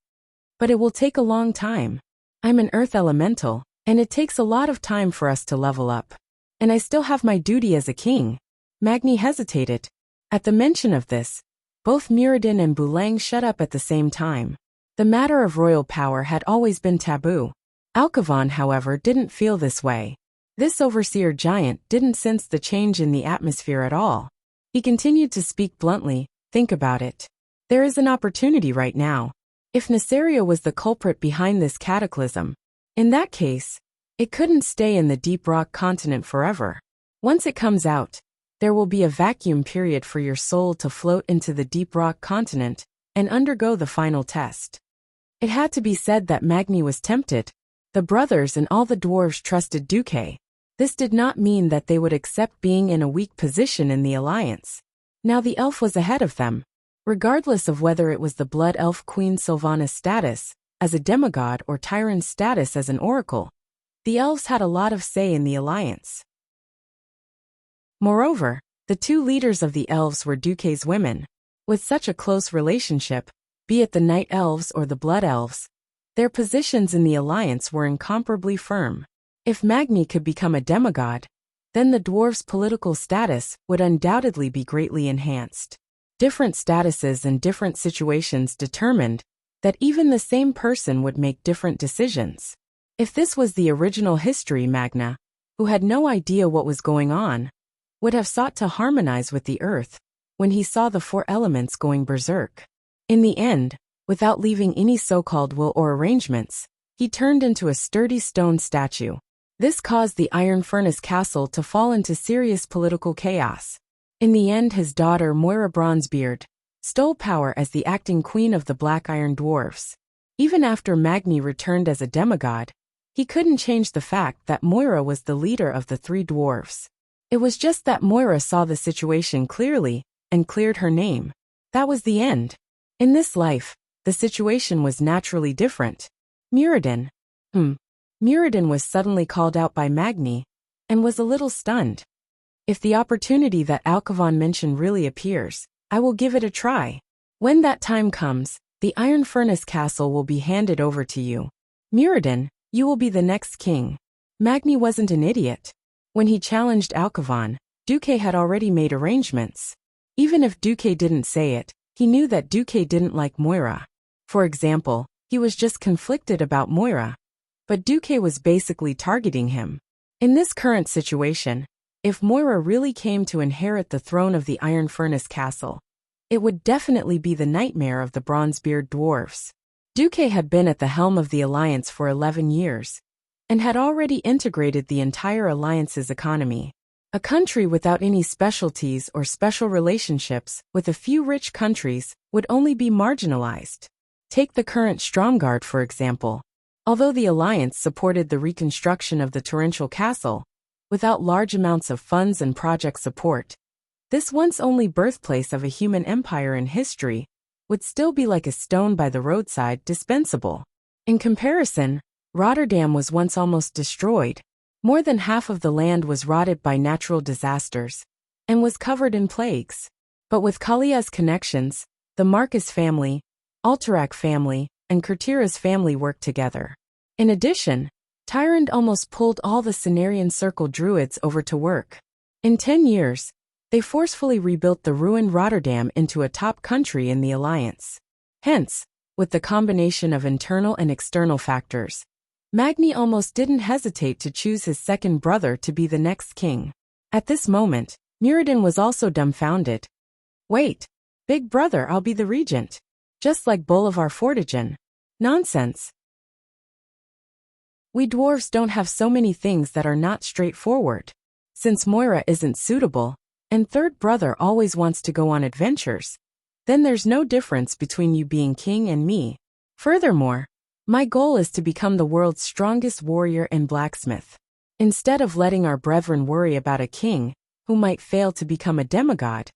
But it will take a long time. I'm an earth elemental, and it takes a lot of time for us to level up. And I still have my duty as a king. Magni hesitated. At the mention of this, both Muradin and Bulang shut up at the same time. The matter of royal power had always been taboo. Alcavon, however, didn't feel this way. This overseer giant didn't sense the change in the atmosphere at all. He continued to speak bluntly. Think about it. There is an opportunity right now. If Nesaria was the culprit behind this cataclysm, in that case, it couldn't stay in the Deep Rock continent forever. Once it comes out, there will be a vacuum period for your soul to float into the Deep Rock continent and undergo the final test. It had to be said that Magni was tempted. The brothers and all the dwarves trusted Duque. This did not mean that they would accept being in a weak position in the Alliance. Now the elf was ahead of them. Regardless of whether it was the Blood Elf Queen Sylvanas' status as a demigod or Tyron's status as an oracle, the elves had a lot of say in the Alliance. Moreover, the two leaders of the elves were Duque's women. With such a close relationship, be it the Night Elves or the Blood Elves, their positions in the Alliance were incomparably firm. If Magni could become a demigod, then the dwarves' political status would undoubtedly be greatly enhanced. Different statuses and different situations determined that even the same person would make different decisions. If this was the original history, Magna, who had no idea what was going on, would have sought to harmonize with the earth when he saw the four elements going berserk. In the end, without leaving any so-called will or arrangements, he turned into a sturdy stone statue. This caused the Iron Furnace Castle to fall into serious political chaos. In the end, his daughter Moira Bronzebeard stole power as the acting queen of the Black Iron Dwarfs. Even after Magni returned as a demigod, he couldn't change the fact that Moira was the leader of the three dwarfs. It was just that Moira saw the situation clearly and cleared her name. That was the end. In this life, the situation was naturally different. Muradin. Muradin was suddenly called out by Magni and was a little stunned. If the opportunity that Alcavon mentioned really appears, I will give it a try. When that time comes, the Iron Furnace Castle will be handed over to you. Muradin, you will be the next king. Magni wasn't an idiot. When he challenged Alcavon, Duque had already made arrangements. Even if Duque didn't say it, he knew that Duque didn't like Moira. For example, he was just conflicted about Moira. But Duque was basically targeting him. In this current situation, if Moira really came to inherit the throne of the Iron Furnace Castle, it would definitely be the nightmare of the Bronzebeard dwarfs. Duque had been at the helm of the Alliance for 11 years. and had already integrated the entire alliance's economy. A country without any specialties or special relationships with a few rich countries would only be marginalized. Take the current Stromgard, for example. Although the alliance supported the reconstruction of the torrential castle, without large amounts of funds and project support, this once only birthplace of a human empire in history would still be like a stone by the roadside, dispensable. In comparison, Rotterdam was once almost destroyed. More than half of the land was rotted by natural disasters and was covered in plagues. But with Kalia's connections, the Marcus family, Alterac family, and Kurtira's family worked together. In addition, Tyrande almost pulled all the Cenarian Circle druids over to work. In 10 years, they forcefully rebuilt the ruined Rotterdam into a top country in the alliance. Hence, with the combination of internal and external factors, Magni almost didn't hesitate to choose his second brother to be the next king. At this moment, Muradin was also dumbfounded. Wait, big brother, I'll be the regent. Just like Bolivar Fortigen. Nonsense. We dwarves don't have so many things that are not straightforward. Since Moira isn't suitable, and third brother always wants to go on adventures, then there's no difference between you being king and me. Furthermore, my goal is to become the world's strongest warrior and blacksmith. Instead of letting our brethren worry about a king who might fail to become a demigod,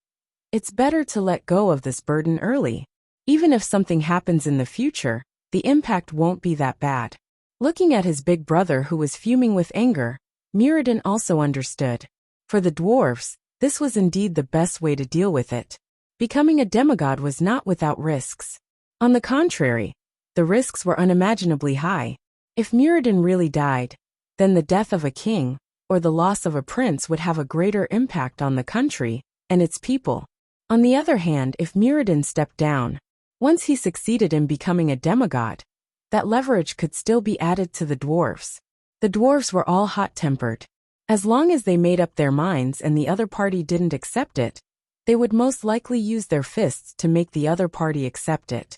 it's better to let go of this burden early. Even if something happens in the future, the impact won't be that bad. Looking at his big brother who was fuming with anger, Muradin also understood. For the dwarves, this was indeed the best way to deal with it. Becoming a demigod was not without risks. On the contrary, the risks were unimaginably high. If Muradin really died, then the death of a king, or the loss of a prince would have a greater impact on the country and its people. On the other hand, if Muradin stepped down, once he succeeded in becoming a demigod, that leverage could still be added to the dwarves. The dwarves were all hot-tempered. As long as they made up their minds and the other party didn't accept it, they would most likely use their fists to make the other party accept it.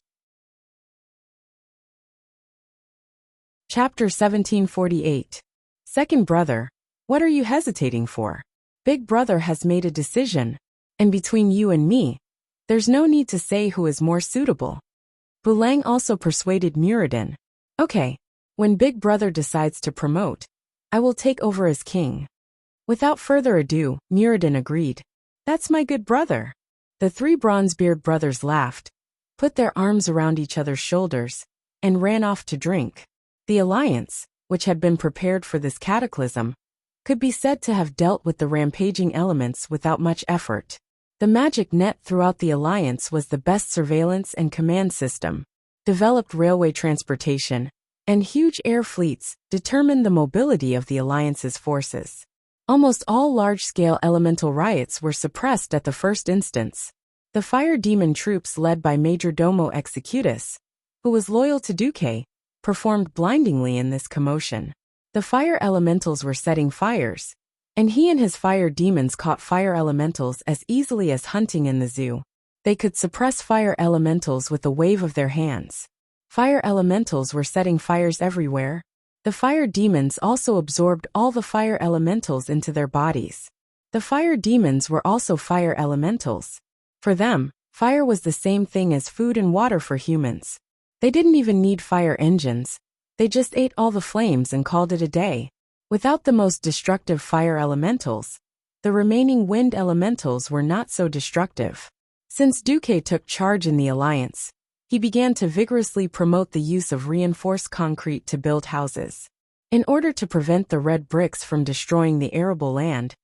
Chapter 1748. Second brother, what are you hesitating for? Big brother has made a decision, and between you and me, there's no need to say who is more suitable. Bulang also persuaded Muradin. Okay, when big brother decides to promote, I will take over as king. Without further ado, Muradin agreed. That's my good brother. The three Bronzebeard brothers laughed, put their arms around each other's shoulders, and ran off to drink. The alliance, which had been prepared for this cataclysm, could be said to have dealt with the rampaging elements without much effort. The magic net throughout the alliance was the best surveillance and command system. Developed railway transportation and huge air fleets determined the mobility of the alliance's forces. Almost all large-scale elemental riots were suppressed at the first instance. The fire demon troops led by Major Domo Executus, who was loyal to Duque, performed blindingly in this commotion. The fire elementals were setting fires, and he and his fire demons caught fire elementals as easily as hunting in the zoo. They could suppress fire elementals with a wave of their hands. Fire elementals were setting fires everywhere. The fire demons also absorbed all the fire elementals into their bodies. The fire demons were also fire elementals. For them, fire was the same thing as food and water for humans. They didn't even need fire engines. They just ate all the flames and called it a day. Without the most destructive fire elementals, the remaining wind elementals were not so destructive. Since Duque took charge in the alliance, he began to vigorously promote the use of reinforced concrete to build houses. In order to prevent the red bricks from destroying the arable land,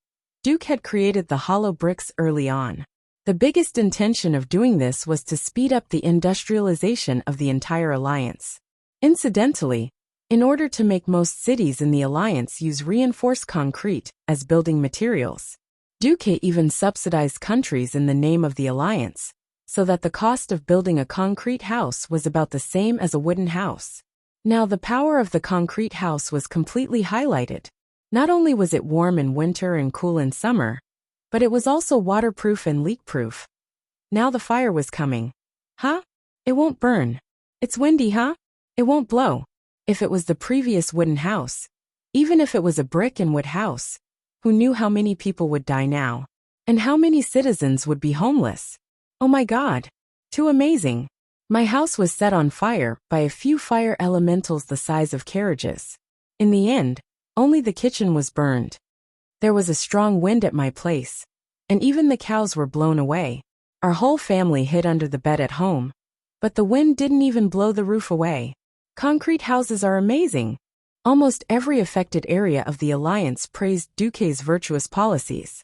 Duque had created the hollow bricks early on. The biggest intention of doing this was to speed up the industrialization of the entire alliance. Incidentally, in order to make most cities in the alliance use reinforced concrete as building materials, Duque even subsidized countries in the name of the alliance, so that the cost of building a concrete house was about the same as a wooden house. Now the power of the concrete house was completely highlighted. Not only was it warm in winter and cool in summer, but it was also waterproof and leak-proof. Now the fire was coming. Huh? It won't burn. It's windy, huh? It won't blow. If it was the previous wooden house, Even if it was a brick and wood house, who knew how many people would die now? And how many citizens would be homeless? Oh my God! Too amazing! My house was set on fire by a few fire elementals the size of carriages. In the end, only the kitchen was burned. There was a strong wind at my place, and even the cows were blown away. Our whole family hid under the bed at home, but the wind didn't even blow the roof away. Concrete houses are amazing. Almost every affected area of the alliance praised Duque's virtuous policies.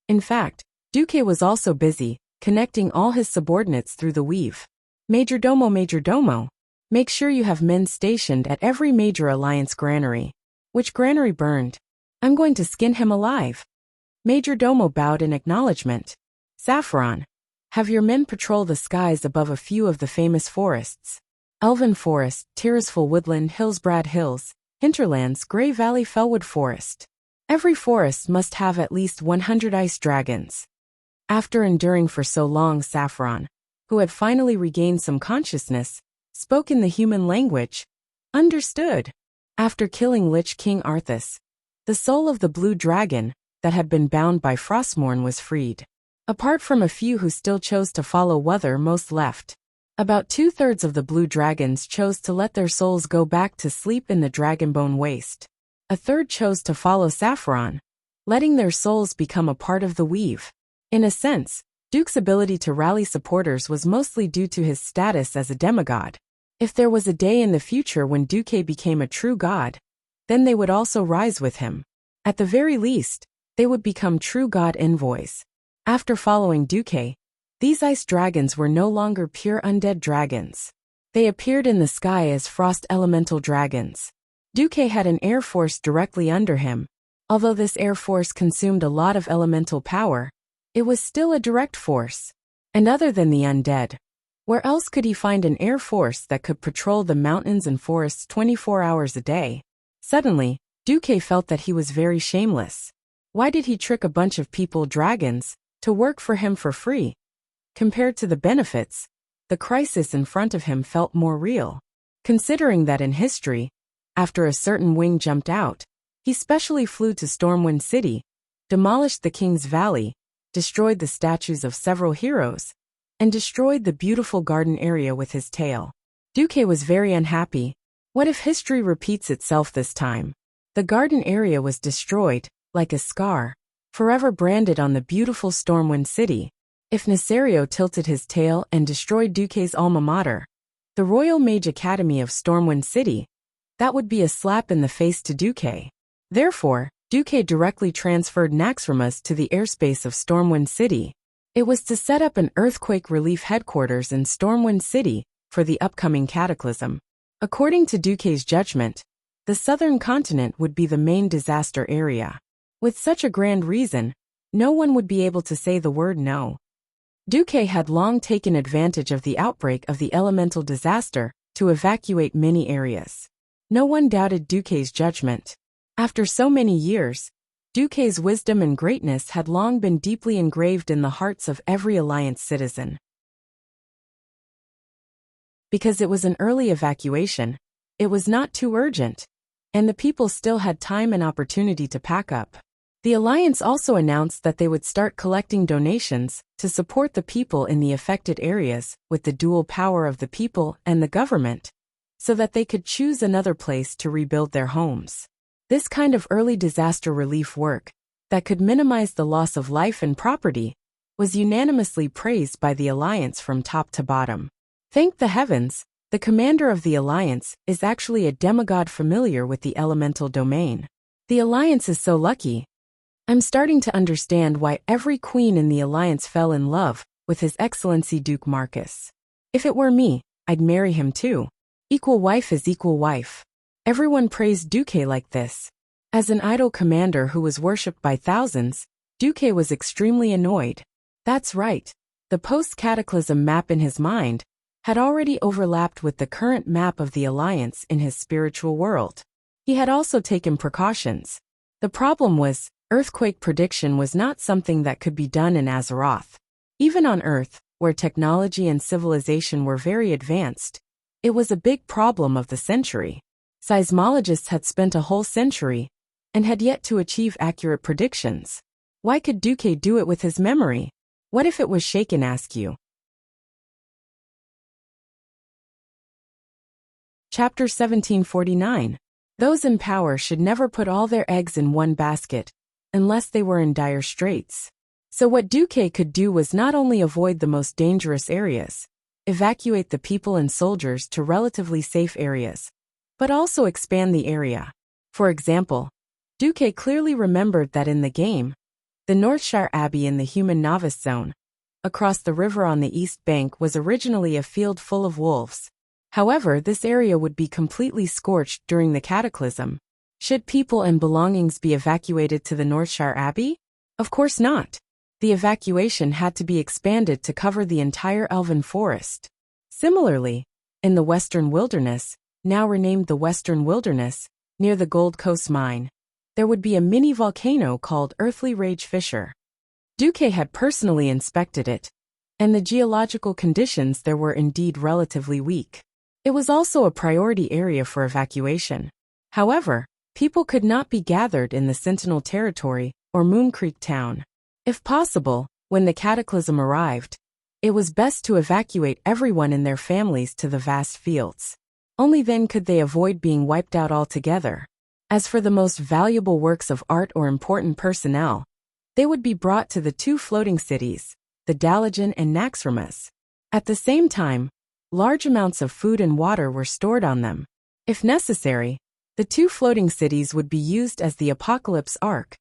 In fact, Duque was also busy, connecting all his subordinates through the weave. Majordomo, make sure you have men stationed at every major alliance granary. Which granary burned? I'm going to skin him alive. Majordomo bowed in acknowledgement. Saffron, have your men patrol the skies above a few of the famous forests. Elven Forest, Tyrosville Woodland, Hillsbrad Hills, Hinterlands, Grey Valley, Fellwood Forest. Every forest must have at least 100 ice dragons. After enduring for so long, Saffron, who had finally regained some consciousness, spoke in the human language. Understood. After killing Lich King Arthas, the soul of the blue dragon, that had been bound by Frostmourne, was freed. Apart from a few who still chose to follow Wuther, most left. About 2/3 of the blue dragons chose to let their souls go back to sleep in the Dragonbone Waste. A third chose to follow Saffron, letting their souls become a part of the weave. In a sense, Duke's ability to rally supporters was mostly due to his status as a demigod. If there was a day in the future when Duque became a true god, then they would also rise with him. At the very least, they would become true god envoys. After following Duque, these ice dragons were no longer pure undead dragons. They appeared in the sky as frost elemental dragons. Duque had an air force directly under him. Although this air force consumed a lot of elemental power, it was still a direct force. And other than the undead, where else could he find an air force that could patrol the mountains and forests 24 hours a day? Suddenly, Duque felt that he was very shameless. Why did he trick a bunch of people, dragons, to work for him for free? Compared to the benefits, the crisis in front of him felt more real. Considering that in history, after a certain wing jumped out, he specially flew to Stormwind City, demolished the King's Valley, destroyed the statues of several heroes, and destroyed the beautiful garden area with his tail. Duque was very unhappy. What if history repeats itself this time? The garden area was destroyed, like a scar, forever branded on the beautiful Stormwind City. If Nesario tilted his tail and destroyed Duque's alma mater, the Royal Mage Academy of Stormwind City, that would be a slap in the face to Duque. Therefore, Duque directly transferred Naxxramas to the airspace of Stormwind City. It was to set up an earthquake relief headquarters in Stormwind City for the upcoming cataclysm. According to Duque's judgment, the southern continent would be the main disaster area. With such a grand reason, no one would be able to say the word no. Duque had long taken advantage of the outbreak of the elemental disaster to evacuate many areas. No one doubted Duque's judgment. After so many years, Duque's wisdom and greatness had long been deeply engraved in the hearts of every Alliance citizen. Because it was an early evacuation, it was not too urgent, and the people still had time and opportunity to pack up. The Alliance also announced that they would start collecting donations to support the people in the affected areas with the dual power of the people and the government, so that they could choose another place to rebuild their homes. This kind of early disaster relief work, that could minimize the loss of life and property, was unanimously praised by the Alliance from top to bottom. Thank the heavens, the commander of the Alliance is actually a demigod familiar with the elemental domain. The Alliance is so lucky. I'm starting to understand why every queen in the Alliance fell in love with His Excellency Duke Marcus. If it were me, I'd marry him too. Equal wife is equal wife. Everyone praised Duque like this. As an idol commander who was worshipped by thousands, Duque was extremely annoyed. That's right, the post-cataclysm map in his mind had already overlapped with the current map of the Alliance in his spiritual world. He had also taken precautions. The problem was, earthquake prediction was not something that could be done in Azeroth. Even on Earth, where technology and civilization were very advanced, it was a big problem of the century. Seismologists had spent a whole century and had yet to achieve accurate predictions. Why could Duque do it with his memory? What if it was shaken, ask you? Chapter 1749. Those in power should never put all their eggs in one basket, unless they were in dire straits. So what Duque could do was not only avoid the most dangerous areas, evacuate the people and soldiers to relatively safe areas, but also expand the area. For example, Duque clearly remembered that in the game, the Northshire Abbey in the human novice zone, across the river on the east bank, was originally a field full of wolves. However, this area would be completely scorched during the cataclysm. Should people and belongings be evacuated to the Northshire Abbey? Of course not. The evacuation had to be expanded to cover the entire elven forest. Similarly, in the Western Wilderness, now renamed the Western Wilderness, near the Gold Coast mine, there would be a mini volcano called Earthly Rage Fissure. Duque had personally inspected it, and the geological conditions there were indeed relatively weak. It was also a priority area for evacuation. However, people could not be gathered in the Sentinel Territory or Moon Creek Town. If possible, when the cataclysm arrived, it was best to evacuate everyone and their families to the vast fields. Only then could they avoid being wiped out altogether. As for the most valuable works of art or important personnel, they would be brought to the two floating cities, the Dalagen and Naxxramas. At the same time, large amounts of food and water were stored on them. If necessary, the two floating cities would be used as the Apocalypse Ark.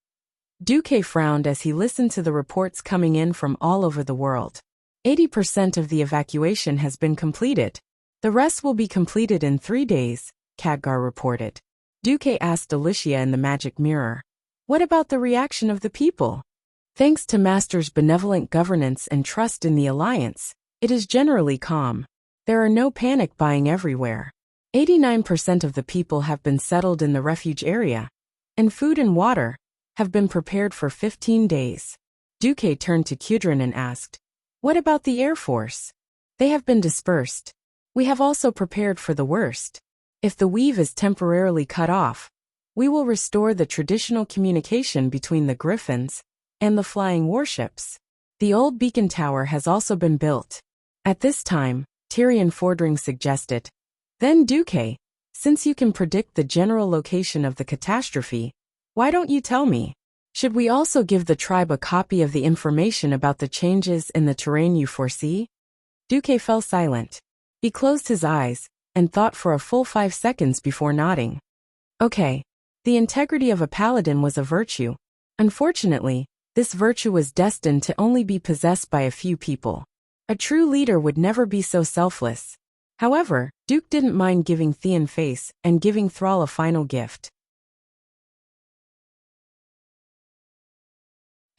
Duque frowned as he listened to the reports coming in from all over the world. 80% of the evacuation has been completed. The rest will be completed in 3 days, Khadgar reported. Duque asked Alicia in the magic mirror, "What about the reaction of the people?" Thanks to Master's benevolent governance and trust in the Alliance, it is generally calm. There are no panic buying everywhere. 89% of the people have been settled in the refuge area, and food and water have been prepared for 15 days. Duque turned to Kudrin and asked, "What about the Air Force?" "They have been dispersed. We have also prepared for the worst. If the weave is temporarily cut off, we will restore the traditional communication between the Griffins and the flying warships. The old beacon tower has also been built." At this time, Tyrion Fordring suggested, "Then Duque, since you can predict the general location of the catastrophe, why don't you tell me? Should we also give the tribe a copy of the information about the changes in the terrain you foresee?" Duque fell silent. He closed his eyes and thought for a full 5 seconds before nodding. Okay, the integrity of a paladin was a virtue. Unfortunately, this virtue was destined to only be possessed by a few people. A true leader would never be so selfless. However, Duke didn't mind giving Theon face and giving Thrall a final gift.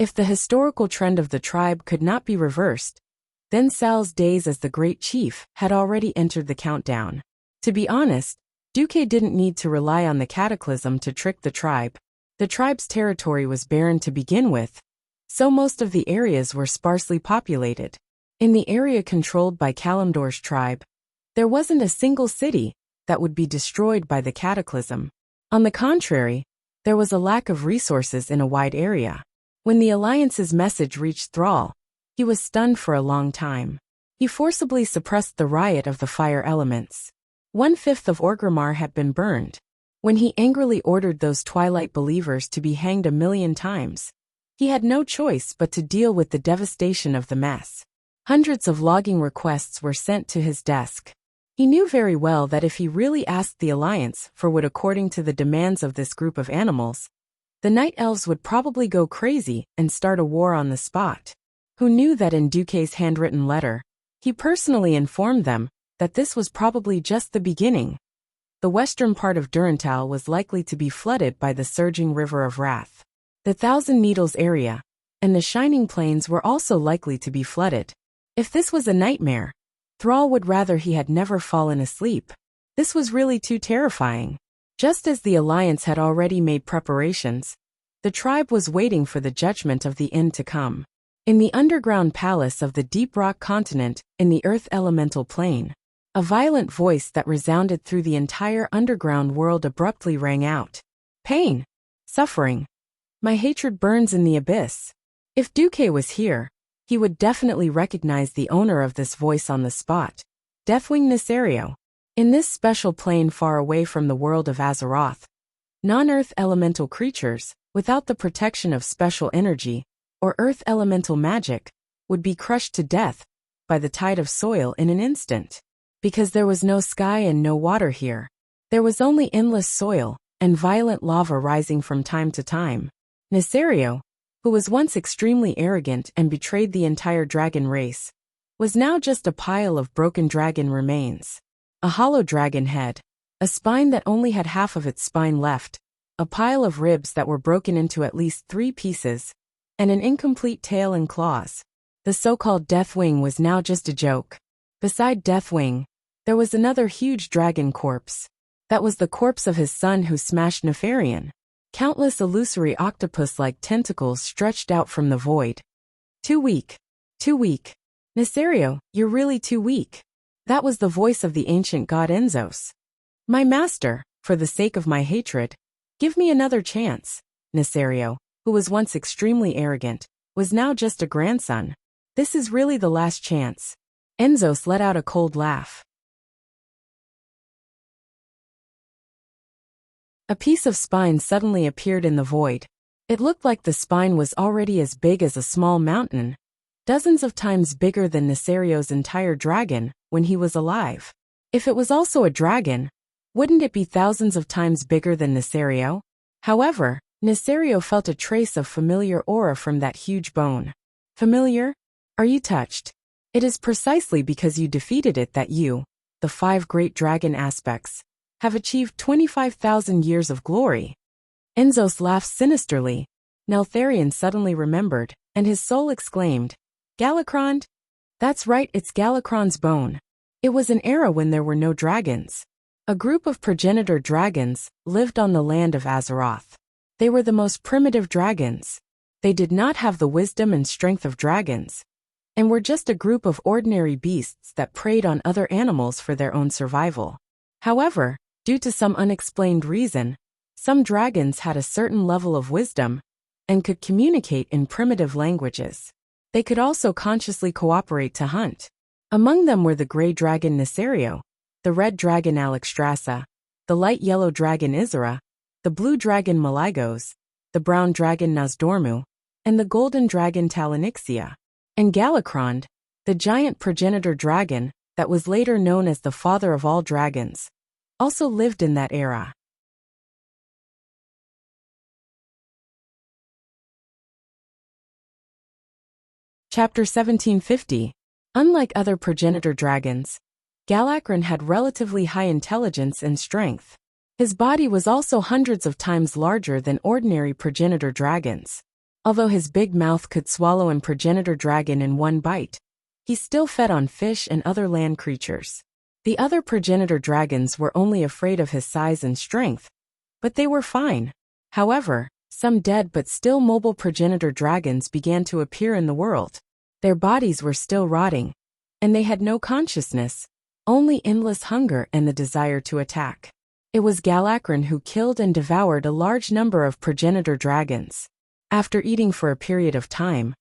If the historical trend of the tribe could not be reversed, then Sal's days as the Great Chief had already entered the countdown. To be honest, Duque didn't need to rely on the cataclysm to trick the tribe. The tribe's territory was barren to begin with, so most of the areas were sparsely populated. In the area controlled by Kalimdor's tribe, there wasn't a single city that would be destroyed by the cataclysm. On the contrary, there was a lack of resources in a wide area. When the Alliance's message reached Thrall, he was stunned for a long time. He forcibly suppressed the riot of the fire elements. 1/5 of Orgrimmar had been burned. When he angrily ordered those Twilight believers to be hanged 1,000,000 times, he had no choice but to deal with the devastation of the mess. Hundreds of logging requests were sent to his desk. He knew very well that if he really asked the Alliance for wood according to the demands of this group of animals, the Night Elves would probably go crazy and start a war on the spot. Who knew that in Duque's handwritten letter, he personally informed them that this was probably just the beginning. The western part of Durantal was likely to be flooded by the surging River of Wrath. The Thousand Needles area and the Shining Plains were also likely to be flooded. If this was a nightmare, Thrall would rather he had never fallen asleep. This was really too terrifying. Just as the Alliance had already made preparations, the tribe was waiting for the judgment of the end to come. In the underground palace of the Deep Rock continent, in the Earth Elemental Plane, A violent voice that resounded through the entire underground world abruptly rang out. Pain. Suffering. My hatred burns in the abyss. If Duque was here, he would definitely recognize the owner of this voice on the spot. Deathwing Nesario. In this special plane far away from the world of Azeroth, non-Earth elemental creatures, without the protection of special energy, or Earth elemental magic, would be crushed to death by the tide of soil in an instant. Because there was no sky and no water here. There was only endless soil and violent lava rising from time to time. Nesario, who was once extremely arrogant and betrayed the entire dragon race, was now just a pile of broken dragon remains. A hollow dragon head, a spine that only had half of its spine left, a pile of ribs that were broken into at least 3 pieces, and an incomplete tail and claws. The so-called Deathwing was now just a joke. Beside Deathwing, there was another huge dragon corpse. That was the corpse of his son who smashed Nefarian. Countless illusory octopus-like tentacles stretched out from the void. Too weak. Too weak. Nesario, you're really too weak. That was the voice of the ancient god Enzos. My master, for the sake of my hatred, give me another chance. Nesario, who was once extremely arrogant, was now just a grandson. This is really the last chance. Enzos let out a cold laugh. A piece of spine suddenly appeared in the void. It looked like the spine was already as big as a small mountain, dozens of times bigger than Nesario's entire dragon when he was alive. If it was also a dragon, wouldn't it be thousands of times bigger than Nesario? However, Nesario felt a trace of familiar aura from that huge bone. Familiar? Are you touched? It is precisely because you defeated it that you, the 5 great dragon aspects, have achieved 25,000 years of glory. Enzos laughed sinisterly. Neltharion suddenly remembered, and his soul exclaimed, Galakrond? That's right, it's Galakrond's bone. It was an era when there were no dragons. A group of progenitor dragons lived on the land of Azeroth. They were the most primitive dragons. They did not have the wisdom and strength of dragons, and were just a group of ordinary beasts that preyed on other animals for their own survival. However, due to some unexplained reason, some dragons had a certain level of wisdom and could communicate in primitive languages. They could also consciously cooperate to hunt. Among them were the gray dragon Nesario, the red dragon Alexstrasza, the light yellow dragon Izira, the blue dragon Malygos, the brown dragon Nozdormu, and the golden dragon Talanixia. And Galakrond, the giant progenitor dragon that was later known as the father of all dragons, also lived in that era. Chapter 1750. Unlike other progenitor dragons, Galakron had relatively high intelligence and strength. His body was also hundreds of times larger than ordinary progenitor dragons. Although his big mouth could swallow a progenitor dragon in one bite, he still fed on fish and other land creatures. The other progenitor dragons were only afraid of his size and strength, but they were fine. However, some dead but still mobile progenitor dragons began to appear in the world. Their bodies were still rotting, and they had no consciousness, only endless hunger and the desire to attack. It was Galakron who killed and devoured a large number of progenitor dragons. After eating for a period of time,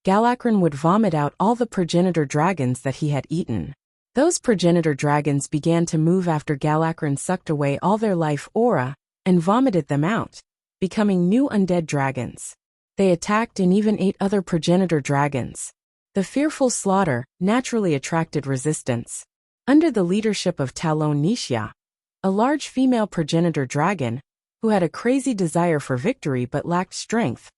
Galakron would vomit out all the progenitor dragons that he had eaten. Those progenitor dragons began to move after Galakron sucked away all their life aura and vomited them out, becoming new undead dragons. They attacked and even ate other progenitor dragons. The fearful slaughter naturally attracted resistance. Under the leadership of Talon Nishia, a large female progenitor dragon, who had a crazy desire for victory but lacked strength,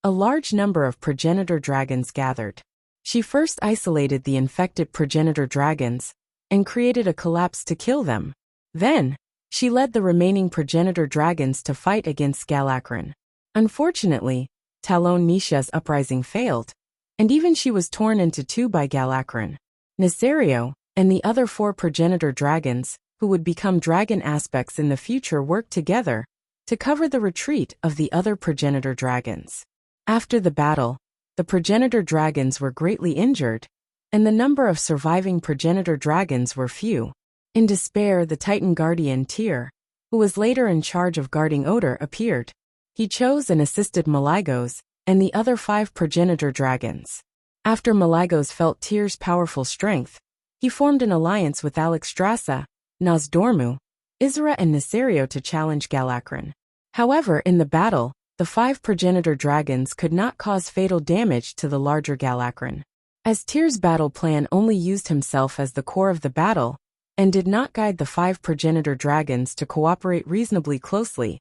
a large number of progenitor dragons gathered. She first isolated the infected progenitor dragons and created a collapse to kill them. Then, she led the remaining progenitor dragons to fight against Galakron. Unfortunately, Talon Nisha's uprising failed, and even she was torn into 2 by Galakron. Nesario and the other 4 progenitor dragons, who would become dragon aspects in the future, worked together to cover the retreat of the other progenitor dragons. After the battle, the progenitor dragons were greatly injured, and the number of surviving progenitor dragons were few. In despair, the Titan guardian Tyr, who was later in charge of guarding Oder, appeared. He chose and assisted Malygos and the other 5 progenitor dragons. After Malygos felt Tyr's powerful strength, he formed an alliance with Alexstrasza, Nosdormu, Isra and Nesario to challenge Galakron. However, in the battle, the 5 progenitor dragons could not cause fatal damage to the larger Galakron. As Tyr's battle plan only used himself as the core of the battle, and did not guide the 5 progenitor dragons to cooperate reasonably closely,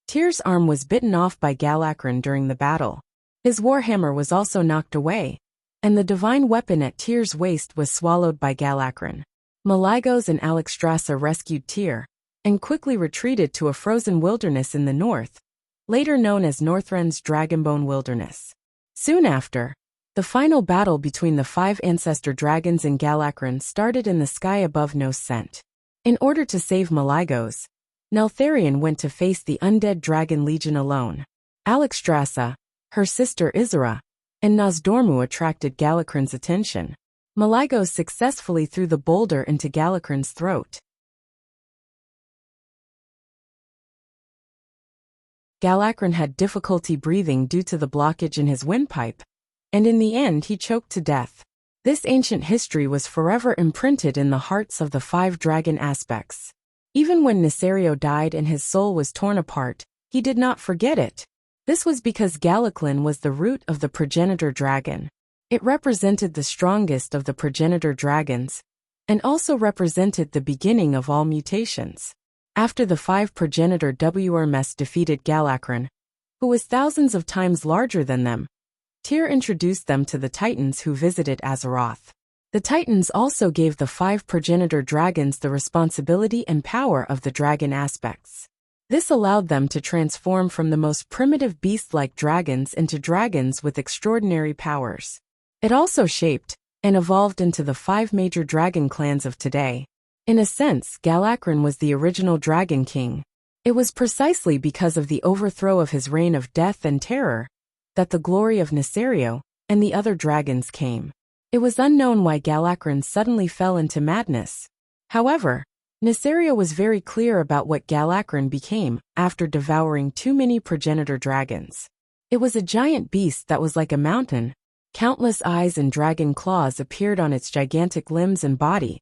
Tyr's arm was bitten off by Galakron during the battle. His warhammer was also knocked away, and the divine weapon at Tyr's waist was swallowed by Galakron. Malygos and Alexstrasza rescued Tyr, and quickly retreated to a frozen wilderness in the north, later known as Northrend's Dragonbone Wilderness. Soon after, the final battle between the 5 ancestor dragons and Galakron started in the sky above Noscent. In order to save Malygos, Neltharion went to face the undead dragon legion alone. Alexstrasza, her sister Isra, and Nosdormu attracted Galakron's attention. Malygos successfully threw the boulder into Galakron's throat. Galakron had difficulty breathing due to the blockage in his windpipe, and in the end he choked to death. This ancient history was forever imprinted in the hearts of the 5 dragon aspects. Even when Nesario died and his soul was torn apart, he did not forget it. This was because Galakron was the root of the progenitor dragon. It represented the strongest of the progenitor dragons, and also represented the beginning of all mutations. After the 5 progenitor Wrms defeated Galakron, who was thousands of times larger than them, Tyr introduced them to the Titans who visited Azeroth. The Titans also gave the 5 progenitor dragons the responsibility and power of the dragon aspects. This allowed them to transform from the most primitive beast-like dragons into dragons with extraordinary powers. It also shaped and evolved into the 5 major dragon clans of today. In a sense, Galakron was the original Dragon King. It was precisely because of the overthrow of his reign of death and terror that the glory of Nesario and the other dragons came. It was unknown why Galakron suddenly fell into madness. However, Nesario was very clear about what Galakron became after devouring too many progenitor dragons. It was a giant beast that was like a mountain. Countless eyes and dragon claws appeared on its gigantic limbs and body.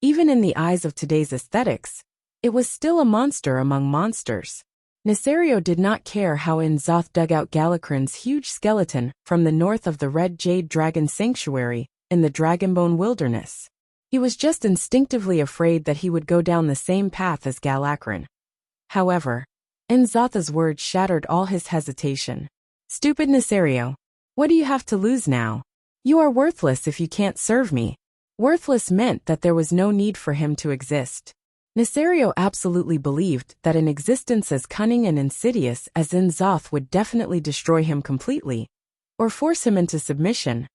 Even in the eyes of today's aesthetics, it was still a monster among monsters. Nesario did not care how N'Zoth dug out Galakron's huge skeleton from the north of the Red Jade Dragon Sanctuary in the Dragonbone Wilderness. He was just instinctively afraid that he would go down the same path as Galakron. However, N'Zoth's words shattered all his hesitation. "Stupid Nesario, what do you have to lose now? You are worthless if you can't serve me." Worthless meant that there was no need for him to exist. Nesario absolutely believed that an existence as cunning and insidious as N'Zoth would definitely destroy him completely, or force him into submission,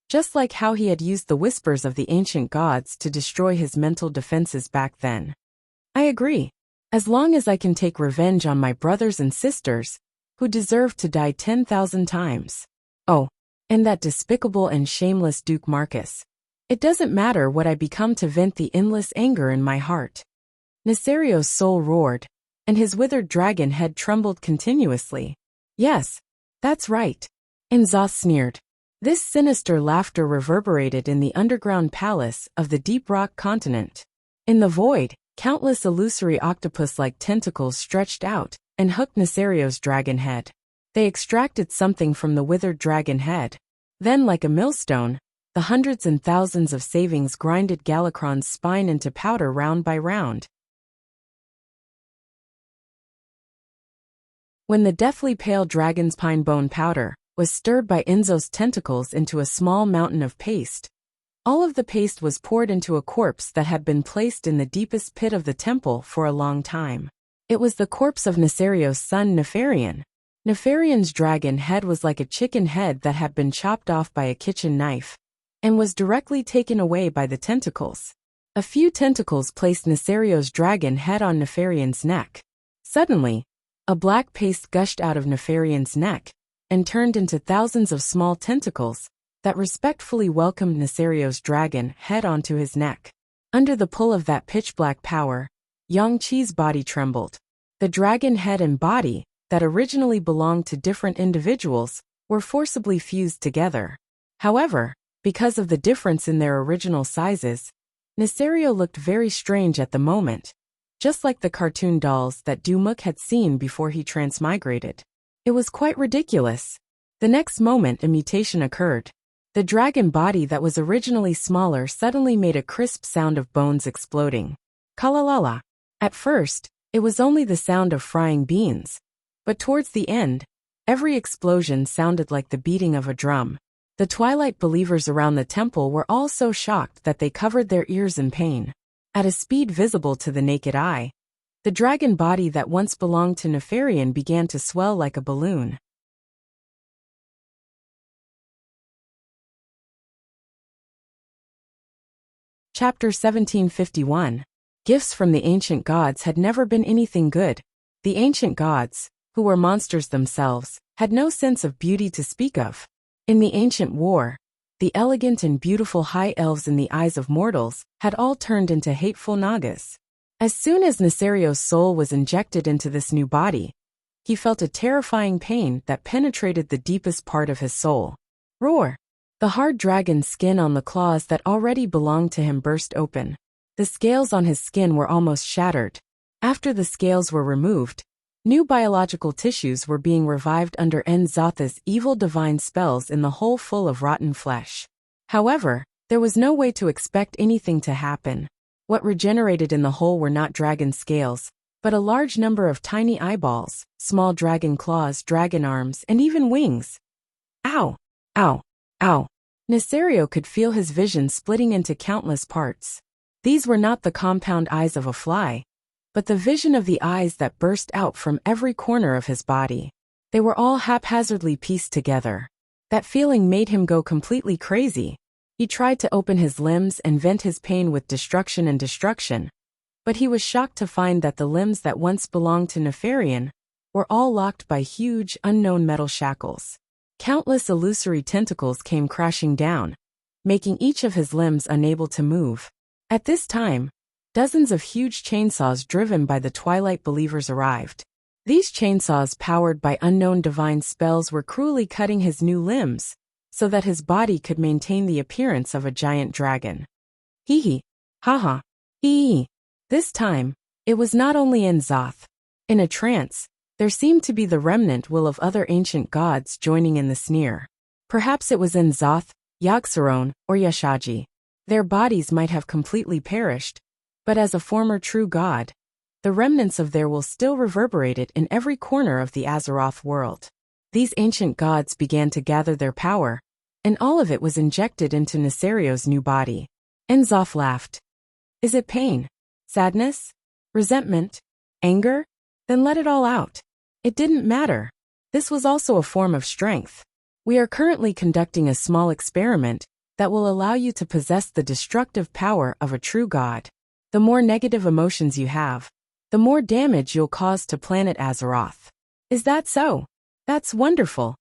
just like how he had used the whispers of the ancient gods to destroy his mental defenses back then. I agree. As long as I can take revenge on my brothers and sisters, who deserve to die 10,000 times. Oh, and that despicable and shameless Duke Marcus. It doesn't matter what I become to vent the endless anger in my heart. Nesario's soul roared, and his withered dragon head trembled continuously. Yes, that's right. N'Zoth sneered. This sinister laughter reverberated in the underground palace of the Deep Rock continent. In the void, countless illusory octopus-like tentacles stretched out and hooked Nesario's dragon head. They extracted something from the withered dragon head. Then, like a millstone, the hundreds and thousands of savings grinded Galakron's spine into powder round by round. When the deathly pale dragon's pine bone powder was stirred by Enzo's tentacles into a small mountain of paste, all of the paste was poured into a corpse that had been placed in the deepest pit of the temple for a long time. It was the corpse of Nesario's son Nefarian. Nefarion's dragon head was like a chicken head that had been chopped off by a kitchen knife, and was directly taken away by the tentacles. A few tentacles placed Nesario's dragon head on Nefarion's neck. Suddenly, a black paste gushed out of Nefarion's neck, and turned into thousands of small tentacles that respectfully welcomed Nesario's dragon head onto his neck. Under the pull of that pitch-black power, Yang-Chi's body trembled. The dragon head and body, that originally belonged to different individuals, were forcibly fused together. However, because of the difference in their original sizes, Nesario looked very strange at the moment, just like the cartoon dolls that Dumuk had seen before he transmigrated. It was quite ridiculous. The next moment a mutation occurred. The dragon body that was originally smaller suddenly made a crisp sound of bones exploding. Kalalala. At first, it was only the sound of frying beans, but towards the end, every explosion sounded like the beating of a drum. The Twilight believers around the temple were all so shocked that they covered their ears in pain. At a speed visible to the naked eye, the dragon body that once belonged to Nefarian began to swell like a balloon. Chapter 1751. Gifts from the ancient gods had never been anything good. The ancient gods, who were monsters themselves, had no sense of beauty to speak of. In the ancient war, the elegant and beautiful high elves in the eyes of mortals had all turned into hateful nagas. As soon as Nesario's soul was injected into this new body, he felt a terrifying pain that penetrated the deepest part of his soul. Roar! The hard dragon skin on the claws that already belonged to him burst open. The scales on his skin were almost shattered. After the scales were removed, new biological tissues were being revived under Nzatha's evil divine spells in the hole full of rotten flesh. However, there was no way to expect anything to happen. What regenerated in the hole were not dragon scales, but a large number of tiny eyeballs, small dragon claws, dragon arms, and even wings. Ow! Ow! Ow! Nesario could feel his vision splitting into countless parts. These were not the compound eyes of a fly, but the vision of the eyes that burst out from every corner of his body. They were all haphazardly pieced together. That feeling made him go completely crazy. He tried to open his limbs and vent his pain with destruction, but he was shocked to find that the limbs that once belonged to Nefarian were all locked by huge, unknown metal shackles. Countless illusory tentacles came crashing down, making each of his limbs unable to move. At this time, dozens of huge chainsaws driven by the Twilight believers arrived. These chainsaws powered by unknown divine spells were cruelly cutting his new limbs, so that his body could maintain the appearance of a giant dragon. Hee hee. Ha ha. Hee hee. This time, it was not only Nzath. In a trance, there seemed to be the remnant will of other ancient gods joining in the sneer. Perhaps it was Nzath, Yogg-Saron, or Yashaji. Their bodies might have completely perished, but as a former true god, the remnants of their will still reverberated in every corner of the Azeroth world. These ancient gods began to gather their power, and all of it was injected into Nesario's new body. Nzath laughed. Is it pain? Sadness? Resentment? Anger? Then let it all out. It didn't matter. This was also a form of strength. We are currently conducting a small experiment that will allow you to possess the destructive power of a true god. The more negative emotions you have, the more damage you'll cause to planet Azeroth. Is that so? That's wonderful.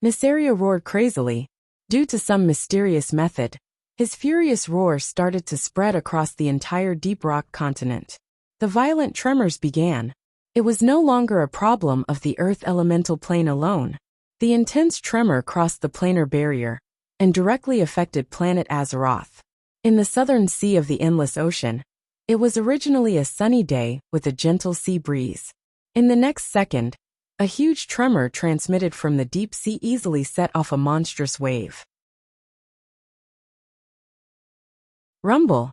Nesario roared crazily. Due to some mysterious method, his furious roar started to spread across the entire Deep Rock continent. The violent tremors began. It was no longer a problem of the Earth elemental plane alone. The intense tremor crossed the planar barrier and directly affected planet Azeroth. In the southern sea of the Endless Ocean, it was originally a sunny day with a gentle sea breeze. In the next second, a huge tremor transmitted from the deep sea easily set off a monstrous wave. Rumble.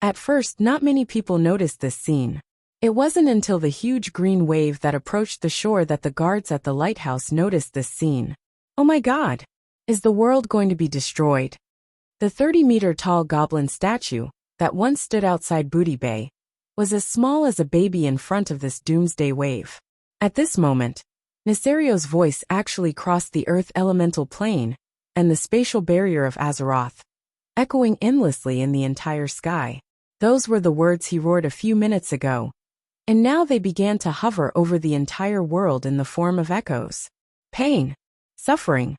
At first, not many people noticed this scene. It wasn't until the huge green wave that approached the shore that the guards at the lighthouse noticed this scene. Oh my god! Is the world going to be destroyed? The 30-meter-tall goblin statue, that once stood outside Booty Bay, was as small as a baby in front of this doomsday wave. At this moment, Nesario's voice actually crossed the Earth elemental plane and the spatial barrier of Azeroth, echoing endlessly in the entire sky. Those were the words he roared a few minutes ago, and now they began to hover over the entire world in the form of echoes. Pain. Suffering.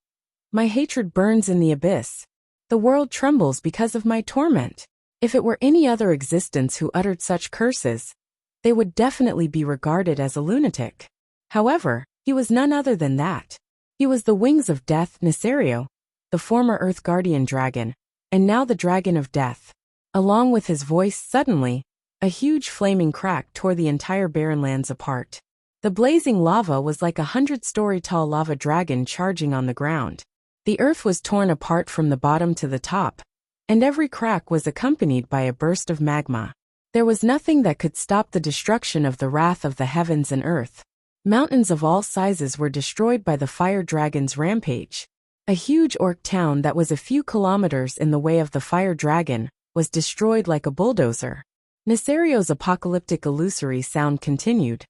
My hatred burns in the abyss. The world trembles because of my torment. If it were any other existence who uttered such curses, they would definitely be regarded as a lunatic. However, he was none other than that. He was the wings of death, Nesario, the former Earth Guardian dragon, and now the Dragon of Death. Along with his voice, suddenly, a huge flaming crack tore the entire barren lands apart. The blazing lava was like 100-story-tall lava dragon charging on the ground. The earth was torn apart from the bottom to the top, and every crack was accompanied by a burst of magma. There was nothing that could stop the destruction of the wrath of the heavens and earth. Mountains of all sizes were destroyed by the fire dragon's rampage. A huge orc town that was a few kilometers in the way of the fire dragon was destroyed like a bulldozer. Nesario's apocalyptic illusory sound continued.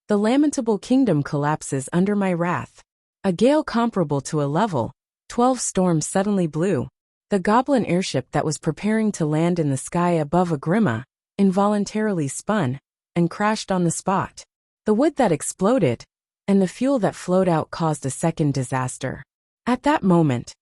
The lamentable kingdom collapses under my wrath. A gale comparable to a level 12 storm suddenly blew. The goblin airship that was preparing to land in the sky above Agrima involuntarily spun and crashed on the spot. The wood that exploded and the fuel that flowed out caused a second disaster. At that moment,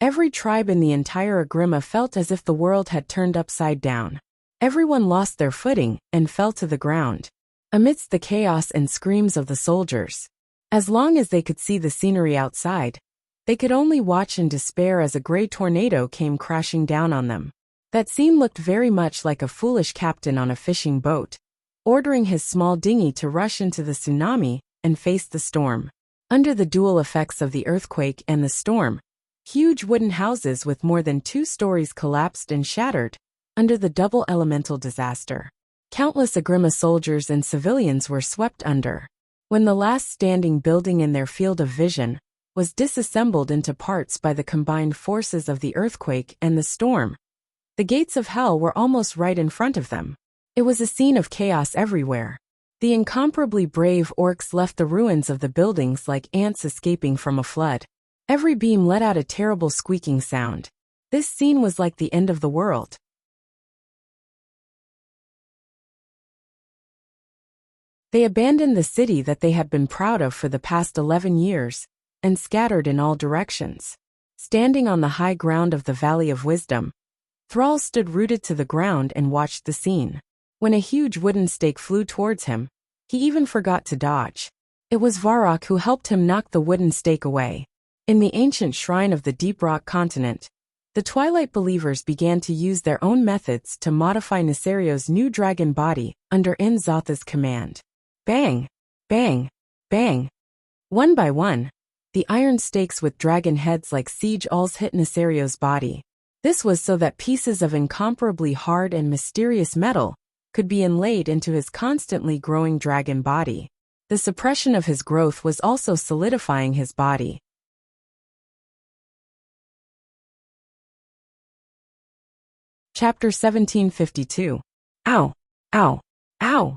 every tribe in the entire Agrima felt as if the world had turned upside down. Everyone lost their footing and fell to the ground, amidst the chaos and screams of the soldiers. As long as they could see the scenery outside, they could only watch in despair as a gray tornado came crashing down on them. That scene looked very much like a foolish captain on a fishing boat, ordering his small dinghy to rush into the tsunami and face the storm. Under the dual effects of the earthquake and the storm, huge wooden houses with more than 2 stories collapsed and shattered. Under the double elemental disaster, countless Agrima soldiers and civilians were swept under. When the last standing building in their field of vision was disassembled into parts by the combined forces of the earthquake and the storm, the gates of hell were almost right in front of them. It was a scene of chaos everywhere. The incomparably brave orcs left the ruins of the buildings like ants escaping from a flood. Every beam let out a terrible squeaking sound. This scene was like the end of the world. They abandoned the city that they had been proud of for the past 11 years, and scattered in all directions. Standing on the high ground of the Valley of Wisdom, Thrall stood rooted to the ground and watched the scene. When a huge wooden stake flew towards him, he even forgot to dodge. It was Varrock who helped him knock the wooden stake away. In the ancient shrine of the Deep Rock continent, the Twilight Believers began to use their own methods to modify Nesario's new dragon body under N'Zotha's command. Bang! Bang! Bang! One by one, the iron stakes with dragon heads like siege owls hit Nesario's body. This was so that pieces of incomparably hard and mysterious metal could be inlaid into his constantly growing dragon body. The suppression of his growth was also solidifying his body. Chapter 1752. Ow! Ow! Ow!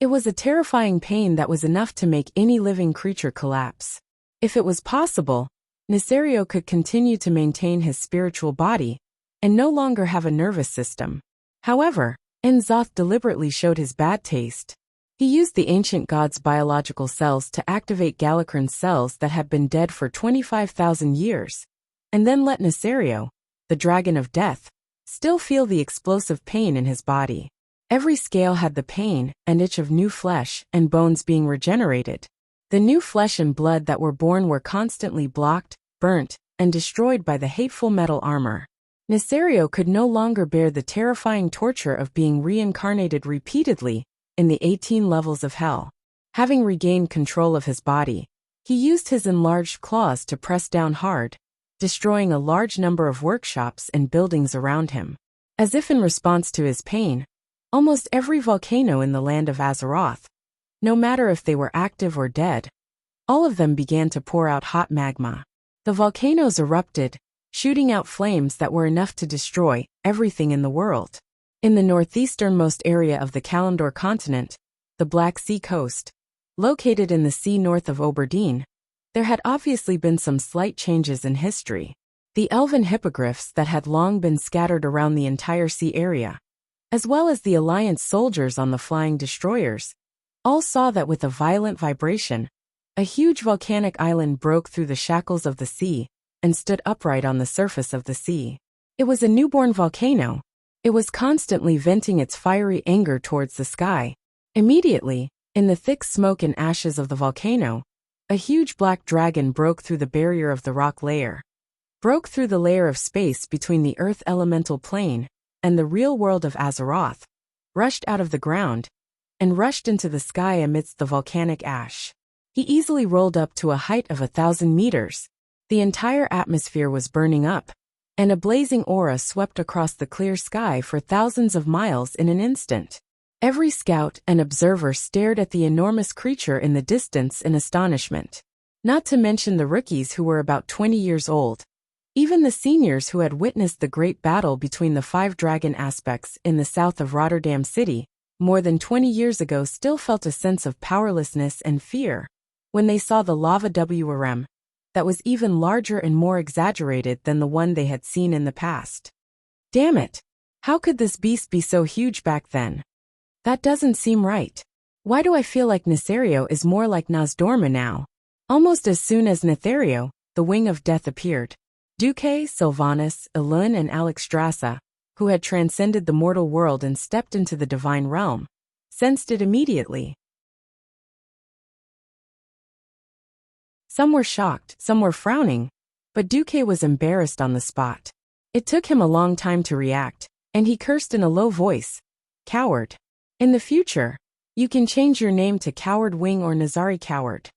It was a terrifying pain that was enough to make any living creature collapse. If it was possible, Nesario could continue to maintain his spiritual body and no longer have a nervous system. However, N'Zoth deliberately showed his bad taste. He used the ancient god's biological cells to activate Galakrn's cells that had been dead for 25,000 years, and then let Nesario, the Dragon of Death, still feel the explosive pain in his body. Every scale had the pain and itch of new flesh and bones being regenerated. The new flesh and blood that were born were constantly blocked, burnt, and destroyed by the hateful metal armor. Nesario could no longer bear the terrifying torture of being reincarnated repeatedly in the 18 levels of hell. Having regained control of his body, he used his enlarged claws to press down hard, destroying a large number of workshops and buildings around him. As if in response to his pain, almost every volcano in the land of Azeroth, no matter if they were active or dead, all of them began to pour out hot magma. The volcanoes erupted, shooting out flames that were enough to destroy everything in the world. In the northeasternmost area of the Kalimdor continent, the Black Sea coast, located in the sea north of Oberdeen, there had obviously been some slight changes in history. The elven hippogriffs that had long been scattered around the entire sea area, as well as the Alliance soldiers on the flying destroyers, all saw that with a violent vibration, a huge volcanic island broke through the shackles of the sea and stood upright on the surface of the sea. It was a newborn volcano, It was constantly venting its fiery anger towards the sky. Immediately, in the thick smoke and ashes of the volcano, a huge black dragon broke through the barrier of the rock layer. Broke through the layer of space between the earth elemental plane and the real world of Azeroth, rushed out of the ground, and rushed into the sky amidst the volcanic ash. He easily rolled up to a height of 1,000 meters. The entire atmosphere was burning up, and a blazing aura swept across the clear sky for thousands of miles in an instant. Every scout and observer stared at the enormous creature in the distance in astonishment. Not to mention the rookies who were about 20 years old. Even the seniors who had witnessed the great battle between the 5 dragon aspects in the south of Rotterdam City, more than 20 years ago, still felt a sense of powerlessness and fear when they saw the lava WRM that was even larger and more exaggerated than the one they had seen in the past. Damn it! How could this beast be so huge back then? That doesn't seem right. Why do I feel like Nesario is more like Nozdorma now? Almost as soon as Nesario, the Wing of Death appeared. Duque, Sylvanas, Elun and Alexstrasza, who had transcended the mortal world and stepped into the divine realm, sensed it immediately. Some were shocked, some were frowning, but Duque was embarrassed on the spot. It took him a long time to react, and he cursed in a low voice. Coward. In the future, you can change your name to Coward Wing or Nazari Coward.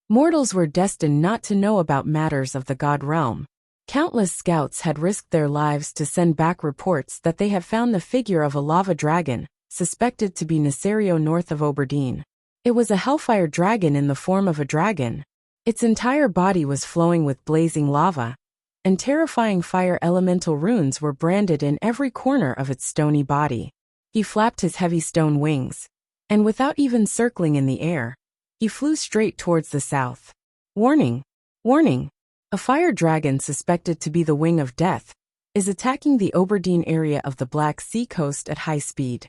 Mortals were destined not to know about matters of the god realm. Countless scouts had risked their lives to send back reports that they had found the figure of a lava dragon, suspected to be Nesario north of Oberdeen. It was a hellfire dragon in the form of a dragon. Its entire body was flowing with blazing lava, and terrifying fire elemental runes were branded in every corner of its stony body. He flapped his heavy stone wings, and without even circling in the air, he flew straight towards the south. Warning! Warning! A fire dragon suspected to be the Wing of Death is attacking the Oberdeen area of the Black Sea coast at high speed.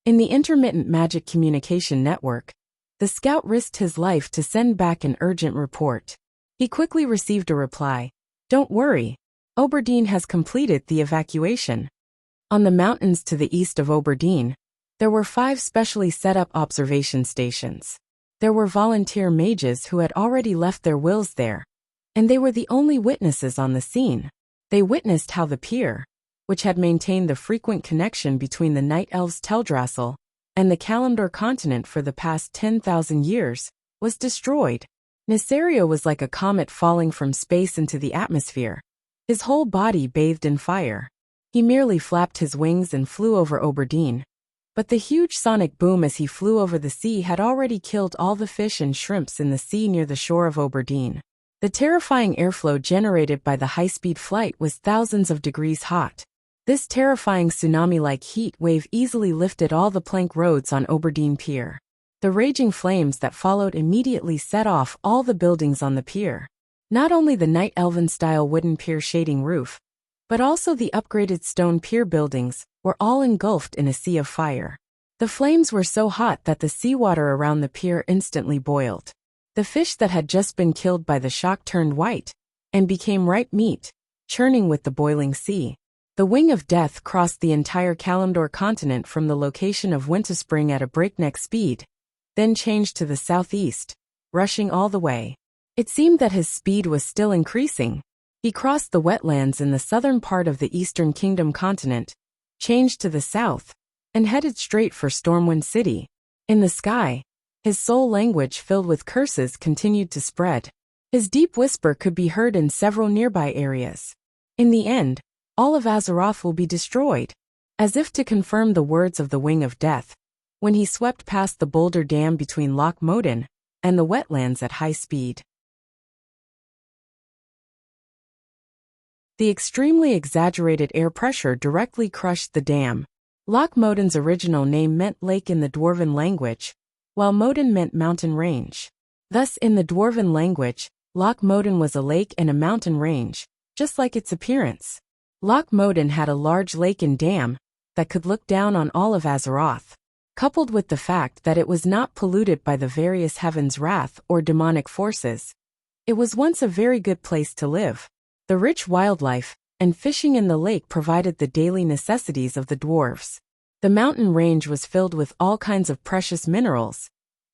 In the intermittent magic communication network, the scout risked his life to send back an urgent report. He quickly received a reply. Don't worry. Oberdeen has completed the evacuation. On the mountains to the east of Oberdeen, there were 5 specially set up observation stations. There were volunteer mages who had already left their wills there, and they were the only witnesses on the scene. They witnessed how the pier, which had maintained the frequent connection between the Night Elves Teldrassil and the Kalimdor continent for the past 10,000 years, was destroyed. Nesario was like a comet falling from space into the atmosphere, his whole body bathed in fire. He merely flapped his wings and flew over Oberdeen. But the huge sonic boom as he flew over the sea had already killed all the fish and shrimps in the sea near the shore of Oberdeen. The terrifying airflow generated by the high-speed flight was thousands of degrees hot. This terrifying tsunami-like heat wave easily lifted all the plank roads on Oberdeen Pier. The raging flames that followed immediately set off all the buildings on the pier. Not only the Night Elven-style wooden pier shading roof, but also the upgraded stone pier buildings were all engulfed in a sea of fire. The flames were so hot that the seawater around the pier instantly boiled. The fish that had just been killed by the shock turned white and became ripe meat, churning with the boiling sea. The Wing of Death crossed the entire Kalimdor continent from the location of Winterspring at a breakneck speed, then changed to the southeast, rushing all the way. It seemed that his speed was still increasing. He crossed the wetlands in the southern part of the Eastern Kingdom continent, changed to the south, and headed straight for Stormwind City. In the sky, his soul language filled with curses continued to spread. His deep whisper could be heard in several nearby areas. In the end, all of Azeroth will be destroyed. As if to confirm the words of the Wing of Death, when he swept past the boulder dam between Loch Moden and the wetlands at high speed. The extremely exaggerated air pressure directly crushed the dam. Loch Moden's original name meant lake in the Dwarven language, while Moden meant mountain range. Thus, in the Dwarven language, Loch Moden was a lake and a mountain range, just like its appearance. Loch Moden had a large lake and dam that could look down on all of Azeroth, coupled with the fact that it was not polluted by the various heavens' wrath or demonic forces. It was once a very good place to live. The rich wildlife, and fishing in the lake provided the daily necessities of the dwarves. The mountain range was filled with all kinds of precious minerals,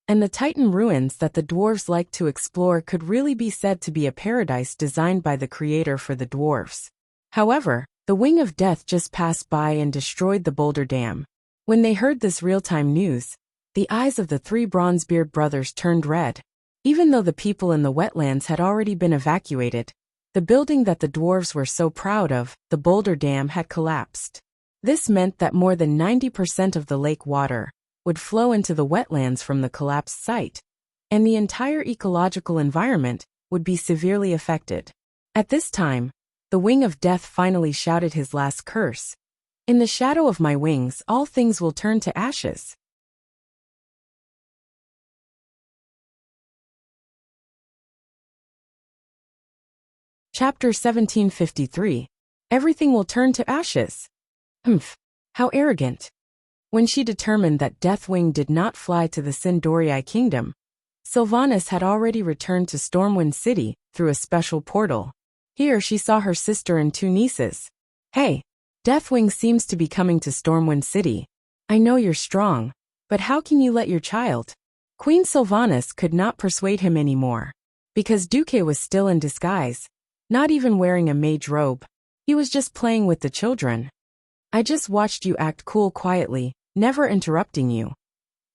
and the Titan ruins that the dwarves liked to explore could really be said to be a paradise designed by the creator for the dwarves. However, the Wing of Death just passed by and destroyed the Boulder Dam. When they heard this real-time news, the eyes of the three Bronzebeard brothers turned red. Even though the people in the wetlands had already been evacuated, the building that the dwarves were so proud of, the Boulder Dam, had collapsed. This meant that more than 90% of the lake water would flow into the wetlands from the collapsed site, and the entire ecological environment would be severely affected. At this time, the Wing of Death finally shouted his last curse. "In the shadow of my wings, all things will turn to ashes." Chapter 1753. Everything will turn to ashes. Humph. How arrogant. When she determined that Deathwing did not fly to the Sindorii kingdom, Sylvanas had already returned to Stormwind City through a special portal. Here she saw her sister and two nieces. "Hey, Deathwing seems to be coming to Stormwind City. I know you're strong, but how can you let your child?" Queen Sylvanas could not persuade him anymore, because Duque was still in disguise, not even wearing a mage robe. He was just playing with the children. "I just watched you act cool quietly, never interrupting you."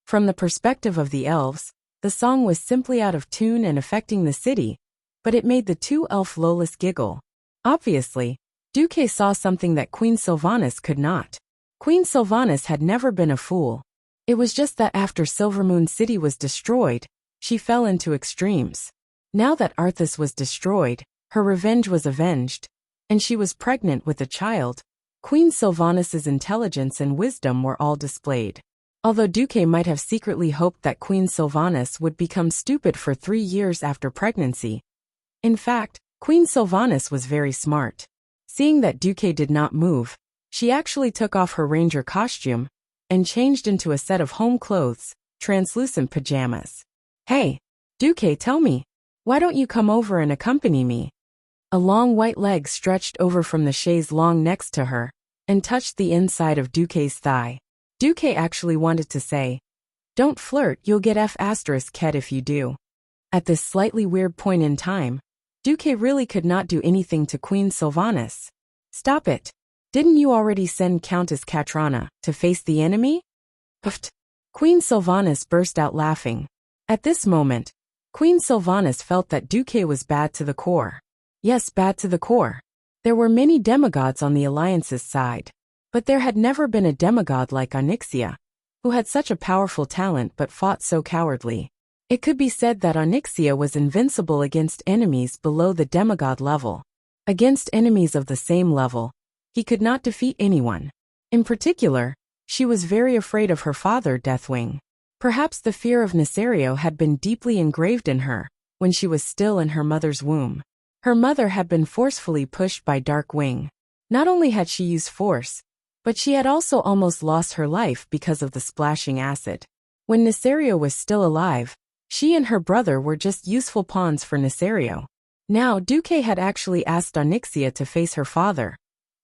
From the perspective of the elves, the song was simply out of tune and affecting the city, but it made the two elf Lolas giggle. Obviously, Duque saw something that Queen Sylvanas could not. Queen Sylvanas had never been a fool. It was just that after Silvermoon City was destroyed, she fell into extremes. Now that Arthas was destroyed, her revenge was avenged, and she was pregnant with a child. Queen Sylvanas's intelligence and wisdom were all displayed. Although Duque might have secretly hoped that Queen Sylvanas would become stupid for 3 years after pregnancy. In fact, Queen Sylvanas was very smart. Seeing that Duque did not move, she actually took off her ranger costume and changed into a set of home clothes, translucent pajamas. "Hey, Duque, tell me, why don't you come over and accompany me?" A long white leg stretched over from the chaise longue next to her and touched the inside of Duque's thigh. Duque actually wanted to say, "Don't flirt, you'll get F***ed if you do." At this slightly weird point in time, Duque really could not do anything to Queen Sylvanas. "Stop it. Didn't you already send Countess Katrana to face the enemy?" Puffed. Queen Sylvanas burst out laughing. At this moment, Queen Sylvanas felt that Duque was bad to the core. Yes, bad to the core. There were many demigods on the Alliance's side, but there had never been a demigod like Onyxia, who had such a powerful talent but fought so cowardly. It could be said that Onyxia was invincible against enemies below the demigod level. Against enemies of the same level, he could not defeat anyone. In particular, she was very afraid of her father, Deathwing. Perhaps the fear of Nesario had been deeply engraved in her when she was still in her mother's womb. Her mother had been forcefully pushed by Darkwing. Not only had she used force, but she had also almost lost her life because of the splashing acid. When Nesario was still alive, she and her brother were just useful pawns for Nesario. Now Duque had actually asked Onyxia to face her father,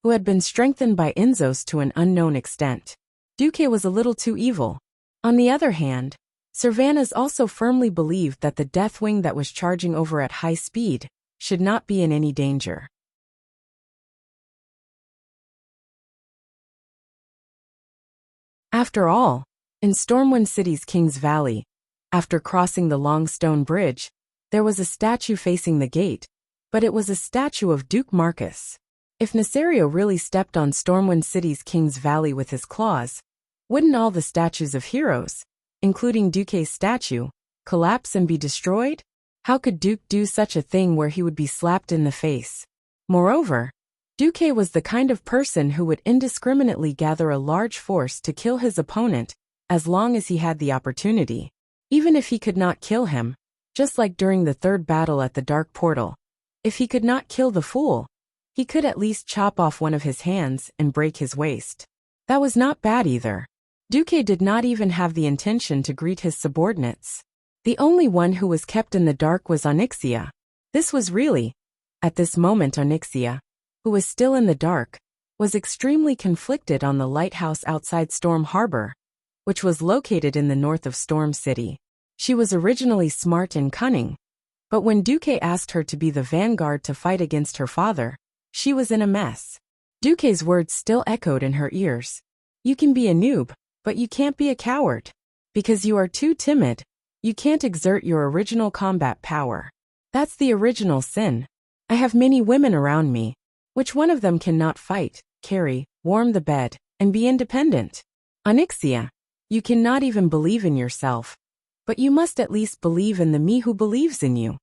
who had been strengthened by Inzos to an unknown extent. Duque was a little too evil. On the other hand, Sylvanas also firmly believed that the Deathwing that was charging over at high speed should not be in any danger. After all, in Stormwind City's King's Valley, after crossing the long stone bridge, there was a statue facing the gate, but it was a statue of Duke Marcus. If Nesario really stepped on Stormwind City's King's Valley with his claws, wouldn't all the statues of heroes, including Duque's statue, collapse and be destroyed? How could Duke do such a thing where he would be slapped in the face? Moreover, Duque was the kind of person who would indiscriminately gather a large force to kill his opponent as long as he had the opportunity. Even if he could not kill him, just like during the third battle at the Dark Portal, if he could not kill the fool, he could at least chop off one of his hands and break his waist. That was not bad either. Duque did not even have the intention to greet his subordinates. The only one who was kept in the dark was Onyxia. This was really, at this moment, Onyxia, who was still in the dark, was extremely conflicted on the lighthouse outside Storm Harbor, which was located in the north of Storm City. She was originally smart and cunning, but when Duque asked her to be the vanguard to fight against her father, she was in a mess. Duque's words still echoed in her ears. You can be a noob, but you can't be a coward. Because you are too timid, you can't exert your original combat power. That's the original sin. I have many women around me. Which one of them cannot fight, carry, warm the bed, and be independent? Onyxia, you cannot even believe in yourself. But you must at least believe in the me who believes in you.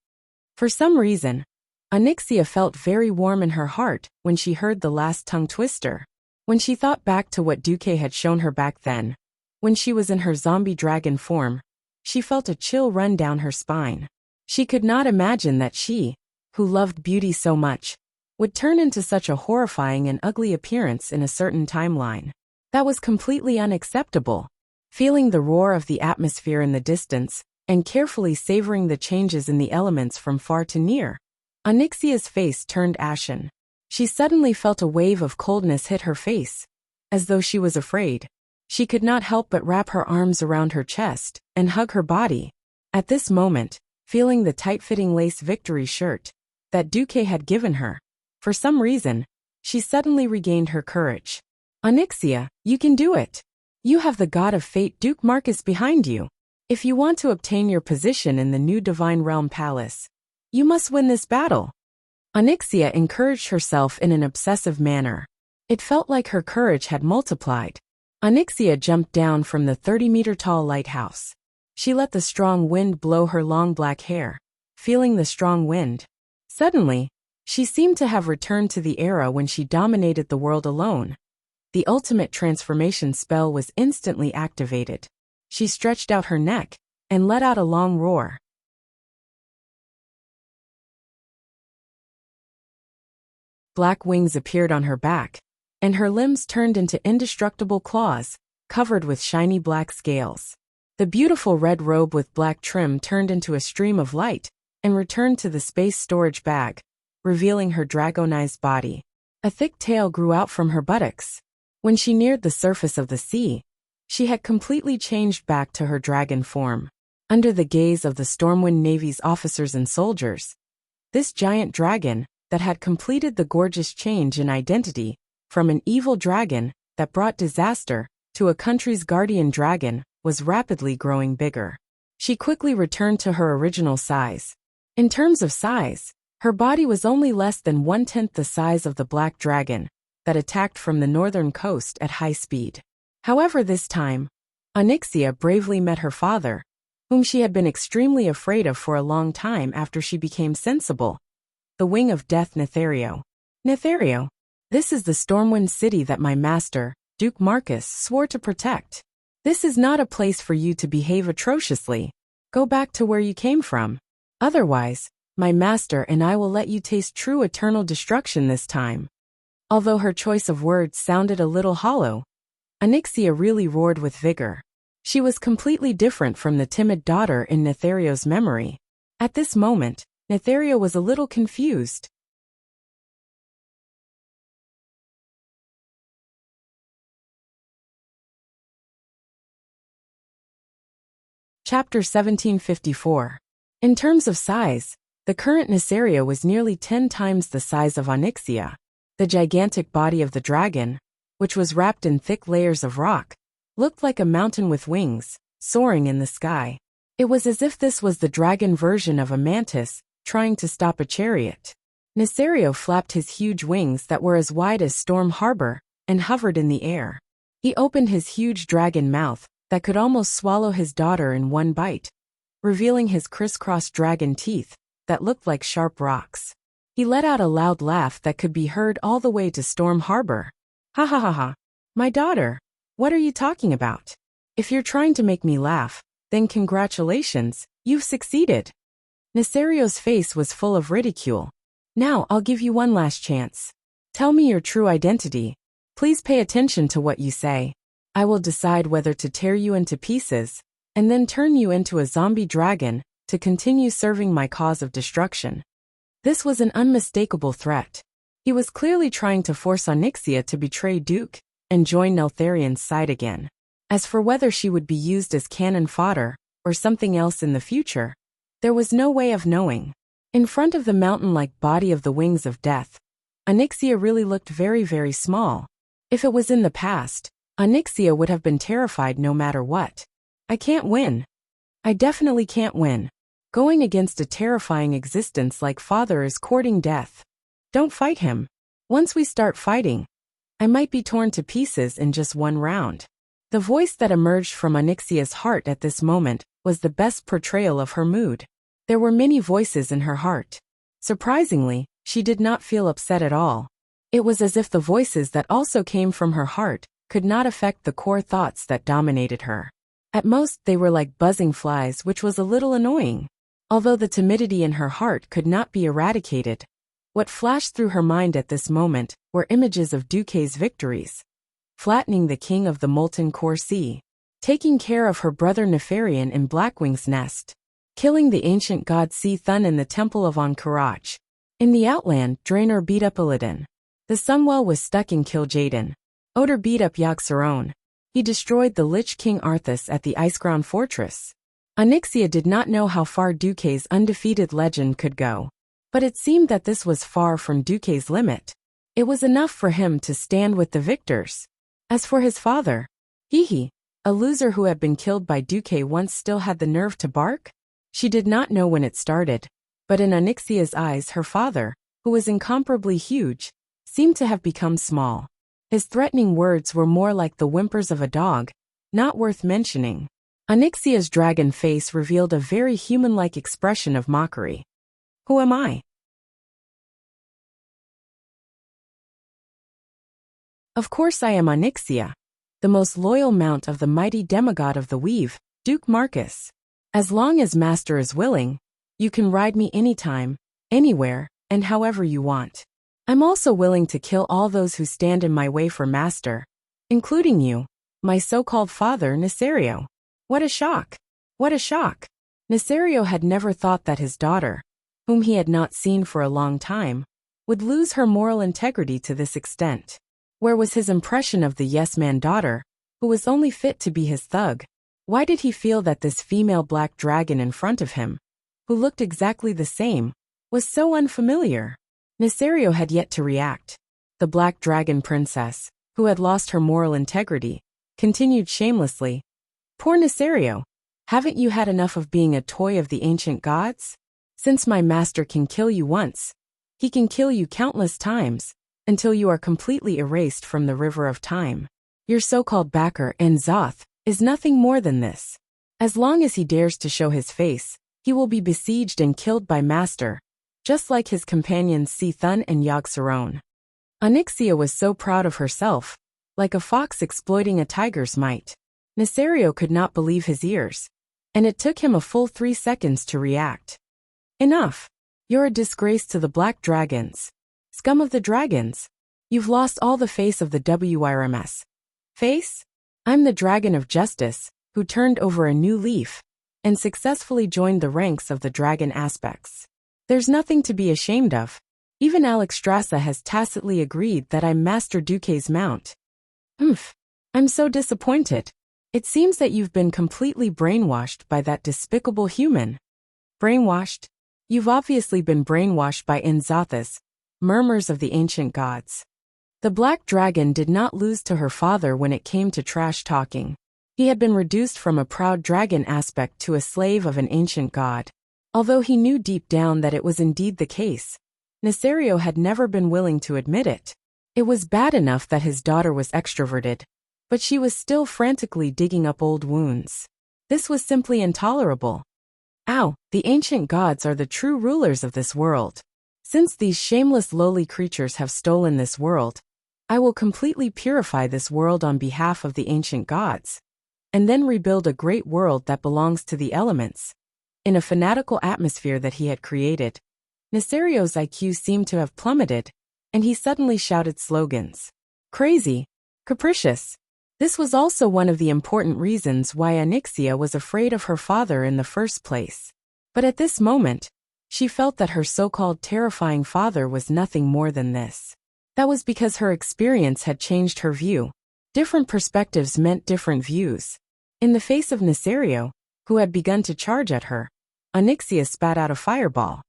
For some reason, Onyxia felt very warm in her heart when she heard the last tongue twister. When she thought back to what Duque had shown her back then, when she was in her zombie dragon form, she felt a chill run down her spine. She could not imagine that she, who loved beauty so much, would turn into such a horrifying and ugly appearance in a certain timeline. That was completely unacceptable. Feeling the roar of the atmosphere in the distance, and carefully savoring the changes in the elements from far to near, Onyxia's face turned ashen. She suddenly felt a wave of coldness hit her face, as though she was afraid. She could not help but wrap her arms around her chest and hug her body. At this moment, feeling the tight-fitting lace victory shirt that Duque had given her, for some reason, she suddenly regained her courage. Onyxia, you can do it. You have the god of fate Duke Marcus behind you. If you want to obtain your position in the new Divine Realm Palace, you must win this battle. Onyxia encouraged herself in an obsessive manner. It felt like her courage had multiplied. Onyxia jumped down from the 30-meter-tall lighthouse. She let the strong wind blow her long black hair, feeling the strong wind. Suddenly, she seemed to have returned to the era when she dominated the world alone. The ultimate transformation spell was instantly activated. She stretched out her neck and let out a long roar. Black wings appeared on her back, and her limbs turned into indestructible claws, covered with shiny black scales. The beautiful red robe with black trim turned into a stream of light and returned to the space storage bag, revealing her dragonized body. A thick tail grew out from her buttocks. When she neared the surface of the sea, she had completely changed back to her dragon form. Under the gaze of the Stormwind Navy's officers and soldiers, this giant dragon that had completed the gorgeous change in identity from an evil dragon that brought disaster to a country's guardian dragon was rapidly growing bigger. She quickly returned to her original size. In terms of size, her body was only less than 1/10 the size of the black dragon that attacked from the northern coast at high speed. However, this time, Onyxia bravely met her father, whom she had been extremely afraid of for a long time after she became sensible. The Wing of Death Nethario. Nethario, this is the Stormwind City that my master, Duke Marcus, swore to protect. This is not a place for you to behave atrociously. Go back to where you came from. Otherwise, my master and I will let you taste true eternal destruction this time. Although her choice of words sounded a little hollow, Onyxia really roared with vigor. She was completely different from the timid daughter in Nethario's memory. At this moment, Nethario was a little confused. Chapter 1754. In terms of size, the current Nethario was nearly 10 times the size of Onyxia. The gigantic body of the dragon, which was wrapped in thick layers of rock, looked like a mountain with wings, soaring in the sky. It was as if this was the dragon version of a mantis trying to stop a chariot. Nethario flapped his huge wings that were as wide as Storm Harbor and hovered in the air. He opened his huge dragon mouth that could almost swallow his daughter in one bite, revealing his crisscross dragon teeth that looked like sharp rocks. He let out a loud laugh that could be heard all the way to Storm Harbor. Ha ha ha ha. My daughter, what are you talking about? If you're trying to make me laugh, then congratulations, you've succeeded. Nethario's face was full of ridicule. Now I'll give you one last chance. Tell me your true identity. Please pay attention to what you say. I will decide whether to tear you into pieces, and then turn you into a zombie dragon to continue serving my cause of destruction. This was an unmistakable threat. He was clearly trying to force Onyxia to betray Duke and join Neltharion's side again. As for whether she would be used as cannon fodder or something else in the future, there was no way of knowing. In front of the mountain-like body of the wings of death, Onyxia really looked very, very small. If it was in the past, Onyxia would have been terrified no matter what. I can't win. I definitely can't win. Going against a terrifying existence like father is courting death. Don't fight him. Once we start fighting, I might be torn to pieces in just one round. The voice that emerged from Onyxia's heart at this moment was the best portrayal of her mood. There were many voices in her heart. Surprisingly, she did not feel upset at all. It was as if the voices that also came from her heart could not affect the core thoughts that dominated her. At most, they were like buzzing flies, which was a little annoying. Although the timidity in her heart could not be eradicated, what flashed through her mind at this moment were images of Duke's victories. Flattening the king of the molten core sea, taking care of her brother Nefarian in Blackwing's nest, killing the ancient god Sea Thun in the temple of Ankh-Karach. In the Outland, Draenor beat up Illidan. The Sunwell was stuck in Kil'jaeden. Oder beat up Yogg-Saron. He destroyed the Lich King Arthas at the Iceground Fortress. Onyxia did not know how far Duke's undefeated legend could go, but it seemed that this was far from Duke's limit. It was enough for him to stand with the victors. As for his father, he, a loser who had been killed by Duke once still had the nerve to bark? She did not know when it started, but in Onyxia's eyes her father, who was incomparably huge, seemed to have become small. His threatening words were more like the whimpers of a dog, not worth mentioning. Onyxia's dragon face revealed a very human-like expression of mockery. Who am I? Of course I am Onyxia, the most loyal mount of the mighty demigod of the Weave, Duke Marcus. As long as Master is willing, you can ride me anytime, anywhere, and however you want. I'm also willing to kill all those who stand in my way for Master, including you, my so-called father Nesario. What a shock! What a shock! Nesario had never thought that his daughter, whom he had not seen for a long time, would lose her moral integrity to this extent. Where was his impression of the yes-man daughter, who was only fit to be his thug? Why did he feel that this female black dragon in front of him, who looked exactly the same, was so unfamiliar? Nesario had yet to react. The black dragon princess, who had lost her moral integrity, continued shamelessly. Poor Nesario, haven't you had enough of being a toy of the ancient gods? Since my master can kill you once, he can kill you countless times, until you are completely erased from the river of time. Your so-called backer, N'Zoth, is nothing more than this. As long as he dares to show his face, he will be besieged and killed by Master, just like his companions Sea Thun and Yogg-Saron. Onyxia was so proud of herself, like a fox exploiting a tiger's might. Nesario could not believe his ears, and it took him a full 3 seconds to react. Enough! You're a disgrace to the Black Dragons. Scum of the dragons! You've lost all the face of the WRMS. Face? I'm the Dragon of Justice, who turned over a new leaf, and successfully joined the ranks of the dragon aspects. There's nothing to be ashamed of. Even Alexstrasza has tacitly agreed that I'm Master Duke's mount. I'm so disappointed. It seems that you've been completely brainwashed by that despicable human. Brainwashed? You've obviously been brainwashed by N'Zothas, murmurs of the ancient gods. The black dragon did not lose to her father when it came to trash talking. He had been reduced from a proud dragon aspect to a slave of an ancient god. Although he knew deep down that it was indeed the case, Nesario had never been willing to admit it. It was bad enough that his daughter was extroverted, but she was still frantically digging up old wounds. This was simply intolerable. Ow, the ancient gods are the true rulers of this world. Since these shameless lowly creatures have stolen this world, I will completely purify this world on behalf of the ancient gods, and then rebuild a great world that belongs to the elements. In a fanatical atmosphere that he had created, Nesario's IQ seemed to have plummeted, and he suddenly shouted slogans. Crazy, capricious. This was also one of the important reasons why Onyxia was afraid of her father in the first place. But at this moment, she felt that her so-called terrifying father was nothing more than this. That was because her experience had changed her view. Different perspectives meant different views. In the face of Nesario, who had begun to charge at her, Onyxia spat out a fireball.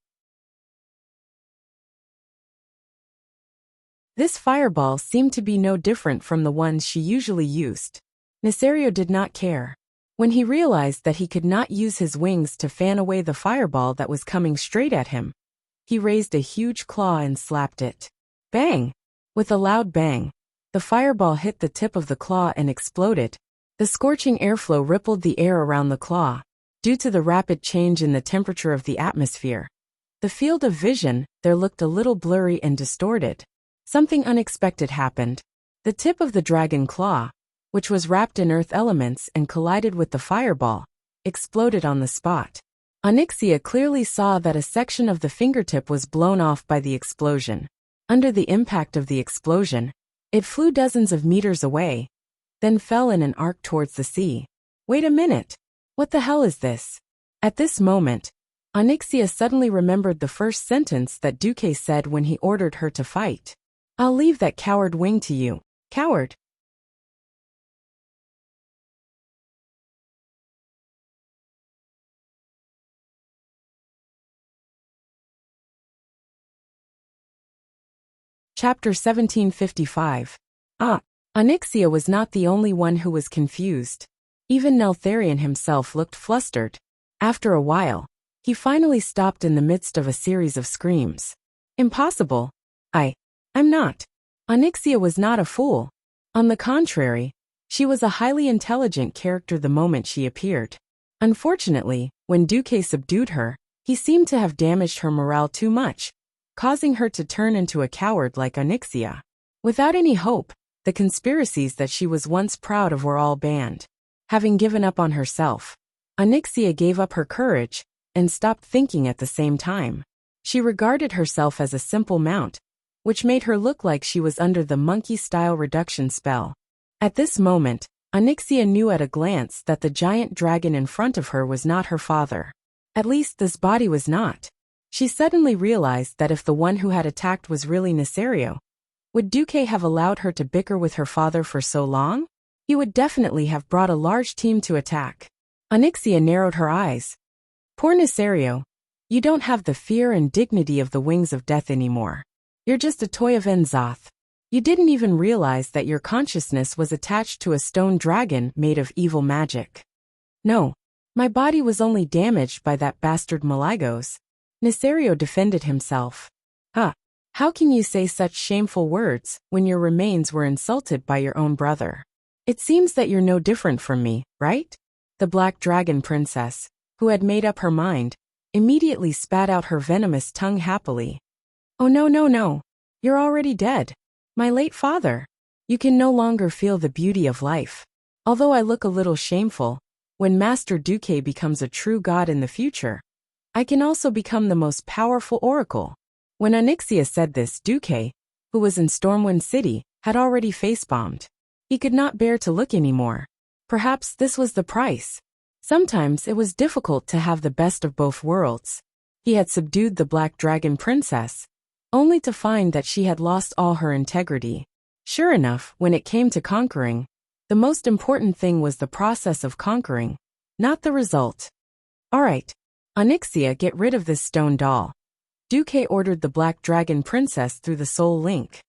This fireball seemed to be no different from the ones she usually used. Nesario did not care. When he realized that he could not use his wings to fan away the fireball that was coming straight at him, he raised a huge claw and slapped it. Bang! With a loud bang, the fireball hit the tip of the claw and exploded. The scorching airflow rippled the air around the claw. Due to the rapid change in the temperature of the atmosphere, the field of vision there looked a little blurry and distorted. Something unexpected happened. The tip of the dragon claw, which was wrapped in earth elements and collided with the fireball, exploded on the spot. Onyxia clearly saw that a section of the fingertip was blown off by the explosion. Under the impact of the explosion, it flew dozens of meters away, then fell in an arc towards the sea. Wait a minute! What the hell is this? At this moment, Onyxia suddenly remembered the first sentence that Duque said when he ordered her to fight. I'll leave that coward wing to you, coward. Chapter 1755. Onyxia was not the only one who was confused. Even Neltharion himself looked flustered. After a while, he finally stopped in the midst of a series of screams. Impossible. I'm not. Onyxia was not a fool. On the contrary, she was a highly intelligent character the moment she appeared. Unfortunately, when Duque subdued her, he seemed to have damaged her morale too much, causing her to turn into a coward like Onyxia. Without any hope, the conspiracies that she was once proud of were all banned. Having given up on herself, Onyxia gave up her courage and stopped thinking at the same time. She regarded herself as a simple mount, which made her look like she was under the monkey-style reduction spell. At this moment, Onyxia knew at a glance that the giant dragon in front of her was not her father. At least this body was not. She suddenly realized that if the one who had attacked was really Nesario, would Duque have allowed her to bicker with her father for so long? He would definitely have brought a large team to attack. Onyxia narrowed her eyes. Poor Nesario, you don't have the fear and dignity of the wings of death anymore. You're just a toy of Enzoth. You didn't even realize that your consciousness was attached to a stone dragon made of evil magic. No, my body was only damaged by that bastard Maligos. Nesario defended himself. How can you say such shameful words when your remains were insulted by your own brother? It seems that you're no different from me, right? The Black Dragon Princess, who had made up her mind, immediately spat out her venomous tongue happily. Oh no, you're already dead. My late father. You can no longer feel the beauty of life. Although I look a little shameful, when Master Duque becomes a true god in the future, I can also become the most powerful oracle. When Onyxia said this, Duque, who was in Stormwind City, had already face-bombed. He could not bear to look anymore. Perhaps this was the price. Sometimes it was difficult to have the best of both worlds. He had subdued the Black Dragon Princess, only to find that she had lost all her integrity. Sure enough, when it came to conquering, the most important thing was the process of conquering, not the result. All right, Onyxia, get rid of this stone doll. Duque ordered the Black Dragon Princess through the soul link.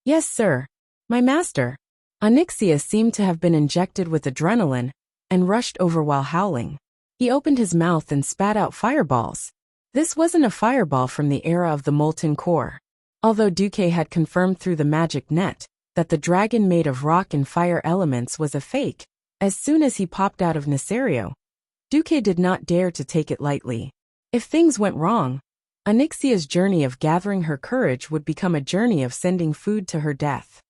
Yes, sir. My master. Onyxia seemed to have been injected with adrenaline and rushed over while howling. He opened his mouth and spat out fireballs. This wasn't a fireball from the era of the molten core. Although Duque had confirmed through the magic net that the dragon made of rock and fire elements was a fake, as soon as he popped out of Nesario, Duque did not dare to take it lightly. If things went wrong, Onyxia's journey of gathering her courage would become a journey of sending food to her death.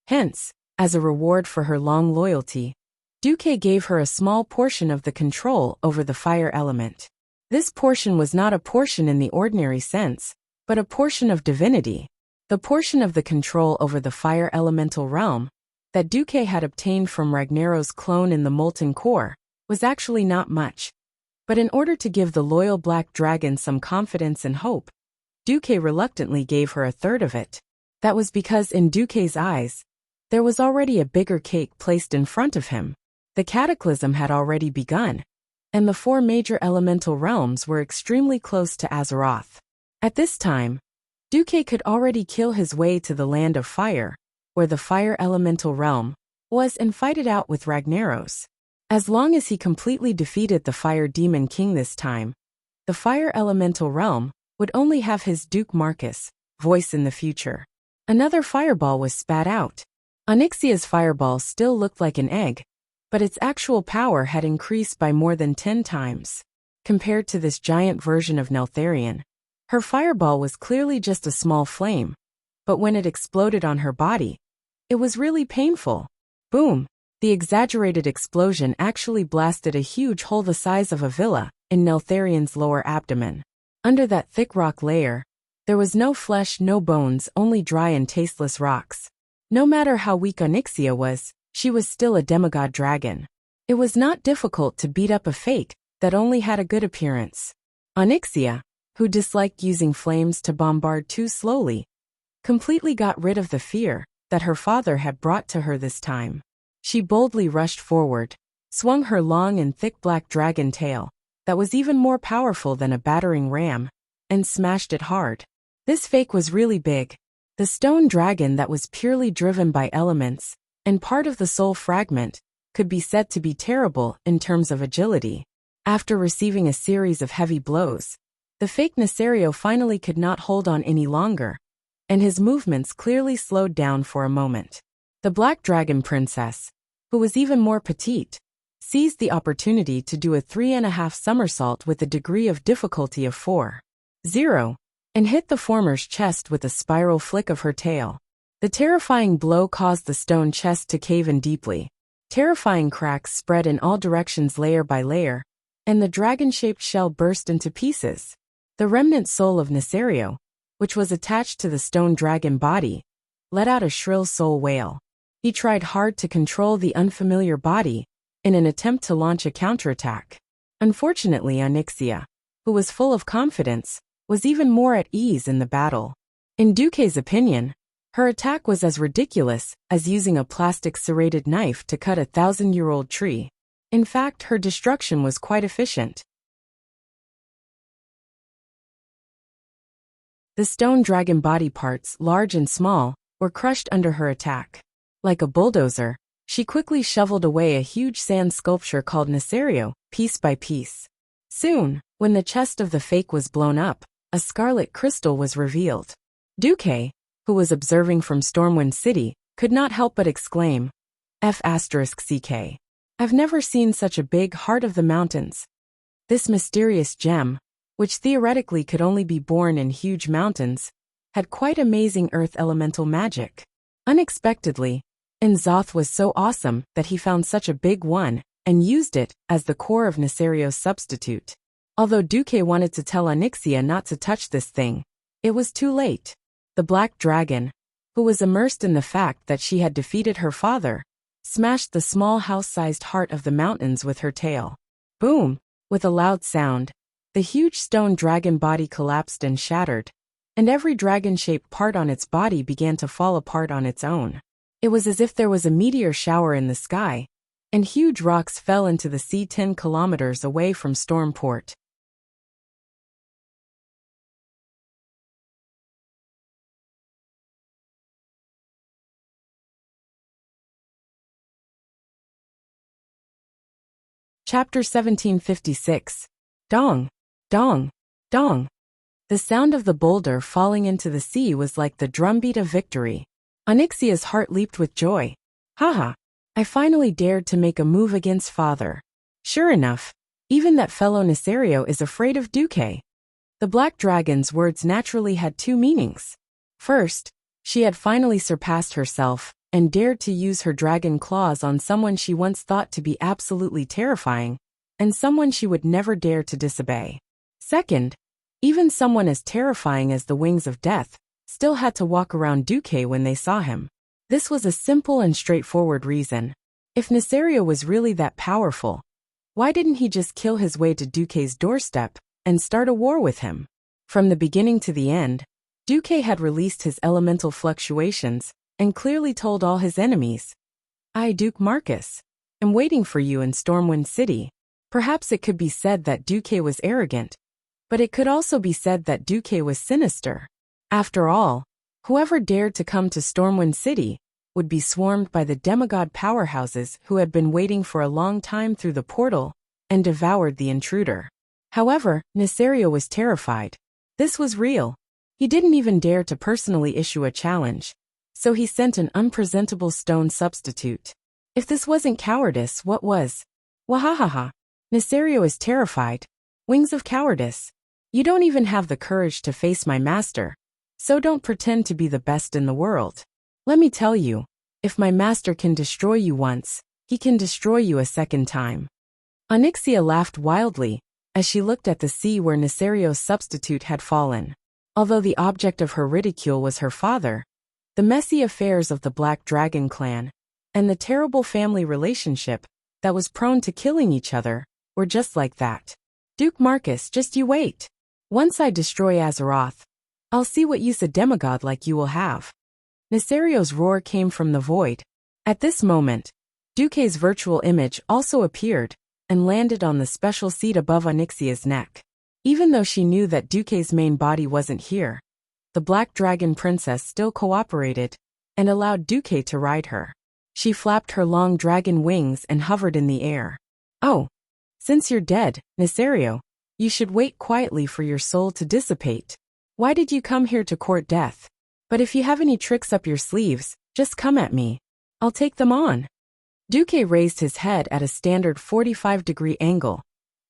Hence, as a reward for her long loyalty, Duque gave her a small portion of the control over the fire element. This portion was not a portion in the ordinary sense, but a portion of divinity. The portion of the control over the fire elemental realm that Duque had obtained from Ragnaro's clone in the molten core was actually not much. But in order to give the loyal Black Dragon some confidence and hope, Duque reluctantly gave her a third of it. That was because in Duque's eyes, there was already a bigger cake placed in front of him. The cataclysm had already begun, and the 4 major elemental realms were extremely close to Azeroth. At this time, Duque could already kill his way to the Land of Fire, where the Fire Elemental Realm was, and fight it out with Ragnaros. As long as he completely defeated the Fire Demon King this time, the Fire Elemental Realm would only have his Duke Marcus voice in the future. Another fireball was spat out. Onyxia's fireball still looked like an egg, but its actual power had increased by more than 10 times. Compared to this giant version of Neltharion, her fireball was clearly just a small flame, but when it exploded on her body, it was really painful. Boom! The exaggerated explosion actually blasted a huge hole the size of a villa in Neltharion's lower abdomen. Under that thick rock layer, there was no flesh, no bones, only dry and tasteless rocks. No matter how weak Onyxia was, she was still a demigod dragon. It was not difficult to beat up a fake that only had a good appearance. Onyxia, who disliked using flames to bombard too slowly, completely got rid of the fear that her father had brought to her this time. She boldly rushed forward, swung her long and thick black dragon tail, that was even more powerful than a battering ram, and smashed it hard. This fake was really big. The stone dragon that was purely driven by elements, and part of the soul fragment, could be said to be terrible in terms of agility. After receiving a series of heavy blows, the fake Nesario finally could not hold on any longer, and his movements clearly slowed down for a moment. The Black Dragon Princess, who was even more petite, seized the opportunity to do a 3.5 somersault with a degree of difficulty of 4.0, and hit the former's chest with a spiral flick of her tail. The terrifying blow caused the stone chest to cave in deeply. Terrifying cracks spread in all directions layer by layer, and the dragon-shaped shell burst into pieces. The remnant soul of Nesario, which was attached to the stone dragon body, let out a shrill soul wail. He tried hard to control the unfamiliar body in an attempt to launch a counterattack. Unfortunately, Onyxia, who was full of confidence, was even more at ease in the battle. In Duque's opinion, her attack was as ridiculous as using a plastic serrated knife to cut a 1,000-year-old tree. In fact, her destruction was quite efficient. The stone dragon body parts, large and small, were crushed under her attack. Like a bulldozer, she quickly shoveled away a huge sand sculpture called Nesario, piece by piece. Soon, when the chest of the fake was blown up, a scarlet crystal was revealed. Duque, who was observing from Stormwind City, could not help but exclaim, F***CK. I've never seen such a big heart of the mountains. This mysterious gem, which theoretically could only be born in huge mountains, had quite amazing earth elemental magic. Unexpectedly, N'Zoth was so awesome that he found such a big one and used it as the core of Nesario's substitute. Although Duque wanted to tell Onyxia not to touch this thing, it was too late. The Black Dragon, who was immersed in the fact that she had defeated her father, smashed the small house-sized heart of the mountains with her tail. Boom! With a loud sound, the huge stone dragon body collapsed and shattered, and every dragon-shaped part on its body began to fall apart on its own. It was as if there was a meteor shower in the sky, and huge rocks fell into the sea 10 kilometers away from Stormport. Chapter 1756. Dong! Dong! Dong! The sound of the boulder falling into the sea was like the drumbeat of victory. Onyxia's heart leaped with joy. Haha! I finally dared to make a move against father. Sure enough, even that fellow Nesario is afraid of Duque. The Black Dragon's words naturally had 2 meanings. First, she had finally surpassed herself and dared to use her dragon claws on someone she once thought to be absolutely terrifying, and someone she would never dare to disobey. Second, even someone as terrifying as the Wings of Death still had to walk around Duque when they saw him. This was a simple and straightforward reason. If Nesario was really that powerful, why didn't he just kill his way to Duque's doorstep and start a war with him? From the beginning to the end, Duque had released his elemental fluctuations and clearly told all his enemies, "I, Duke Marcus, am waiting for you in Stormwind City." Perhaps it could be said that Duque was arrogant, but it could also be said that Duque was sinister. After all, whoever dared to come to Stormwind City would be swarmed by the demigod powerhouses who had been waiting for a long time through the portal and devoured the intruder. However, Nesario was terrified. This was real. He didn't even dare to personally issue a challenge, so he sent an unpresentable stone substitute. If this wasn't cowardice, what was? Wahahaha. Nesario is terrified. Wings of cowardice. You don't even have the courage to face my master, so don't pretend to be the best in the world. Let me tell you, if my master can destroy you once, he can destroy you a second time. Onyxia laughed wildly as she looked at the sea where Nesario's substitute had fallen. Although the object of her ridicule was her father, the messy affairs of the Black Dragon clan, and the terrible family relationship that was prone to killing each other, were just like that. Duke Marcus, just you wait. Once I destroy Azeroth, I'll see what use a demigod like you will have. Nesario's roar came from the void. At this moment, Duque's virtual image also appeared and landed on the special seat above Onyxia's neck. Even though she knew that Duque's main body wasn't here, the Black Dragon Princess still cooperated and allowed Duque to ride her. She flapped her long dragon wings and hovered in the air. Oh, since you're dead, Nesario, you should wait quietly for your soul to dissipate. Why did you come here to court death? But if you have any tricks up your sleeves, just come at me. I'll take them on. Duque raised his head at a standard 45-degree angle,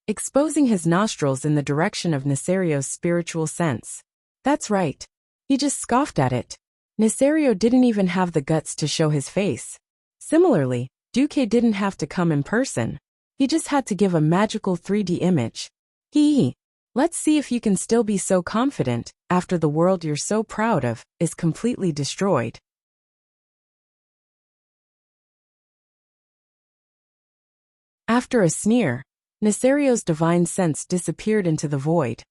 exposing his nostrils in the direction of Nesario's spiritual sense. That's right. He just scoffed at it. Nesario didn't even have the guts to show his face. Similarly, Duque didn't have to come in person. He just had to give a magical 3D image. Hee. Let's see if you can still be so confident after the world you're so proud of is completely destroyed. After a sneer, Nesario's divine sense disappeared into the void.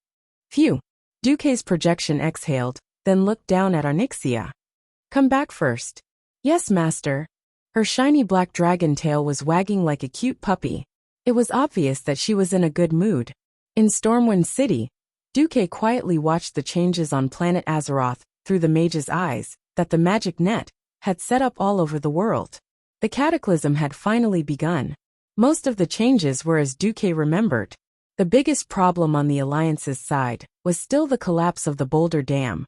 Phew. Duque's projection exhaled, then looked down at Onyxia. Come back first. Yes, master. Her shiny black dragon tail was wagging like a cute puppy. It was obvious that she was in a good mood. In Stormwind City, Duque quietly watched the changes on planet Azeroth through the mage's eyes that the magic net had set up all over the world. The cataclysm had finally begun. Most of the changes were as Duque remembered. The biggest problem on the Alliance's side was still the collapse of the Boulder Dam,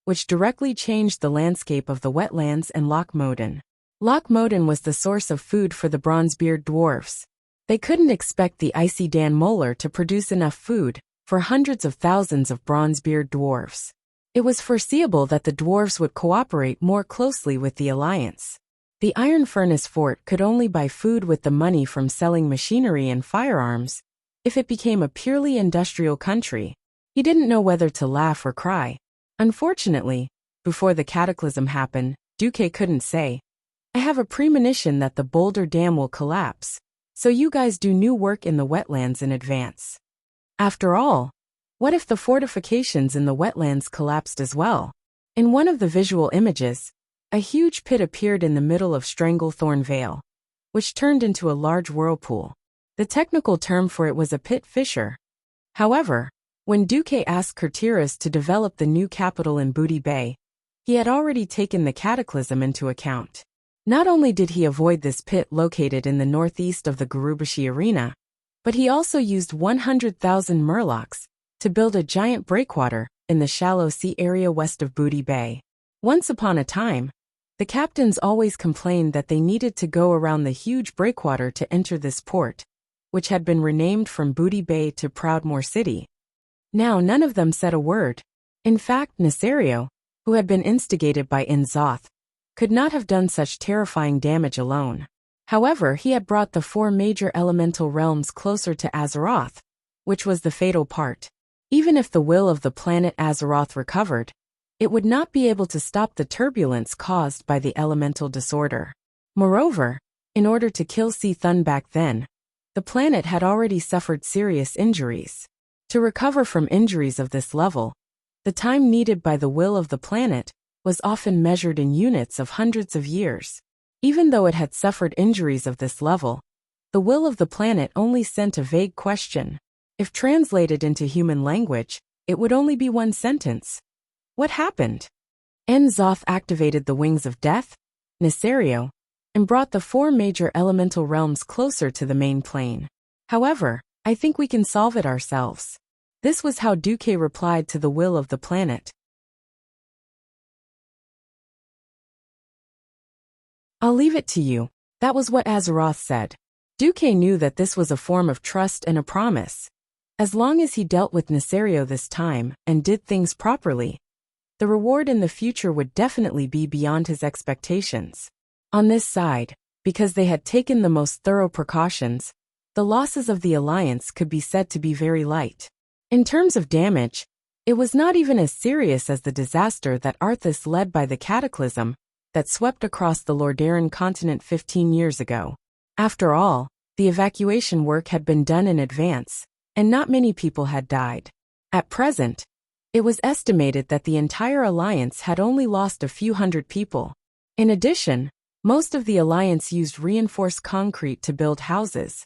which directly changed the landscape of the wetlands and Loch Moden. Loch Moden was the source of food for the Bronzebeard dwarfs. They couldn't expect the icy Dan Molar to produce enough food for hundreds of thousands of Bronzebeard dwarfs. It was foreseeable that the dwarves would cooperate more closely with the Alliance. The Iron Furnace Fort could only buy food with the money from selling machinery and firearms. If it became a purely industrial country, he didn't know whether to laugh or cry. Unfortunately, before the cataclysm happened, Duque couldn't say, I have a premonition that the Boulder Dam will collapse, so you guys do new work in the wetlands in advance. After all, what if the fortifications in the wetlands collapsed as well? In one of the visual images, a huge pit appeared in the middle of Stranglethorn Vale, which turned into a large whirlpool. The technical term for it was a pit fissure. However, when Duque asked Kurtiras to develop the new capital in Booty Bay, he had already taken the cataclysm into account. Not only did he avoid this pit located in the northeast of the Gurubashi Arena, but he also used 100,000 murlocs to build a giant breakwater in the shallow sea area west of Booty Bay. Once upon a time, the captains always complained that they needed to go around the huge breakwater to enter this port, which had been renamed from Booty Bay to Proudmoore City. Now none of them said a word. In fact, Nesario, who had been instigated by Inzoth, could not have done such terrifying damage alone. However, he had brought the 4 major elemental realms closer to Azeroth, which was the fatal part. Even if the will of the planet Azeroth recovered, it would not be able to stop the turbulence caused by the elemental disorder. Moreover, in order to kill Thun back then, the planet had already suffered serious injuries. To recover from injuries of this level The time needed by the will of the planet was often measured in units of hundreds of years. Even though it had suffered injuries of this level, the will of the planet only sent a vague question. If translated into human language, it would only be one sentence. What happened? N'Zoth activated the wings of death, Nisario, and brought the 4 major elemental realms closer to the main plane. However, I think we can solve it ourselves. This was how Duque replied to the will of the planet. I'll leave it to you. That was what Azeroth said. Duque knew that this was a form of trust and a promise. As long as he dealt with Nisario this time and did things properly, the reward in the future would definitely be beyond his expectations. On this side, because they had taken the most thorough precautions, the losses of the Alliance could be said to be very light. In terms of damage, it was not even as serious as the disaster that Arthas led by the Cataclysm that swept across the Lordaeron continent 15 years ago. After all, the evacuation work had been done in advance, and not many people had died. At present, it was estimated that the entire Alliance had only lost a few hundred people. In addition, most of the Alliance used reinforced concrete to build houses,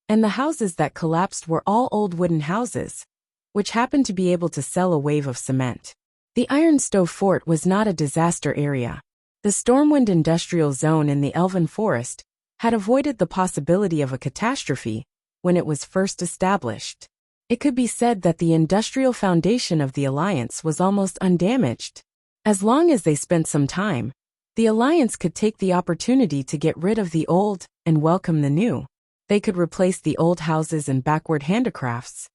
and the houses that collapsed were all old wooden houses, which happened to be able to sell a wave of cement. The Iron Stove Fort was not a disaster area. The Stormwind Industrial Zone in the Elven Forest had avoided the possibility of a catastrophe when it was first established. It could be said that the industrial foundation of the Alliance was almost undamaged. As long as they spent some time, the Alliance could take the opportunity to get rid of the old and welcome the new. They could replace the old houses and backward handicrafts,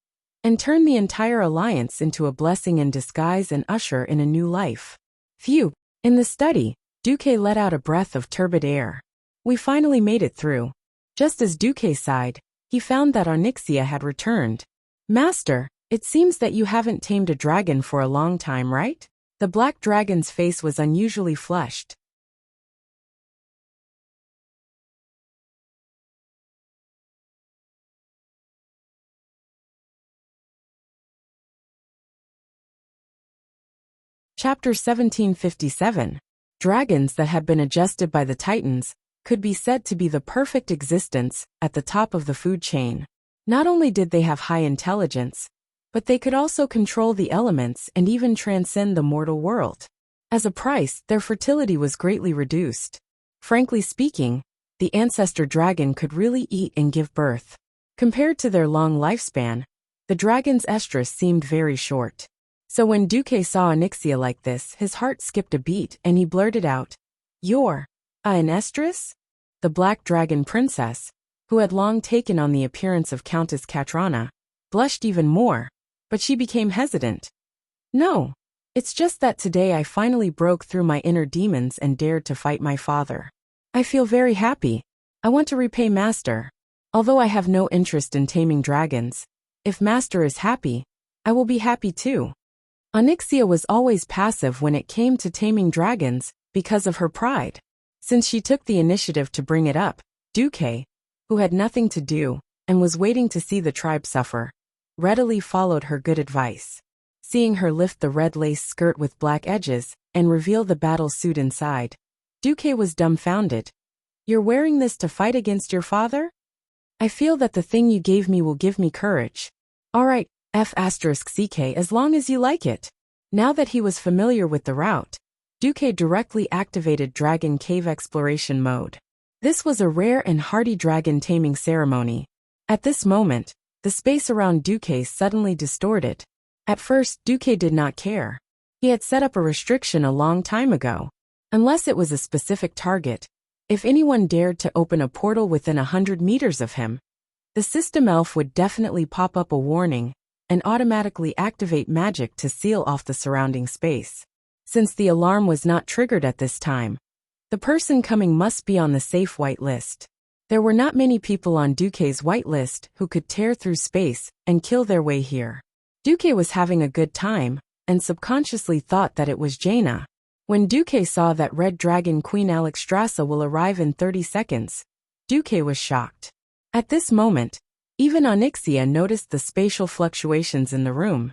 and turn the entire Alliance into a blessing in disguise and usher in a new life. Phew! In the study, Duque let out a breath of turbid air. We finally made it through. Just as Duque sighed, he found that Onyxia had returned. Master, it seems that you haven't tamed a dragon for a long time, right? The black dragon's face was unusually flushed. Chapter 1757. Dragons that had been adjusted by the Titans could be said to be the perfect existence at the top of the food chain. Not only did they have high intelligence, but they could also control the elements and even transcend the mortal world. As a price, their fertility was greatly reduced. Frankly speaking, the ancestor dragon could really eat and give birth. Compared to their long lifespan, the dragon's estrus seemed very short. So when Duque saw Onyxia like this, his heart skipped a beat and he blurted out, "You're an estrus?" The black dragon princess, who had long taken on the appearance of Countess Katrana, blushed even more, but she became hesitant. "No, it's just that today I finally broke through my inner demons and dared to fight my father. I feel very happy. I want to repay Master. Although I have no interest in taming dragons, if Master is happy, I will be happy too." Onyxia was always passive when it came to taming dragons because of her pride. Since she took the initiative to bring it up, Duque, who had nothing to do and was waiting to see the tribe suffer, readily followed her good advice. Seeing her lift the red lace skirt with black edges and reveal the battle suit inside, Duque was dumbfounded. "You're wearing this to fight against your father? I feel that the thing you gave me will give me courage. All right, F*CK as long as you like it." Now that he was familiar with the route, Duque directly activated Dragon Cave Exploration mode. This was a rare and hardy dragon taming ceremony. At this moment, the space around Duque suddenly distorted. At first, Duque did not care. He had set up a restriction a long time ago. Unless it was a specific target, if anyone dared to open a portal within 100 meters of him, the system elf would definitely pop up a warning and automatically activate magic to seal off the surrounding space. Since the alarm was not triggered at this time, the person coming must be on the safe white list. There were not many people on Duque's white list who could tear through space and kill their way here. Duque was having a good time and subconsciously thought that it was Jaina. When Duque saw that Red Dragon Queen Alexstrasza will arrive in 30 seconds, Duque was shocked. At this moment, even Onyxia noticed the spatial fluctuations in the room.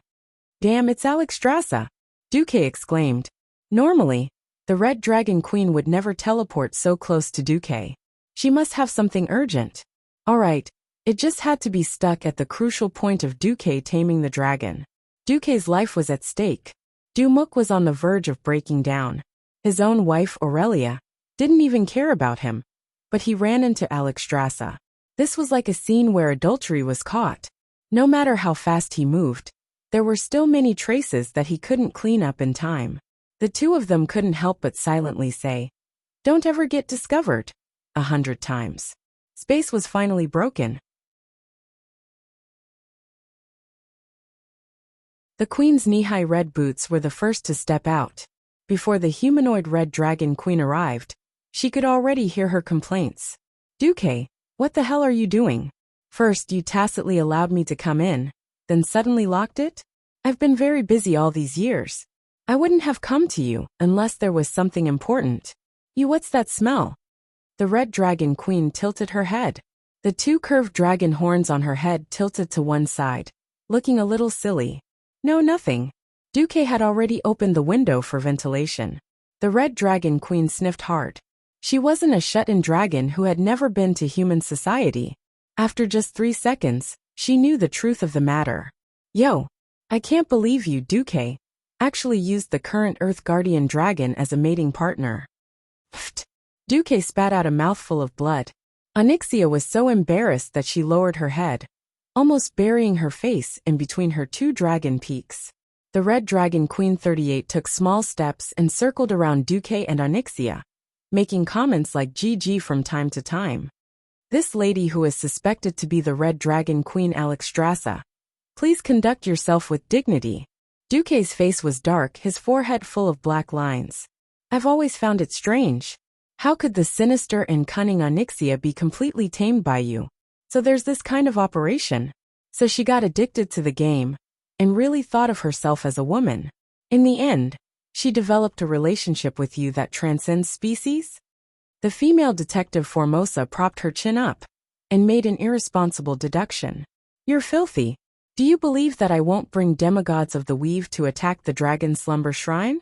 "Damn, it's Alexstrasza. Duque exclaimed. Normally, the Red Dragon Queen would never teleport so close to Duque. She must have something urgent. Alright, it just had to be stuck at the crucial point of Duque taming the dragon. Duque's life was at stake. Dumuk was on the verge of breaking down. His own wife, Aurelia, didn't even care about him, but he ran into Alexstrasza. This was like a scene where adultery was caught. No matter how fast he moved, there were still many traces that he couldn't clean up in time. The two of them couldn't help but silently say, "Don't ever get discovered," 100 times. Space was finally broken. The Queen's knee-high red boots were the first to step out. Before the humanoid Red Dragon Queen arrived, she could already hear her complaints. "Duque, what the hell are you doing? First you tacitly allowed me to come in, then suddenly locked it? I've been very busy all these years. I wouldn't have come to you unless there was something important. What's that smell?" The Red Dragon Queen tilted her head. The two curved dragon horns on her head tilted to one side, looking a little silly. "No, nothing." Duque had already opened the window for ventilation. The Red Dragon Queen sniffed hard. She wasn't a shut-in dragon who had never been to human society. After just 3 seconds, she knew the truth of the matter. "Yo, I can't believe you, Duque, actually used the current Earth Guardian dragon as a mating partner." Pfft. Duque spat out a mouthful of blood. Onyxia was so embarrassed that she lowered her head, almost burying her face in between her two dragon peaks. The Red Dragon Queen 38 took small steps and circled around Duque and Onyxia, making comments like GG from time to time. "This lady who is suspected to be the Red Dragon Queen Alexstrasza, please conduct yourself with dignity." Duque's face was dark, his forehead full of black lines. "I've always found it strange. How could the sinister and cunning Onyxia be completely tamed by you? So there's this kind of operation. So she got addicted to the game, and really thought of herself as a woman. In the end, she developed a relationship with you that transcends species?" The female detective Formosa propped her chin up and made an irresponsible deduction. "You're filthy. Do you believe that I won't bring demigods of the weave to attack the dragon slumber shrine?"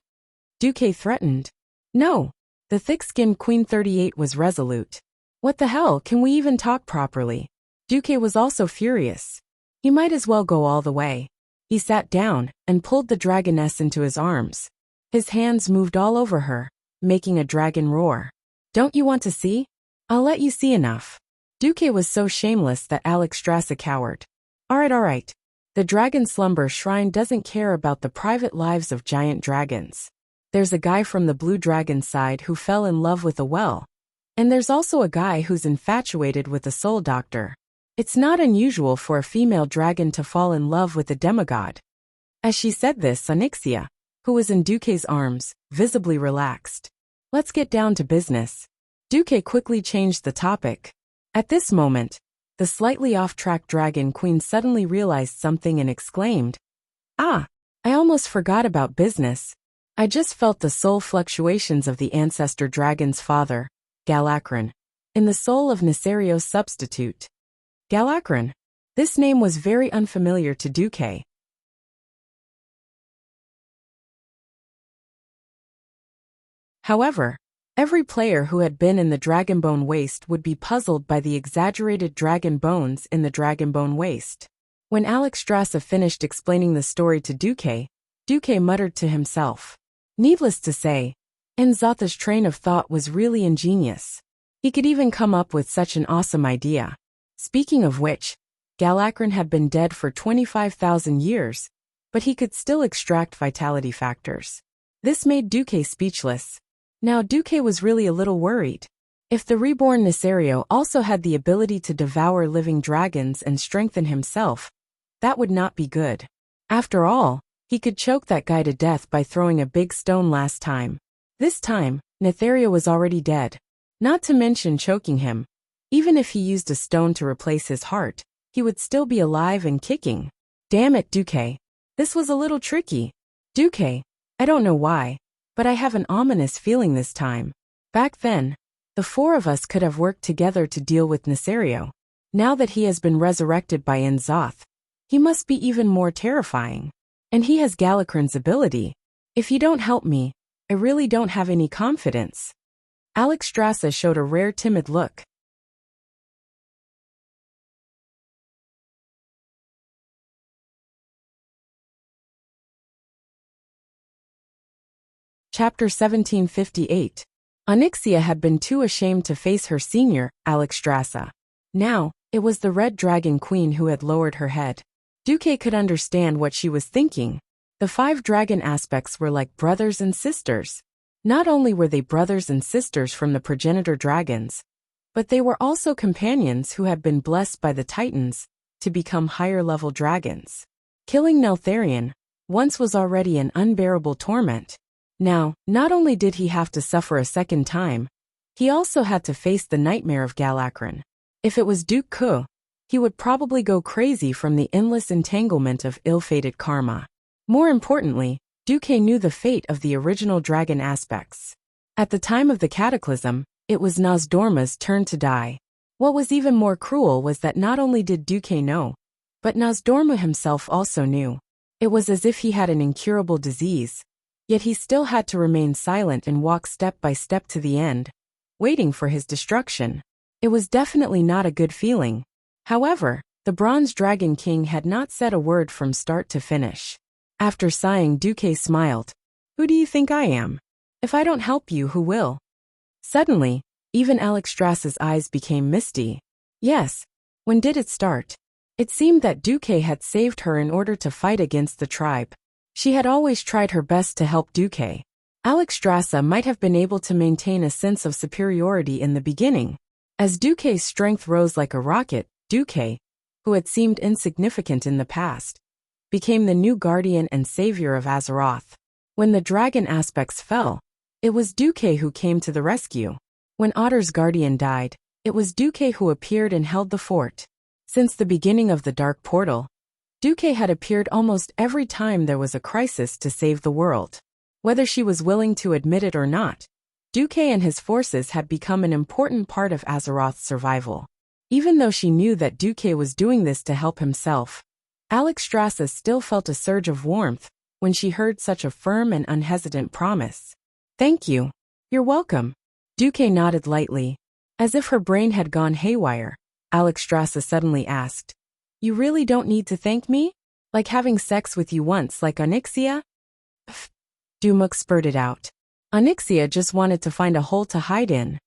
Duque threatened. "No." The thick-skinned Queen 38 was resolute. "What the hell, can we even talk properly?" Duque was also furious. He might as well go all the way. He sat down and pulled the dragoness into his arms. His hands moved all over her, making a dragon roar. "Don't you want to see? I'll let you see enough." Duque was so shameless that Alexstrasza cowered. Alright. The Dragon Slumber Shrine doesn't care about the private lives of giant dragons. There's a guy from the Blue Dragon side who fell in love with a well. And there's also a guy who's infatuated with a soul doctor. It's not unusual for a female dragon to fall in love with a demigod. As she said this, Onyxia, who was in Duque's arms, visibly relaxed. "Let's get down to business." Duque quickly changed the topic. At this moment, the slightly off-track dragon queen suddenly realized something and exclaimed, "Ah, I almost forgot about business. I just felt the soul fluctuations of the ancestor dragon's father, Galakron, in the soul of Neserio's substitute." Galakron. This name was very unfamiliar to Duque. However, every player who had been in the Dragonbone Waste would be puzzled by the exaggerated dragon bones in the Dragonbone Waste. When Alexstrasza finished explaining the story to Duque, Duque muttered to himself. Needless to say, Enzatha's train of thought was really ingenious. He could even come up with such an awesome idea. Speaking of which, Galakron had been dead for 25,000 years, but he could still extract vitality factors. This made Duque speechless. Now Duque was really a little worried. If the reborn Neserio also had the ability to devour living dragons and strengthen himself, that would not be good. After all, he could choke that guy to death by throwing a big stone last time. This time, Netherio was already dead. Not to mention choking him. Even if he used a stone to replace his heart, he would still be alive and kicking. Damn it, Duque. This was a little tricky. Duque, I don't know why, but I have an ominous feeling this time. Back then, the four of us could have worked together to deal with Neserio. Now that he has been resurrected by Enzoth, he must be even more terrifying. And he has Galakron's ability. If you don't help me, I really don't have any confidence. Alexstrasza showed a rare timid look. Chapter 1758. Onyxia had been too ashamed to face her senior, Alexstrasza. Now, it was the Red Dragon Queen who had lowered her head. Duque could understand what she was thinking. The 5 dragon aspects were like brothers and sisters. Not only were they brothers and sisters from the progenitor dragons, but they were also companions who had been blessed by the Titans to become higher-level dragons. Killing Neltharion once was already an unbearable torment. Now, not only did he have to suffer a second time, he also had to face the nightmare of Galakron. If it was Duke Ku, he would probably go crazy from the endless entanglement of ill-fated karma. More importantly, Duque knew the fate of the original dragon aspects. At the time of the cataclysm, it was Nozdorma's turn to die. What was even more cruel was that not only did Duque know, but Nozdorma himself also knew. It was as if he had an incurable disease, yet he still had to remain silent and walk step by step to the end, waiting for his destruction. It was definitely not a good feeling. However, the Bronze Dragon King had not said a word from start to finish. After sighing, Duque smiled. Who do you think I am? If I don't help you, who will? Suddenly, even Alexstrasza's eyes became misty. Yes. When did it start? It seemed that Duque had saved her in order to fight against the tribe. She had always tried her best to help Duque. Alexstrasza might have been able to maintain a sense of superiority in the beginning. As Duque's strength rose like a rocket, Duque, who had seemed insignificant in the past, became the new guardian and savior of Azeroth. When the dragon aspects fell, it was Duque who came to the rescue. When Otter's guardian died, it was Duque who appeared and held the fort. Since the beginning of the Dark Portal, Duque had appeared almost every time there was a crisis to save the world. Whether she was willing to admit it or not, Duque and his forces had become an important part of Azeroth's survival. Even though she knew that Duque was doing this to help himself, Alexstrasza still felt a surge of warmth when she heard such a firm and unhesitant promise. Thank you. You're welcome. Duque nodded lightly. As if her brain had gone haywire, Alexstrasza suddenly asked, You really don't need to thank me? Like having sex with you once, like Onyxia? Pfft, Dumuk spurted out. Onyxia just wanted to find a hole to hide in.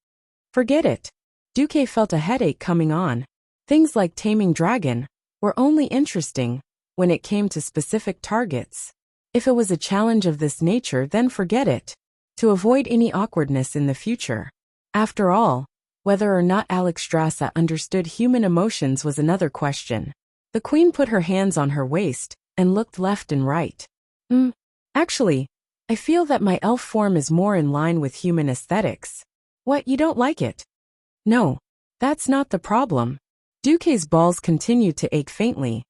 Forget it. Duque felt a headache coming on. Things like taming dragon were only interesting when it came to specific targets. If it was a challenge of this nature, then forget it. To avoid any awkwardness in the future. After all, whether or not Alexstrasza understood human emotions was another question. The queen put her hands on her waist and looked left and right. Actually, I feel that my elf form is more in line with human aesthetics. What, you don't like it? No, that's not the problem. Duque's balls continued to ache faintly.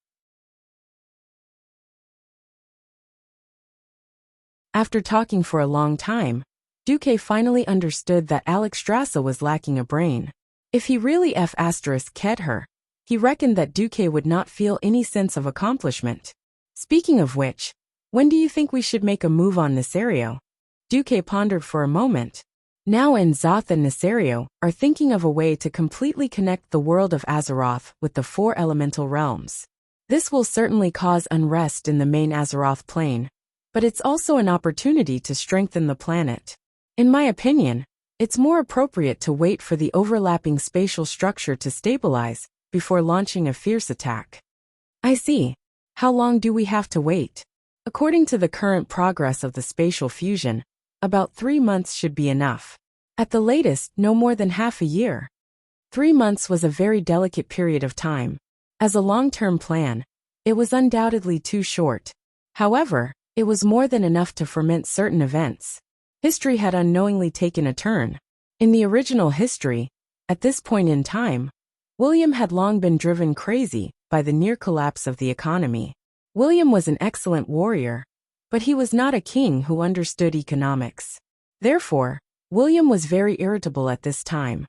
After talking for a long time, Duque finally understood that Alexstrasza was lacking a brain. If he really ked her, he reckoned that Duque would not feel any sense of accomplishment. Speaking of which, when do you think we should make a move on Nesario? Duque pondered for a moment. Now N'Zoth and Nesario are thinking of a way to completely connect the world of Azeroth with the 4 elemental realms. This will certainly cause unrest in the main Azeroth plane, but it's also an opportunity to strengthen the planet. In my opinion, it's more appropriate to wait for the overlapping spatial structure to stabilize before launching a fierce attack. I see. How long do we have to wait? According to the current progress of the spatial fusion, about 3 months should be enough. At the latest, no more than half a year. 3 months was a very delicate period of time. As a long-term plan, it was undoubtedly too short. However, it was more than enough to ferment certain events. History had unknowingly taken a turn. In the original history, at this point in time, William had long been driven crazy by the near collapse of the economy. William was an excellent warrior, but he was not a king who understood economics. Therefore, William was very irritable at this time,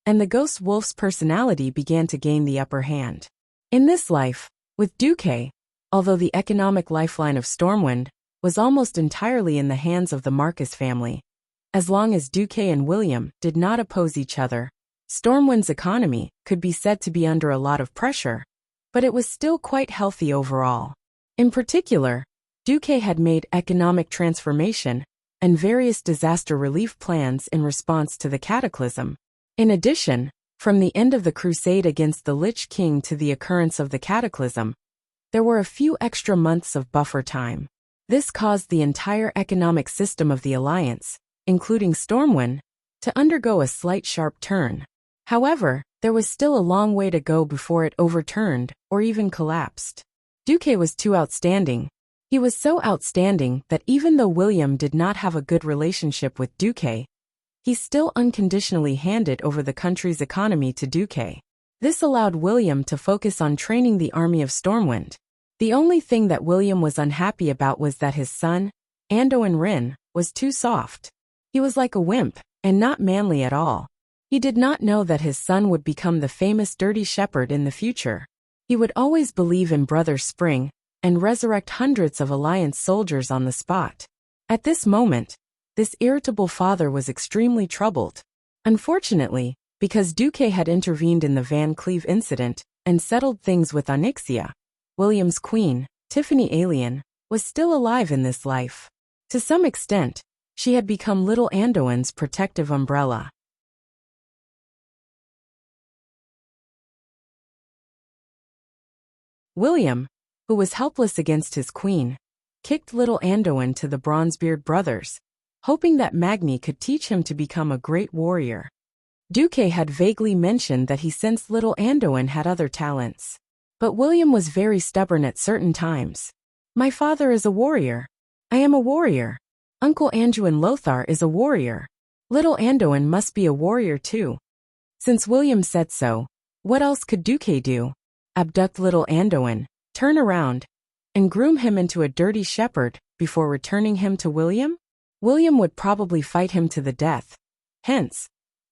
and the ghost wolf's personality began to gain the upper hand. In this life, with Duque, although the economic lifeline of Stormwind was almost entirely in the hands of the Marcus family. As long as Duque and William did not oppose each other, Stormwind's economy could be said to be under a lot of pressure, but it was still quite healthy overall. In particular, Duque had made economic transformation and various disaster relief plans in response to the cataclysm. In addition, from the end of the crusade against the Lich King to the occurrence of the cataclysm, there were a few extra months of buffer time. This caused the entire economic system of the Alliance, including Stormwind, to undergo a slight sharp turn. However, there was still a long way to go before it overturned or even collapsed. Duque was too outstanding. He was so outstanding that even though William did not have a good relationship with Duque, he still unconditionally handed over the country's economy to Duque. This allowed William to focus on training the army of Stormwind. The only thing that William was unhappy about was that his son, Anduin Wrynn, was too soft. He was like a wimp, and not manly at all. He did not know that his son would become the famous Dirty Shepherd in the future. He would always believe in Brother Spring, and resurrect hundreds of Alliance soldiers on the spot. At this moment, this irritable father was extremely troubled. Unfortunately, because Duque had intervened in the Van Cleve incident and settled things with Onyxia, William's queen, Tiffany Alien, was still alive in this life. To some extent, she had become little Anduin's protective umbrella. William, who was helpless against his queen, kicked little Anduin to the Bronzebeard brothers, hoping that Magni could teach him to become a great warrior. Duque had vaguely mentioned that he sensed little Anduin had other talents. But William was very stubborn at certain times. My father is a warrior. I am a warrior. Uncle Anduin Lothar is a warrior. Little Anduin must be a warrior too. Since William said so, what else could Duque do? Abduct little Anduin, turn around, and groom him into a dirty shepherd before returning him to William? William would probably fight him to the death. Hence,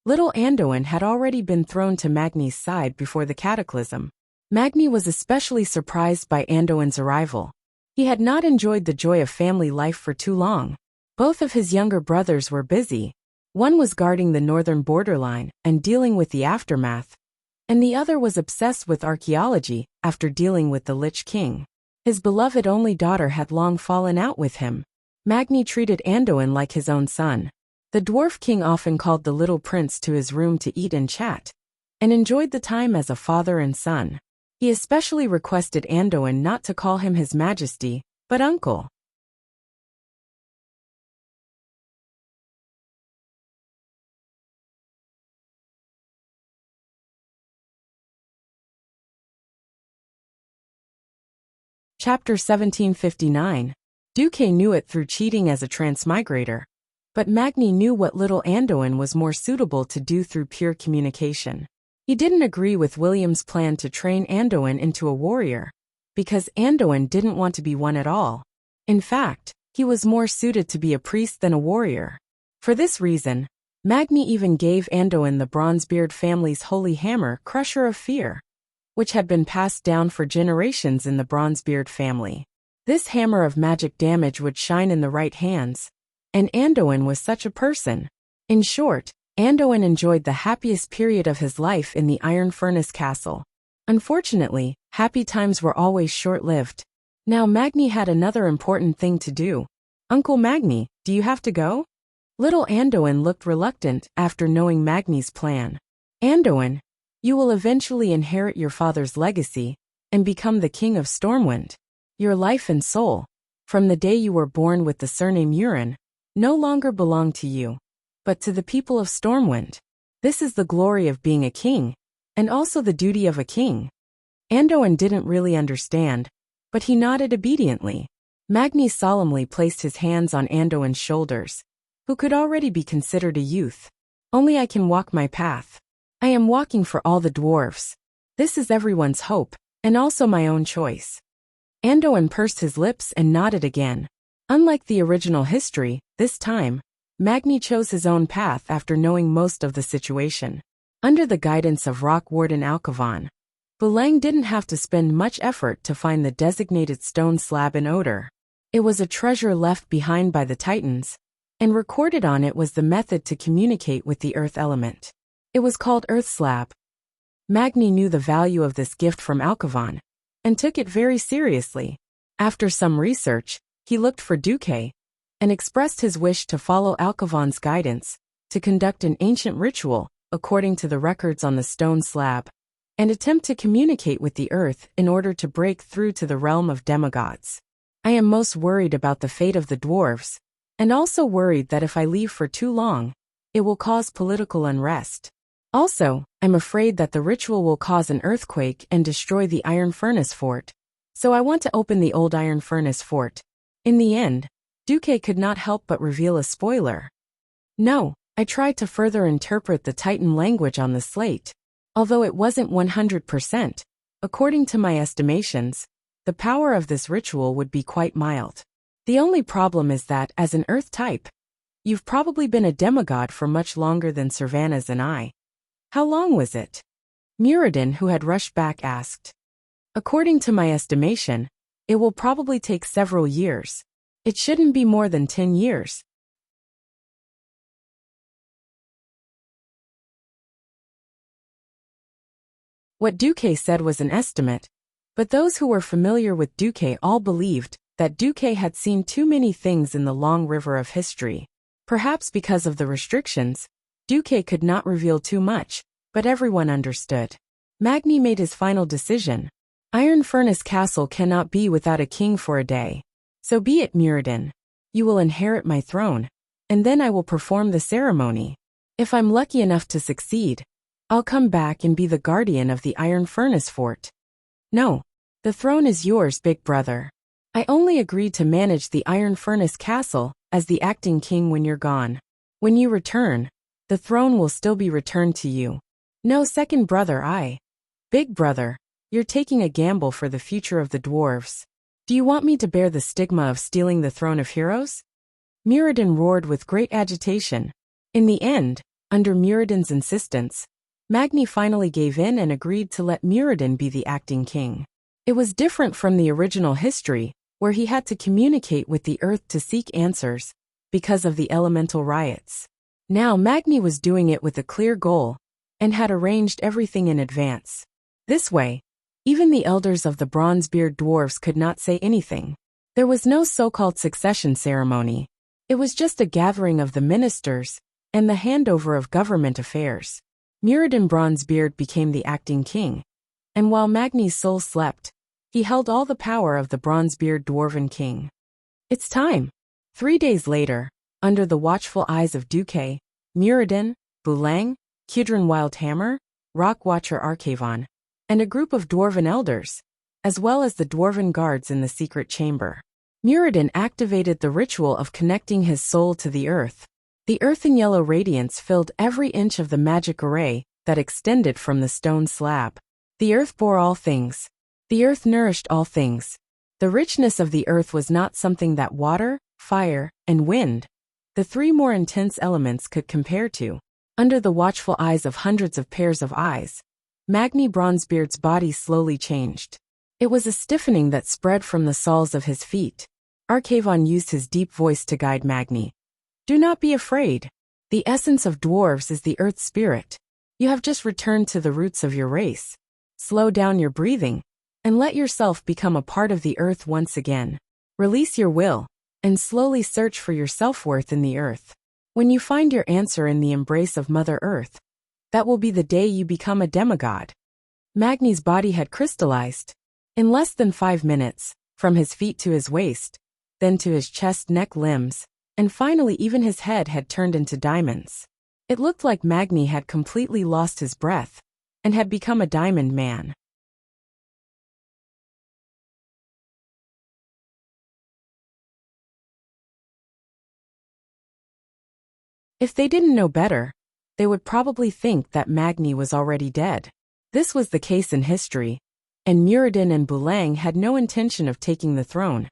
little Anduin had already been thrown to Magni's side before the cataclysm. Magni was especially surprised by Anduin's arrival. He had not enjoyed the joy of family life for too long. Both of his younger brothers were busy. One was guarding the northern borderline and dealing with the aftermath, and the other was obsessed with archaeology after dealing with the Lich King. His beloved only daughter had long fallen out with him. Magni treated Anduin like his own son. The Dwarf King often called the little prince to his room to eat and chat, and enjoyed the time as a father and son. He especially requested Anduin not to call him His Majesty, but Uncle. Chapter 1759. Duque knew it through cheating as a transmigrator, but Magni knew what little Anduin was more suitable to do through pure communication. He didn't agree with William's plan to train Anduin into a warrior, because Anduin didn't want to be one at all. In fact, he was more suited to be a priest than a warrior. For this reason, Magni even gave Anduin the Bronzebeard family's holy hammer, Crusher of Fear, which had been passed down for generations in the Bronzebeard family. This hammer of magic damage would shine in the right hands, and Anduin was such a person. In short, Anduin enjoyed the happiest period of his life in the Iron Furnace Castle. Unfortunately, happy times were always short-lived. Now Magni had another important thing to do. Uncle Magni, do you have to go? Little Anduin looked reluctant after knowing Magni's plan. Anduin, you will eventually inherit your father's legacy and become the king of Stormwind. Your life and soul, from the day you were born with the surname Urin, no longer belong to you, but to the people of Stormwind. This is the glory of being a king, and also the duty of a king. Anduin didn't really understand, but he nodded obediently. Magni solemnly placed his hands on Anduin's shoulders, who could already be considered a youth. Only I can walk my path. I am walking for all the dwarfs. This is everyone's hope, and also my own choice. Anduin pursed his lips and nodded again. Unlike the original history, this time, Magni chose his own path after knowing most of the situation. Under the guidance of Rock Warden Alcavan, Boulanger didn't have to spend much effort to find the designated stone slab in Oder. It was a treasure left behind by the Titans, and recorded on it was the method to communicate with the earth element. It was called Earth Slab. Magni knew the value of this gift from Alcavan, and took it very seriously. After some research, he looked for Duque, and expressed his wish to follow Alcavan's guidance, to conduct an ancient ritual, according to the records on the stone slab, and attempt to communicate with the earth in order to break through to the realm of demigods. I am most worried about the fate of the dwarves, and also worried that if I leave for too long, it will cause political unrest. Also, I'm afraid that the ritual will cause an earthquake and destroy the iron furnace fort, so I want to open the old iron furnace fort. In the end, Duque could not help but reveal a spoiler. No, I tried to further interpret the Titan language on the slate. Although it wasn't 100%, according to my estimations, the power of this ritual would be quite mild. The only problem is that, as an Earth type, you've probably been a demigod for much longer than Servanas and I. How long was it? Muradin, who had rushed back, asked. According to my estimation, it will probably take several years. It shouldn't be more than 10 years. What Duque said was an estimate, but those who were familiar with Duque all believed that Duque had seen too many things in the long river of history. Perhaps because of the restrictions, Duque could not reveal too much, but everyone understood. Magni made his final decision. Iron Furnace Castle cannot be without a king for a day. So be it, Muradin. You will inherit my throne, and then I will perform the ceremony. If I'm lucky enough to succeed, I'll come back and be the guardian of the Iron Furnace Fort. No, the throne is yours, big brother. I only agreed to manage the Iron Furnace Castle as the acting king when you're gone. When you return, the throne will still be returned to you. No, second brother, Big brother, you're taking a gamble for the future of the dwarves. Do you want me to bear the stigma of stealing the throne of heroes? Muradin roared with great agitation. In the end, under Muradin's insistence, Magni finally gave in and agreed to let Muradin be the acting king. It was different from the original history, where he had to communicate with the earth to seek answers, because of the elemental riots. Now Magni was doing it with a clear goal, and had arranged everything in advance. This way, even the elders of the Bronzebeard dwarves could not say anything. There was no so-called succession ceremony. It was just a gathering of the ministers, and the handover of government affairs. Muradin Bronzebeard became the acting king, and while Magni's soul slept, he held all the power of the Bronzebeard dwarven king. It's time. 3 days later, under the watchful eyes of Duque, Muradin, Bulang, Kidron Wildhammer, Rockwatcher Arcavan, and a group of dwarven elders, as well as the dwarven guards in the secret chamber. Muradin activated the ritual of connecting his soul to the earth. The earthen yellow radiance filled every inch of the magic array that extended from the stone slab. The earth bore all things. The earth nourished all things. The richness of the earth was not something that water, fire, and wind, the three more intense elements, could compare to. Under the watchful eyes of hundreds of pairs of eyes, Magni Bronzebeard's body slowly changed. It was a stiffening that spread from the soles of his feet. Arcavan used his deep voice to guide Magni. Do not be afraid. The essence of dwarves is the earth spirit. You have just returned to the roots of your race. Slow down your breathing, and let yourself become a part of the earth once again. Release your will, and slowly search for your self-worth in the earth. When you find your answer in the embrace of Mother Earth, that will be the day you become a demigod. Magni's body had crystallized. In less than 5 minutes, from his feet to his waist, then to his chest, neck, limbs, and finally even his head had turned into diamonds. It looked like Magni had completely lost his breath, and had become a diamond man. If they didn't know better, they would probably think that Magni was already dead. This was the case in history, and Muradin and Bulang had no intention of taking the throne,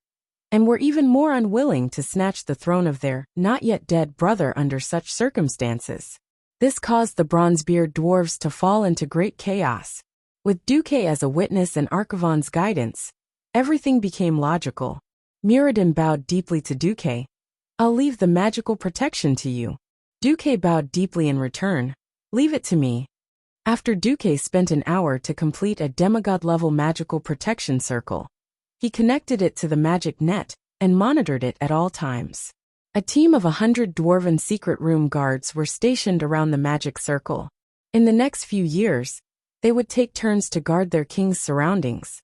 and were even more unwilling to snatch the throne of their not-yet-dead brother under such circumstances. This caused the Bronzebeard dwarves to fall into great chaos. With Duque as a witness and Arcavan's guidance, everything became logical. Muradin bowed deeply to Duque. I'll leave the magical protection to you. Duque bowed deeply in return. Leave it to me. After Duque spent an hour to complete a demigod-level magical protection circle, he connected it to the magic net and monitored it at all times. A team of 100 dwarven secret room guards were stationed around the magic circle. In the next few years, they would take turns to guard their king's surroundings,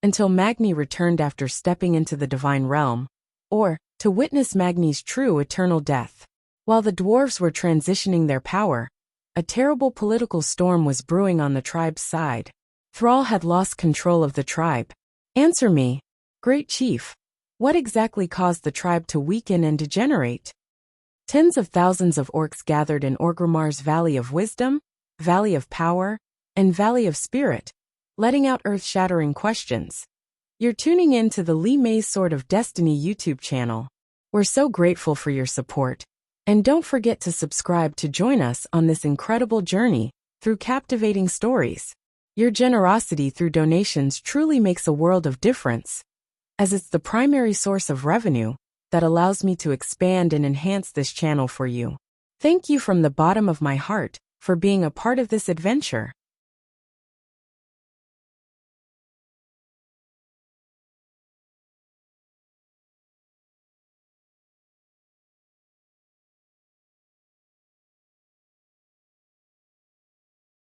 until Magni returned after stepping into the divine realm, or to witness Magni's true eternal death. While the dwarves were transitioning their power, a terrible political storm was brewing on the tribe's side. Thrall had lost control of the tribe. Answer me, great chief. What exactly caused the tribe to weaken and degenerate? Tens of thousands of orcs gathered in Orgrimmar's Valley of Wisdom, Valley of Power, and Valley of Spirit, letting out earth-shattering questions. You're tuning in to the Lee May's Sword of Destiny YouTube channel. We're so grateful for your support. And don't forget to subscribe to join us on this incredible journey through captivating stories. Your generosity through donations truly makes a world of difference, as it's the primary source of revenue that allows me to expand and enhance this channel for you. Thank you from the bottom of my heart for being a part of this adventure.